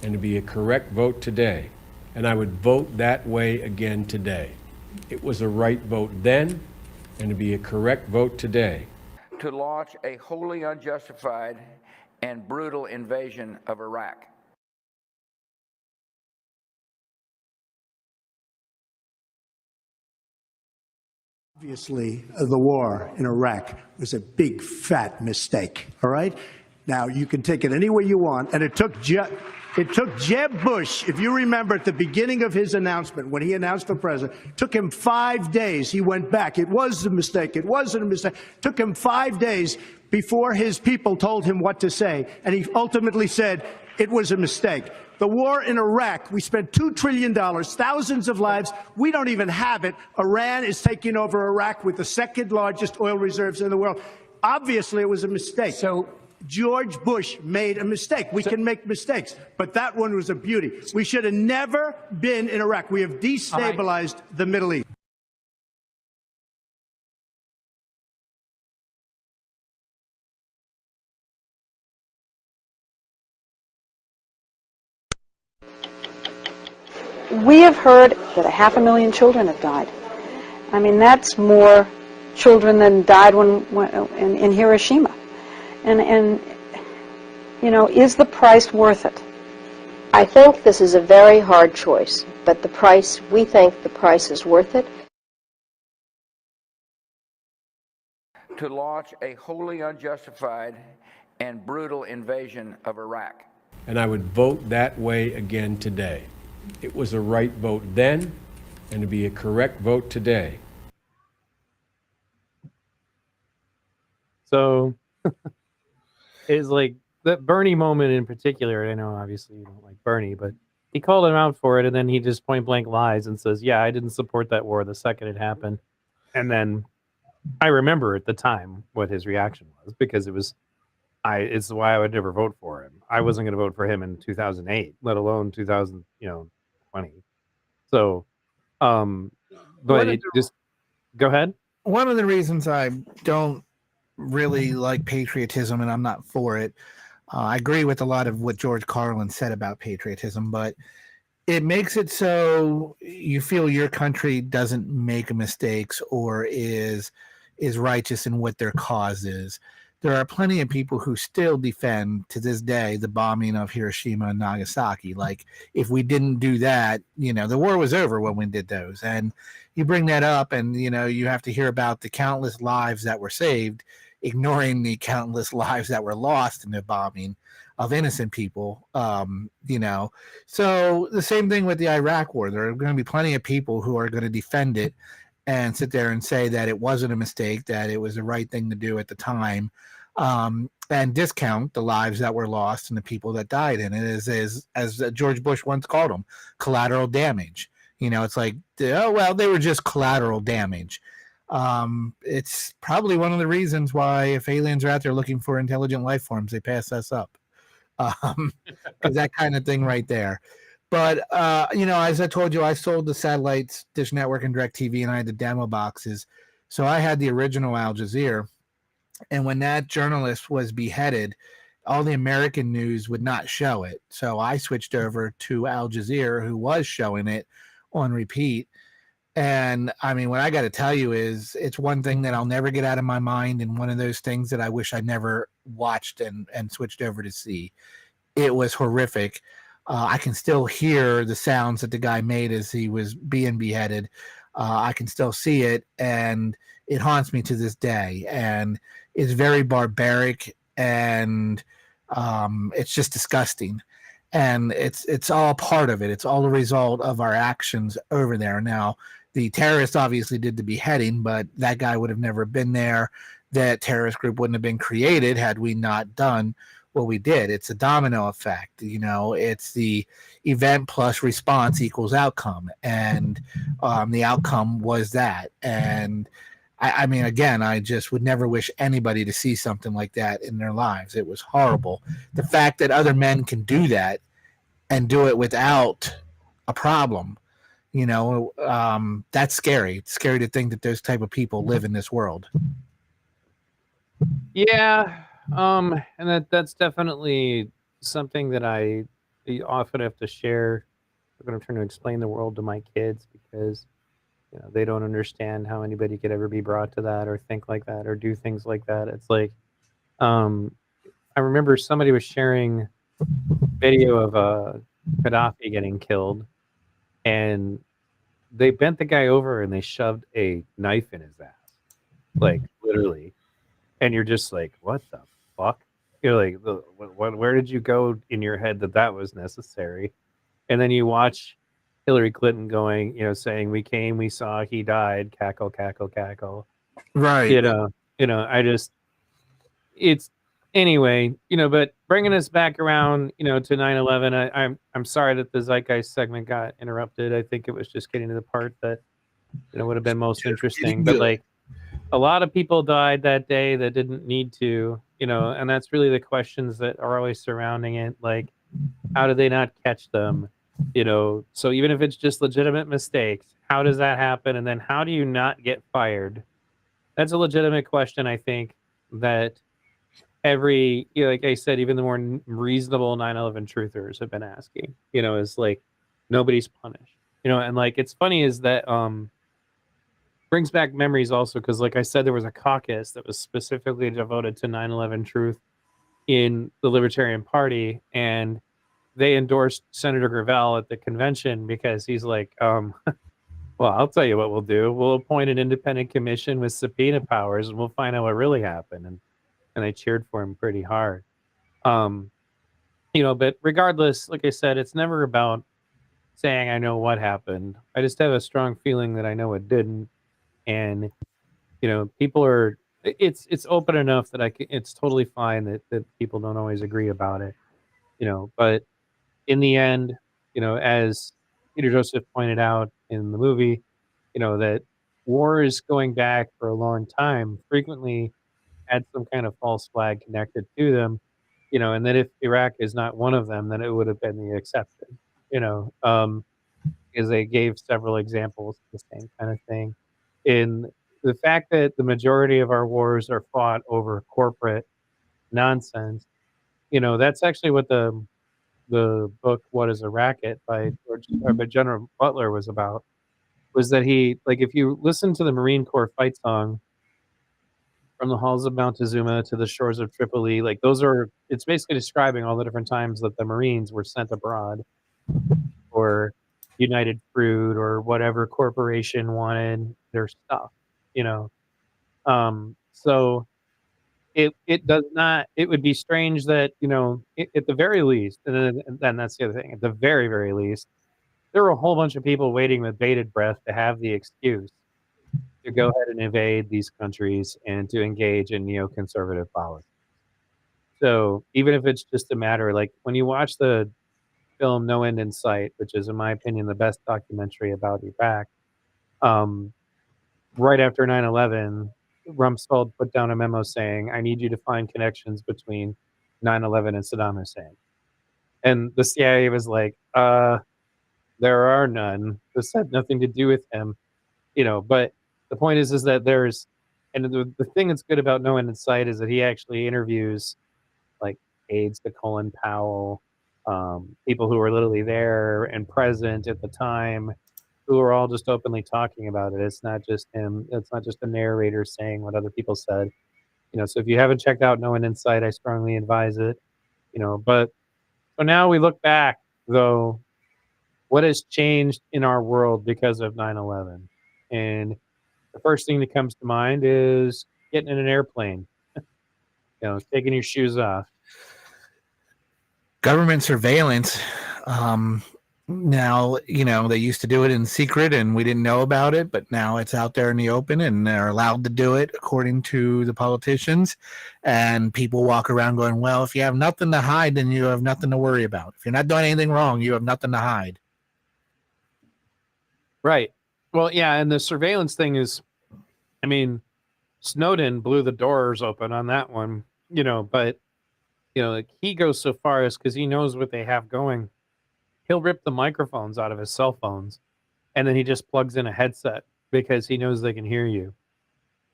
and to be a correct vote today. And I would vote that way again today. It was a right vote then, and to be a correct vote today. To launch a wholly unjustified and brutal invasion of Iraq. Obviously, the war in Iraq was a big, fat mistake, all right? Now, you can take it any way you want, and it took Jeb Bush, if you remember at the beginning of his announcement, when he announced for president, took him 5 days. He went back. It was a mistake. It wasn't a mistake. Took him 5 days before his people told him what to say, and he ultimately said it was a mistake. The war in Iraq, we spent $2 trillion, thousands of lives. We don't even have it. Iran is taking over Iraq with the second largest oil reserves in the world. Obviously, it was a mistake. So George Bush made a mistake. We can make mistakes, but that one was a beauty. We should have never been in Iraq. We have destabilized the Middle East. We have heard that 500,000 children have died. I mean, that's more children than died in Hiroshima. And you know, is the price worth it? I think this is a very hard choice, but we think the price is worth it. To launch a wholly unjustified and brutal invasion of Iraq. And I would vote that way again today. It was a right vote then, and to be a correct vote today. So it's like that Bernie moment in particular. I know obviously you don't like Bernie, but he called him out for it, and then he just point blank lies and says, "Yeah, I didn't support that war the second it happened." And then I remember at the time what his reaction was, because it's why I would never vote for him. I wasn't going to vote for him in 2008, let alone 2020. So, but it just go ahead. One of the reasons I don't really like patriotism, and I'm not for it, I agree with a lot of what George Carlin said about patriotism, but it makes it so you feel your country doesn't make mistakes or is righteous in what their cause is. There are plenty of people who still defend to this day the bombing of Hiroshima and Nagasaki. Like, if we didn't do that, the war was over when we did those. And you bring that up, and you have to hear about the countless lives that were saved, ignoring the countless lives that were lost in the bombing of innocent people. So the same thing with the Iraq war. There are going to be plenty of people who are going to defend it and sit there and say that it wasn't a mistake, that it was the right thing to do at the time, and discount the lives that were lost and the people that died in it, as George Bush once called them, collateral damage. It's like, oh, well, they were just collateral damage. It's probably one of the reasons why, if aliens are out there looking for intelligent life forms, they pass us up. Because that kind of thing right there. But, as I told you, I sold the satellites, Dish Network and DirecTV, and I had the demo boxes. So I had the original Al Jazeera. And when that journalist was beheaded, all the American news would not show it. So I switched over to Al Jazeera, who was showing it on repeat. And I mean, what I got to tell you is, it's one thing that I'll never get out of my mind, and one of those things that I wish I never watched and switched over to see. It was horrific. I can still hear the sounds that the guy made as he was being beheaded. I can still see it, and it haunts me to this day. And it's very barbaric, and it's just disgusting. And it's all part of it. It's all a result of our actions over there. Now, the terrorists obviously did the beheading, but that guy would have never been there. That terrorist group wouldn't have been created had we not done what we did. It's a domino effect. It's the event plus response equals outcome. And the outcome was that. And I mean, again, I just would never wish anybody to see something like that in their lives. It was horrible. The fact that other men can do that and do it without a problem, that's scary. It's scary to think that those type of people live in this world. Yeah. And that's definitely something that I often have to share when I'm trying to explain the world to my kids, because they don't understand how anybody could ever be brought to that or think like that or do things like that. It's like, I remember somebody was sharing video of Gaddafi getting killed, and they bent the guy over and they shoved a knife in his ass, like literally. And you're just like, what the fuck? You're like, where did you go in your head that was necessary? And then you watch Hillary Clinton going, saying, we came, we saw, he died, cackle, cackle, cackle. Right. It's anyway, but bringing us back around, to 9/11, I'm sorry that the Zeitgeist segment got interrupted. I think it was just getting to the part that, would have been most interesting. But like, a lot of people died that day that didn't need to, and that's really the questions that are always surrounding it. Like, how did they not catch them? So even if it's just legitimate mistakes, how does that happen? And then how do you not get fired? That's a legitimate question, I think, that every, like I said, even the more reasonable 9/11 truthers have been asking, is like, nobody's punished, and like, it's funny is that, brings back memories also, because like I said, there was a caucus that was specifically devoted to 9/11 truth in the Libertarian Party, and they endorsed Senator Gravel at the convention because he's like, well, I'll tell you what we'll do. We'll appoint an independent commission with subpoena powers, and we'll find out what really happened. And they cheered for him pretty hard. But regardless, like I said, it's never about saying I know what happened. I just have a strong feeling that I know it didn't. And people are. It's open enough that it's totally fine that people don't always agree about it. But in the end, as Peter Joseph pointed out in the movie, that wars going back for a long time frequently had some kind of false flag connected to them, and that if Iraq is not one of them, then it would have been the exception, because they gave several examples of the same kind of thing. In the fact that the majority of our wars are fought over corporate nonsense, that's actually what the book "What Is a Racket" by General Butler was about. Was that he, like, if you listen to the Marine Corps fight song From the Halls of Montezuma to the Shores of Tripoli, like it's basically describing all the different times that the Marines were sent abroad or United Fruit or whatever corporation wanted their stuff, so it does not, it would be strange that, at the very least, and then that's the other thing, at the very, very least, there were a whole bunch of people waiting with bated breath to have the excuse to go ahead and invade these countries and to engage in neoconservative policy. So even if it's just a matter, like when you watch the film No End in Sight, which is, in my opinion, the best documentary about Iraq, right after 9/11, Rumsfeld put down a memo saying, I need you to find connections between 9/11 and Saddam Hussein. And the CIA was like, there are none. This had nothing to do with him, but the point is that there's, and the thing that's good about No End in Sight is that he actually interviews like aides to Colin Powell, people who were literally there and present at the time, who are all just openly talking about it. It's not just him. It's not just a narrator saying what other people said. So if you haven't checked out No End in Sight, I strongly advise it. But so now we look back, though, what has changed in our world because of 9/11? And the first thing that comes to mind is getting in an airplane, taking your shoes off. Government surveillance. Now, they used to do it in secret and we didn't know about it, but now it's out there in the open and they're allowed to do it according to the politicians. And people walk around going, well, if you have nothing to hide, then you have nothing to worry about. If you're not doing anything wrong, you have nothing to hide. Right. Well, yeah, and the surveillance thing is, Snowden blew the doors open on that one, but, like he goes so far as because he knows what they have going. He'll rip the microphones out of his cell phones, and then he just plugs in a headset because he knows they can hear you.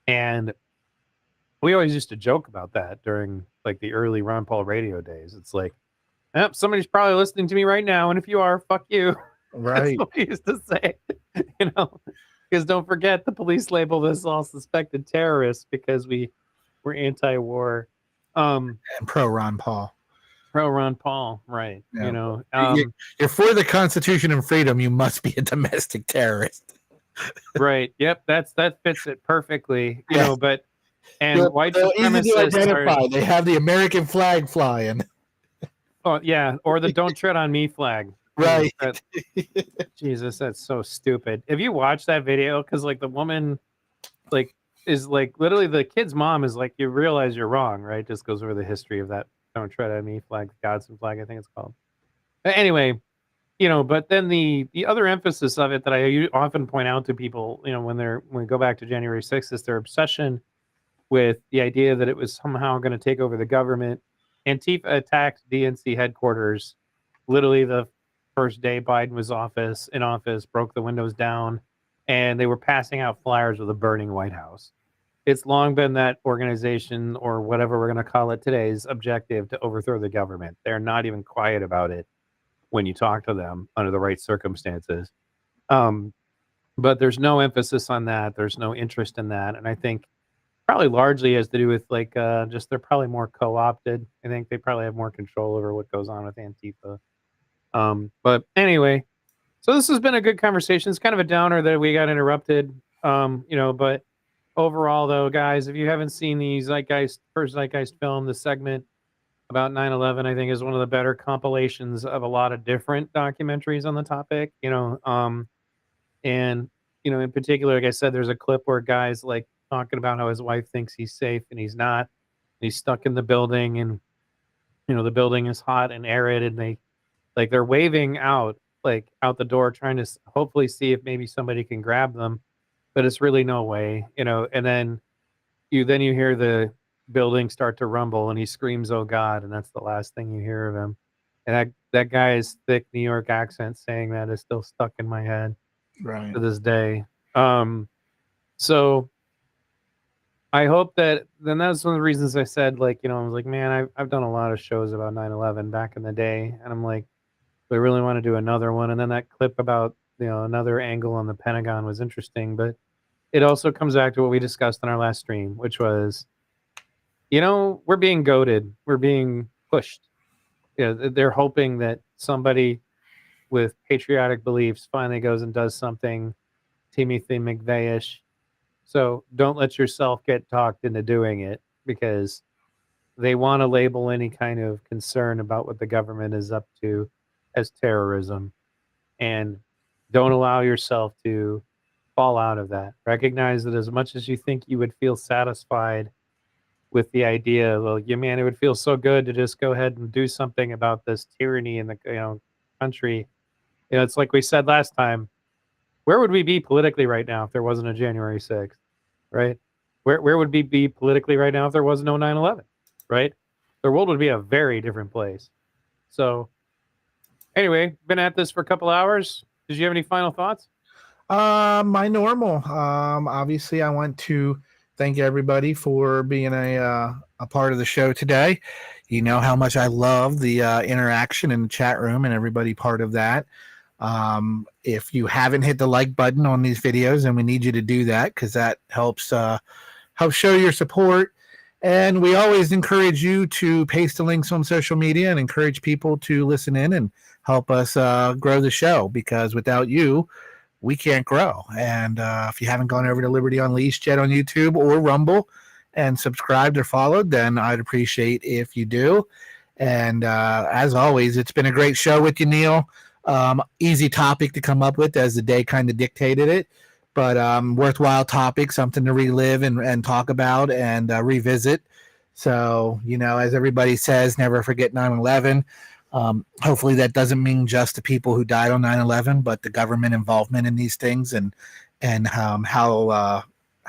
And we always used to joke about that during like the early Ron Paul radio days. It's like, somebody's probably listening to me right now, and if you are, fuck you. Right. That's what we used to say, because don't forget the police labeled us all suspected terrorists because we were anti-war. And pro Ron Paul. Pro Ron Paul, right. Yeah. You're for the Constitution and freedom, you must be a domestic terrorist. Right. Yep. That fits it perfectly. But white they're easy to identify. are, they have the American flag flying. Oh yeah, or the "Don't Tread on Me" flag. Right. Jesus, that's so stupid. Have you watched that video? Because like the woman, like is like literally the kid's mom is like, you realize you're wrong, right? Just goes over the history of that "Don't Tread on Me" flag, Godson flag, I think it's called. Anyway, but then the other emphasis of it that I often point out to people, when we go back to January 6th, is their obsession with the idea that it was somehow going to take over the government. Antifa attacked DNC headquarters literally the first day Biden was in office, broke the windows down, and they were passing out flyers with a burning White House. It's long been that organization, or whatever we're going to call it today's objective, to overthrow the government. They're not even quiet about it when you talk to them under the right circumstances. But there's no emphasis on that. There's no interest in that. And I think probably largely has to do with just they're probably more co-opted. I think they probably have more control over what goes on with Antifa But anyway, so this has been a good conversation. It's kind of a downer that we got interrupted, but overall, though, guys, if you haven't seen the first Zeitgeist film, the segment about 9/11, I think is one of the better compilations of a lot of different documentaries on the topic, and, in particular, like I said, there's a clip where guys like talking about how his wife thinks he's safe and he's not. He's stuck in the building and, the building is hot and arid and they're waving out the door, trying to hopefully see if maybe somebody can grab them, but it's really no way, and then you hear the building start to rumble and he screams, "Oh God." And that's the last thing you hear of him. And that guy's thick New York accent saying that is still stuck in my head to this day. So I hope that that's one of the reasons I said, I was like, man, I've done a lot of shows about 9/11 back in the day. And I'm like, we really want to do another one. And then that clip about, another angle on the Pentagon was interesting, but it also comes back to what we discussed in our last stream, which was, we're being goaded. We're being pushed. They're hoping that somebody with patriotic beliefs finally goes and does something Timothy McVeigh-ish. So don't let yourself get talked into doing it, because they want to label any kind of concern about what the government is up to as terrorism. And don't allow yourself to fall out of that. Recognize that as much as you think you would feel satisfied with the idea, well, it would feel so good to just go ahead and do something about this tyranny in the country. It's like we said last time. Where would we be politically right now if there wasn't a January 6th, right? Where would we be politically right now if there was no 9/11, right? The world would be a very different place. So anyway, been at this for a couple hours. Did you have any final thoughts? My normal. Obviously, I want to thank everybody for being a part of the show today. You know how much I love the interaction in the chat room and everybody part of that. If you haven't hit the like button on these videos, then we need you to do that, because that helps show your support. And we always encourage you to paste the links on social media and encourage people to listen in and help us grow the show, because without you, we can't grow. And if you haven't gone over to Liberty Unleashed yet on YouTube or Rumble and subscribed or followed, then I'd appreciate if you do. And as always, it's been a great show with you, Neil. Easy topic to come up with as the day kind of dictated it, but worthwhile topic, something to relive and talk about and revisit. So, as everybody says, never forget 9/11. Hopefully that doesn't mean just the people who died on 9/11, but the government involvement in these things and how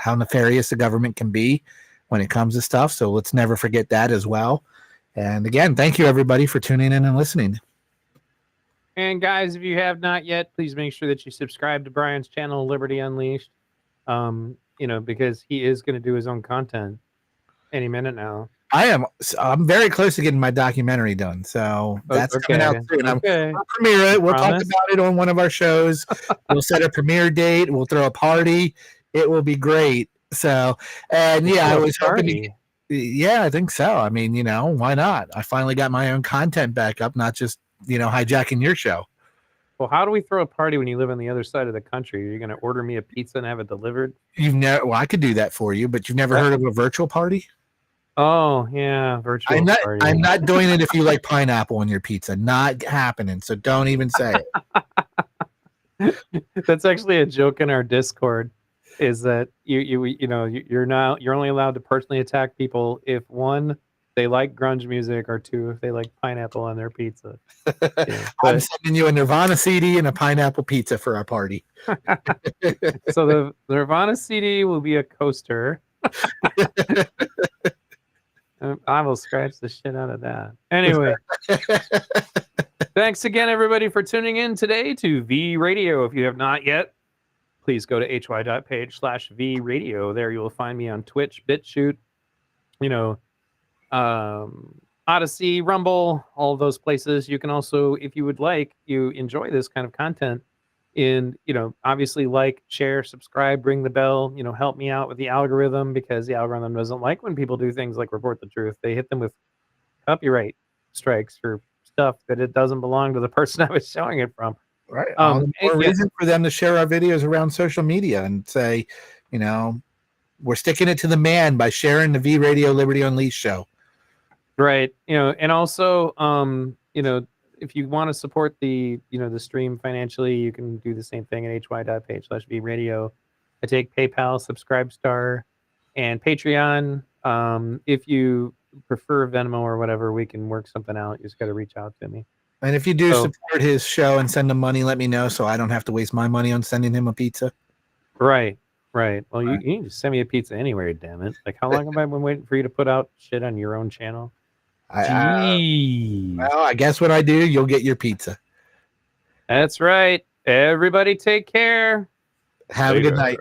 nefarious the government can be when it comes to stuff. So let's never forget that as well. And again, thank you everybody for tuning in and listening. And guys, if you have not yet, please make sure that you subscribe to Brian's channel, Liberty Unleashed. Because he is going to do his own content any minute now. I'm very close to getting my documentary done, so that's coming out soon. We'll premiere it. We'll talk about it on one of our shows. We'll set a premiere date. We'll throw a party. It will be great. So, and I was hoping. Yeah, I think so. I mean, why not? I finally got my own content back up, not just hijacking your show. Well, how do we throw a party when you live on the other side of the country? Are you going to order me a pizza and have it delivered? Well, I could do that for you, but you've never heard of a virtual party? Oh, yeah, virtual party. I'm not doing it if you like pineapple on your pizza. Not happening, so don't even say it. That's actually a joke in our Discord, is that you're only allowed to personally attack people if, one, they like grunge music, or two, if they like pineapple on their pizza. I'm sending you a Nirvana CD and a pineapple pizza for our party. So the Nirvana CD will be a coaster. I will scratch the shit out of that. Anyway, thanks again, everybody, for tuning in today to V Radio. If you have not yet, please go to hy.page/V Radio. There you will find me on Twitch, BitChute, Odyssey, Rumble, all of those places. You can also, if you would like, you enjoy this kind of content, and obviously like, share, subscribe, ring the bell, help me out with the algorithm, because the algorithm doesn't like when people do things like Report the Truth. They hit them with copyright strikes for stuff that it doesn't belong to the person I was showing it from. Right. More yeah. reason for them to share our videos around social media and say, you know, we're sticking it to the man by sharing the V Radio Liberty Unleashed show. Right. You know, and also, you know, if you want to support the, you know, the stream financially, you can do the same thing at hy.page/V Radio. I take PayPal, Subscribestar, and Patreon. If you prefer Venmo or whatever, we can work something out. You just got to reach out to me. And if you do support his show and send him money, let me know so I don't have to waste my money on sending him a pizza. Right. Well, you can just send me a pizza anywhere, damn it. Like, how long have I been waiting for you to put out shit on your own channel? Well, I guess what I do, you'll get your pizza. That's right. Everybody take care. Have a good night.